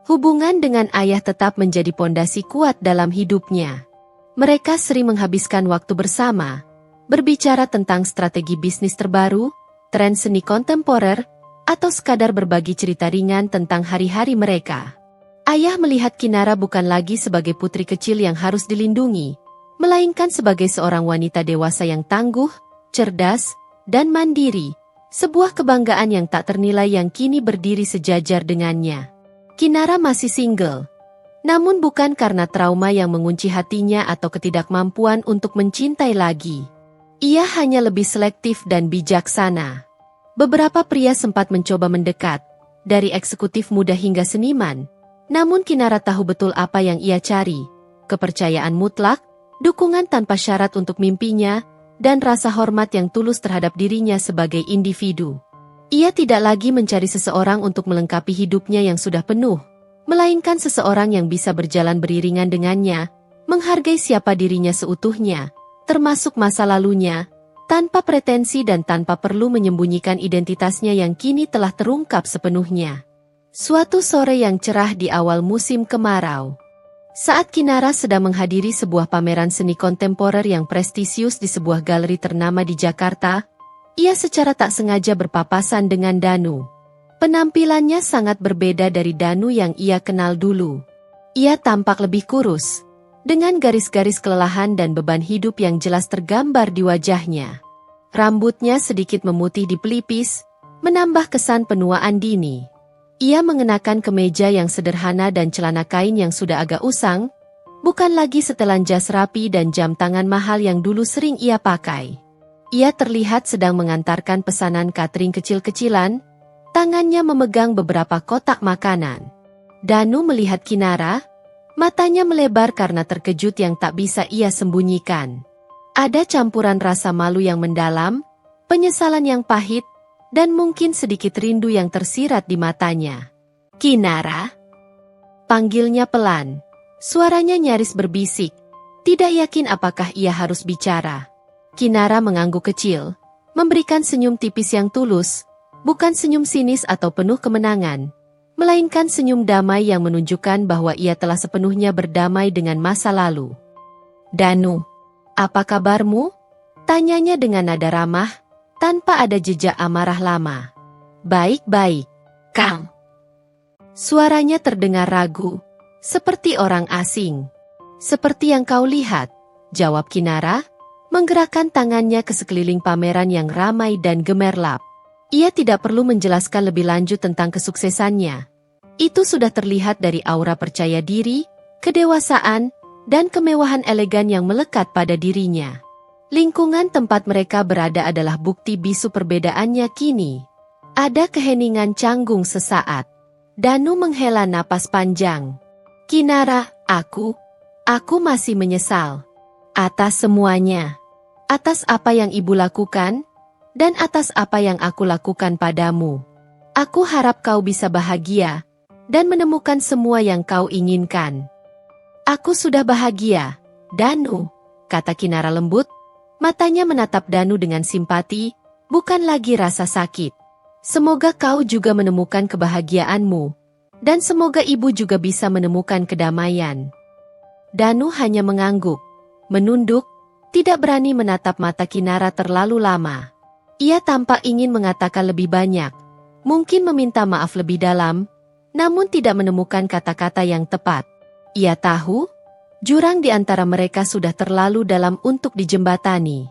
Hubungan dengan ayah tetap menjadi pondasi kuat dalam hidupnya. Mereka sering menghabiskan waktu bersama, berbicara tentang strategi bisnis terbaru, tren seni kontemporer, atau sekadar berbagi cerita ringan tentang hari-hari mereka. Ayah melihat Kinara bukan lagi sebagai putri kecil yang harus dilindungi, melainkan sebagai seorang wanita dewasa yang tangguh, cerdas, dan mandiri, sebuah kebanggaan yang tak ternilai yang kini berdiri sejajar dengannya. Kinara masih single, namun bukan karena trauma yang mengunci hatinya atau ketidakmampuan untuk mencintai lagi. Ia hanya lebih selektif dan bijaksana. Beberapa pria sempat mencoba mendekat, dari eksekutif muda hingga seniman, namun Kinara tahu betul apa yang ia cari, kepercayaan mutlak, dukungan tanpa syarat untuk mimpinya, dan rasa hormat yang tulus terhadap dirinya sebagai individu. Ia tidak lagi mencari seseorang untuk melengkapi hidupnya yang sudah penuh, melainkan seseorang yang bisa berjalan beriringan dengannya, menghargai siapa dirinya seutuhnya, termasuk masa lalunya, tanpa pretensi dan tanpa perlu menyembunyikan identitasnya yang kini telah terungkap sepenuhnya. Suatu sore yang cerah di awal musim kemarau, saat Kinara sedang menghadiri sebuah pameran seni kontemporer yang prestisius di sebuah galeri ternama di Jakarta, ia secara tak sengaja berpapasan dengan Danu. Penampilannya sangat berbeda dari Danu yang ia kenal dulu. Ia tampak lebih kurus, dengan garis-garis kelelahan dan beban hidup yang jelas tergambar di wajahnya. Rambutnya sedikit memutih di pelipis, menambah kesan penuaan dini. Ia mengenakan kemeja yang sederhana dan celana kain yang sudah agak usang, bukan lagi setelan jas rapi dan jam tangan mahal yang dulu sering ia pakai. Ia terlihat sedang mengantarkan pesanan catering kecil-kecilan, tangannya memegang beberapa kotak makanan. Danu melihat Kinara, matanya melebar karena terkejut yang tak bisa ia sembunyikan. Ada campuran rasa malu yang mendalam, penyesalan yang pahit, dan mungkin sedikit rindu yang tersirat di matanya. "Kinara?" panggilnya pelan. Suaranya nyaris berbisik, tidak yakin apakah ia harus bicara. Kinara mengangguk kecil, memberikan senyum tipis yang tulus, bukan senyum sinis atau penuh kemenangan, melainkan senyum damai yang menunjukkan bahwa ia telah sepenuhnya berdamai dengan masa lalu. "Danu, apa kabarmu?" tanyanya dengan nada ramah, tanpa ada jejak amarah lama. "Baik-baik, Kang." Suaranya terdengar ragu, seperti orang asing. "Seperti yang kau lihat," jawab Kinara, menggerakkan tangannya ke sekeliling pameran yang ramai dan gemerlap. Ia tidak perlu menjelaskan lebih lanjut tentang kesuksesannya. Itu sudah terlihat dari aura percaya diri, kedewasaan, dan kemewahan elegan yang melekat pada dirinya. Lingkungan tempat mereka berada adalah bukti bisu perbedaannya kini. Ada keheningan canggung sesaat. Danu menghela napas panjang. "Kinara, aku masih menyesal. Atas semuanya. Atas apa yang ibu lakukan, dan atas apa yang aku lakukan padamu. Aku harap kau bisa bahagia, dan menemukan semua yang kau inginkan." "Aku sudah bahagia, Danu," kata Kinara lembut. Matanya menatap Danu dengan simpati, bukan lagi rasa sakit. "Semoga kau juga menemukan kebahagiaanmu, dan semoga ibu juga bisa menemukan kedamaian." Danu hanya mengangguk, menunduk, tidak berani menatap mata Kinara terlalu lama. Ia tampak ingin mengatakan lebih banyak, mungkin meminta maaf lebih dalam, namun tidak menemukan kata-kata yang tepat. Ia tahu, jurang di antara mereka sudah terlalu dalam untuk dijembatani.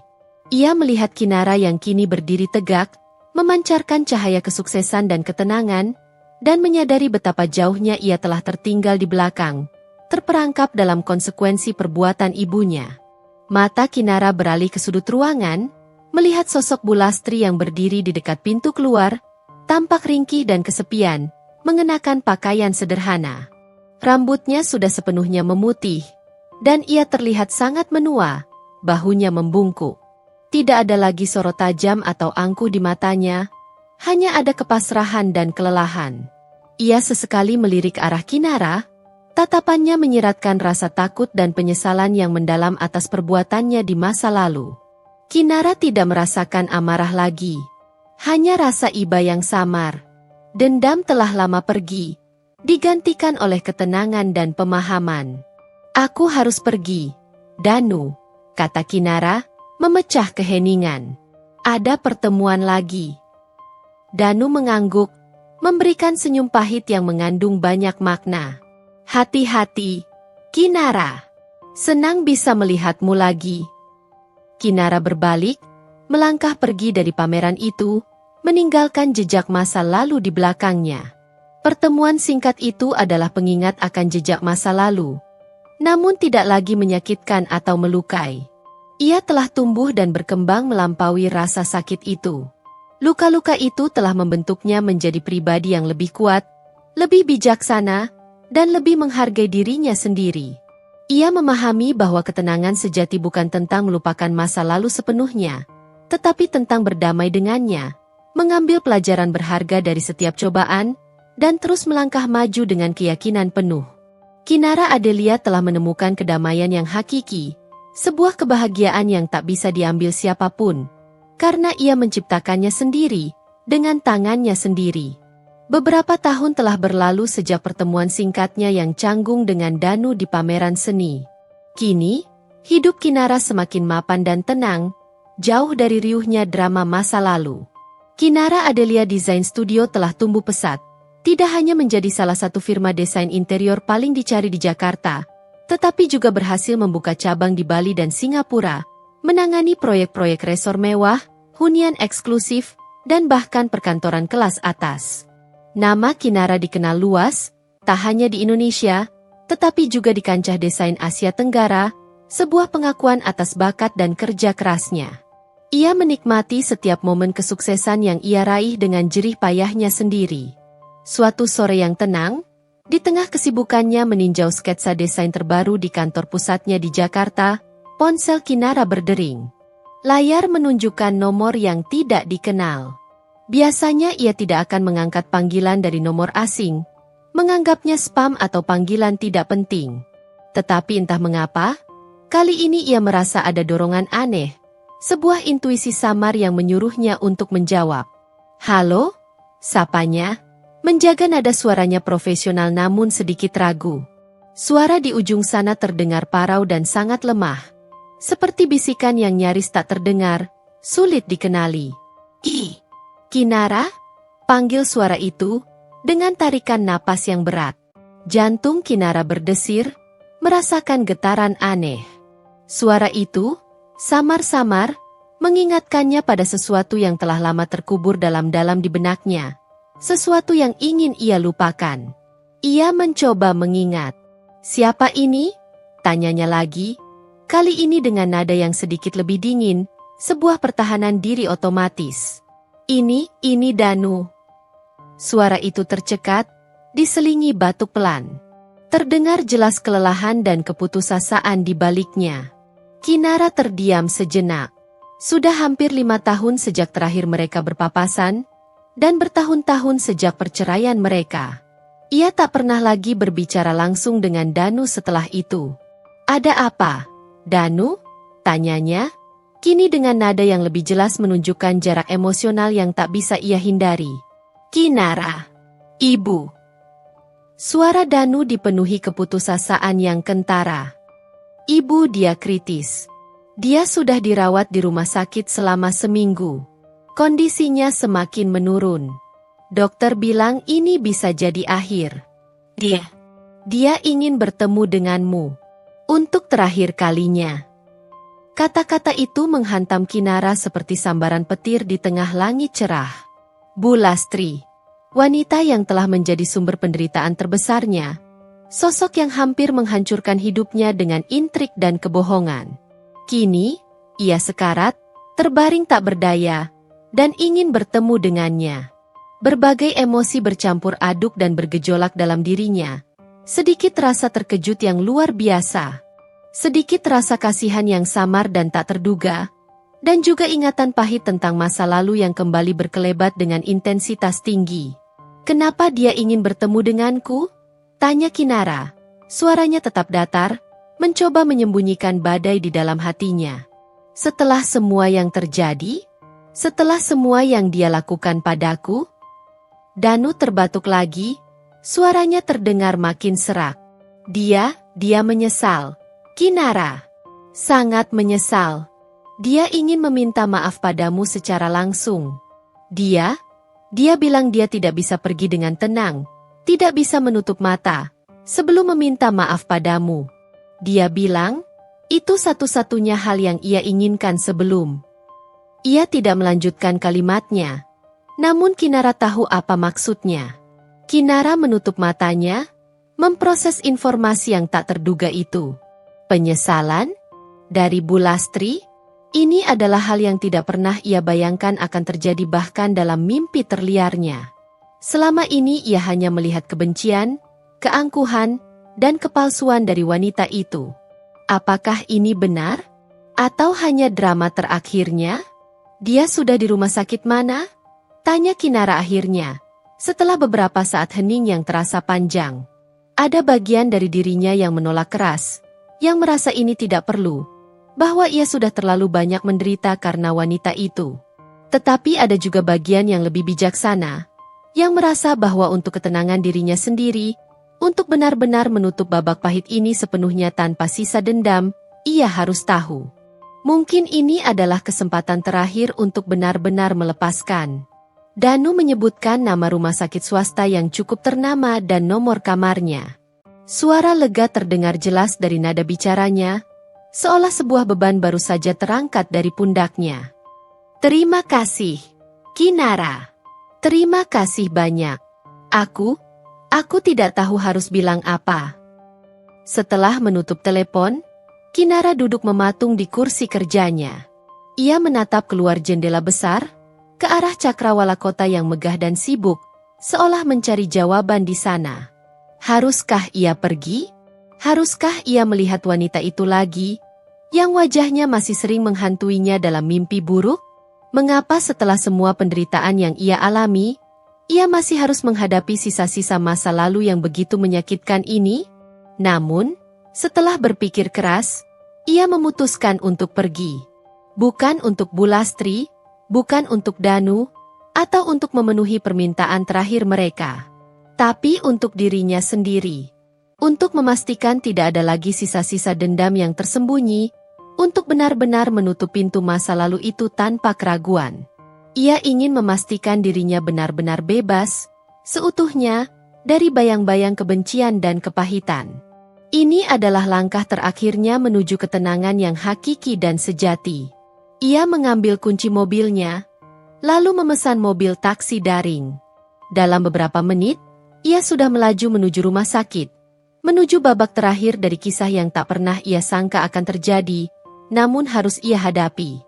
Ia melihat Kinara yang kini berdiri tegak, memancarkan cahaya kesuksesan dan ketenangan, dan menyadari betapa jauhnya ia telah tertinggal di belakang, terperangkap dalam konsekuensi perbuatan ibunya. Mata Kinara beralih ke sudut ruangan, melihat sosok Bu Lastri yang berdiri di dekat pintu keluar, tampak ringkih dan kesepian, mengenakan pakaian sederhana. Rambutnya sudah sepenuhnya memutih, dan ia terlihat sangat menua, bahunya membungkuk. Tidak ada lagi sorot tajam atau angkuh di matanya, hanya ada kepasrahan dan kelelahan. Ia sesekali melirik arah Kinara, tatapannya menyiratkan rasa takut dan penyesalan yang mendalam atas perbuatannya di masa lalu. Kinara tidak merasakan amarah lagi. Hanya rasa iba yang samar. Dendam telah lama pergi, digantikan oleh ketenangan dan pemahaman. Aku harus pergi, Danu, kata Kinara, memecah keheningan. Ada pertemuan lagi. Danu mengangguk, memberikan senyum pahit yang mengandung banyak makna. Hati-hati, Kinara. Senang bisa melihatmu lagi. Kinara berbalik, melangkah pergi dari pameran itu, meninggalkan jejak masa lalu di belakangnya. Pertemuan singkat itu adalah pengingat akan jejak masa lalu. Namun tidak lagi menyakitkan atau melukai. Ia telah tumbuh dan berkembang melampaui rasa sakit itu. Luka-luka itu telah membentuknya menjadi pribadi yang lebih kuat, lebih bijaksana, dan lebih menghargai dirinya sendiri. Ia memahami bahwa ketenangan sejati bukan tentang melupakan masa lalu sepenuhnya, tetapi tentang berdamai dengannya, mengambil pelajaran berharga dari setiap cobaan, dan terus melangkah maju dengan keyakinan penuh. Kinara Adelia telah menemukan kedamaian yang hakiki, sebuah kebahagiaan yang tak bisa diambil siapapun, karena ia menciptakannya sendiri, dengan tangannya sendiri. Beberapa tahun telah berlalu sejak pertemuan singkatnya yang canggung dengan Danu di pameran seni. Kini, hidup Kinara semakin mapan dan tenang, jauh dari riuhnya drama masa lalu. Kinara Adelia Design Studio telah tumbuh pesat, tidak hanya menjadi salah satu firma desain interior paling dicari di Jakarta, tetapi juga berhasil membuka cabang di Bali dan Singapura, menangani proyek-proyek resor mewah, hunian eksklusif, dan bahkan perkantoran kelas atas. Nama Kinara dikenal luas, tak hanya di Indonesia, tetapi juga di kancah desain Asia Tenggara, sebuah pengakuan atas bakat dan kerja kerasnya. Ia menikmati setiap momen kesuksesan yang ia raih dengan jerih payahnya sendiri. Suatu sore yang tenang, di tengah kesibukannya meninjau sketsa desain terbaru di kantor pusatnya di Jakarta, ponsel Kinara berdering. Layar menunjukkan nomor yang tidak dikenal. Biasanya ia tidak akan mengangkat panggilan dari nomor asing, menganggapnya spam atau panggilan tidak penting. Tetapi entah mengapa, kali ini ia merasa ada dorongan aneh, sebuah intuisi samar yang menyuruhnya untuk menjawab. Halo? Sapanya, menjaga nada suaranya profesional namun sedikit ragu. Suara di ujung sana terdengar parau dan sangat lemah, seperti bisikan yang nyaris tak terdengar, sulit dikenali. Kinara? Panggil suara itu, dengan tarikan napas yang berat. Jantung Kinara berdesir, merasakan getaran aneh. Suara itu, samar-samar, mengingatkannya pada sesuatu yang telah lama terkubur dalam-dalam di benaknya. Sesuatu yang ingin ia lupakan. Ia mencoba mengingat. Siapa ini? Tanyanya lagi. Kali ini dengan nada yang sedikit lebih dingin, sebuah pertahanan diri otomatis. Ini Danu. Suara itu tercekat, diselingi batuk pelan. Terdengar jelas kelelahan dan keputusasaan di baliknya. Kinara terdiam sejenak. Sudah hampir 5 tahun sejak terakhir mereka berpapasan, dan bertahun-tahun sejak perceraian mereka. Ia tak pernah lagi berbicara langsung dengan Danu setelah itu. Ada apa, Danu? Tanyanya. Kini dengan nada yang lebih jelas menunjukkan jarak emosional yang tak bisa ia hindari. Kinara. Ibu. Suara Danu dipenuhi keputusasaan yang kentara. Ibu dia kritis. Dia sudah dirawat di rumah sakit selama seminggu. Kondisinya semakin menurun. Dokter bilang ini bisa jadi akhir. Dia ingin bertemu denganmu. Untuk terakhir kalinya. Kata-kata itu menghantam Kinara seperti sambaran petir di tengah langit cerah. Bu Lastri, wanita yang telah menjadi sumber penderitaan terbesarnya, sosok yang hampir menghancurkan hidupnya dengan intrik dan kebohongan. Kini, ia sekarat, terbaring tak berdaya, dan ingin bertemu dengannya. Berbagai emosi bercampur aduk dan bergejolak dalam dirinya. Sedikit rasa terkejut yang luar biasa. Sedikit rasa kasihan yang samar dan tak terduga, dan juga ingatan pahit tentang masa lalu yang kembali berkelebat dengan intensitas tinggi. Kenapa dia ingin bertemu denganku? Tanya Kinara. Suaranya tetap datar, mencoba menyembunyikan badai di dalam hatinya. Setelah semua yang terjadi, Setelah semua yang dia lakukan padaku? Danu terbatuk lagi, suaranya terdengar makin serak. Dia menyesal. Kinara sangat menyesal. Dia ingin meminta maaf padamu secara langsung. Dia bilang dia tidak bisa pergi dengan tenang, tidak bisa menutup mata, sebelum meminta maaf padamu. Dia bilang, itu satu-satunya hal yang ia inginkan sebelum. Ia tidak melanjutkan kalimatnya. Namun Kinara tahu apa maksudnya. Kinara menutup matanya, memproses informasi yang tak terduga itu. Penyesalan? Dari Bu Lastri? Ini adalah hal yang tidak pernah ia bayangkan akan terjadi bahkan dalam mimpi terliarnya. Selama ini ia hanya melihat kebencian, keangkuhan, dan kepalsuan dari wanita itu. Apakah ini benar? Atau hanya drama terakhirnya? Dia sudah di rumah sakit mana? Tanya Kinara akhirnya. Setelah beberapa saat hening yang terasa panjang. Ada bagian dari dirinya yang menolak keras, yang merasa ini tidak perlu. Bahwa ia sudah terlalu banyak menderita karena wanita itu. Tetapi ada juga bagian yang lebih bijaksana, yang merasa bahwa untuk ketenangan dirinya sendiri, untuk benar-benar menutup babak pahit ini sepenuhnya tanpa sisa dendam, ia harus tahu. Mungkin ini adalah kesempatan terakhir untuk benar-benar melepaskan. Danu menyebutkan nama rumah sakit swasta yang cukup ternama dan nomor kamarnya. Suara lega terdengar jelas dari nada bicaranya, seolah sebuah beban baru saja terangkat dari pundaknya. Terima kasih, Kinara. Terima kasih banyak. Aku tidak tahu harus bilang apa. Setelah menutup telepon, Kinara duduk mematung di kursi kerjanya. Ia menatap keluar jendela besar, ke arah cakrawala kota yang megah dan sibuk, seolah mencari jawaban di sana. Haruskah ia pergi? Haruskah ia melihat wanita itu lagi, yang wajahnya masih sering menghantuinya dalam mimpi buruk? Mengapa setelah semua penderitaan yang ia alami, ia masih harus menghadapi sisa-sisa masa lalu yang begitu menyakitkan ini? Namun, setelah berpikir keras, ia memutuskan untuk pergi. Bukan untuk Bu Lastri, bukan untuk Danu, atau untuk memenuhi permintaan terakhir mereka. Tapi untuk dirinya sendiri. Untuk memastikan tidak ada lagi sisa-sisa dendam yang tersembunyi, untuk benar-benar menutup pintu masa lalu itu tanpa keraguan. Ia ingin memastikan dirinya benar-benar bebas, seutuhnya, dari bayang-bayang kebencian dan kepahitan. Ini adalah langkah terakhirnya menuju ketenangan yang hakiki dan sejati. Ia mengambil kunci mobilnya, lalu memesan mobil taksi daring. Dalam beberapa menit, ia sudah melaju menuju rumah sakit, menuju babak terakhir dari kisah yang tak pernah ia sangka akan terjadi, namun harus ia hadapi.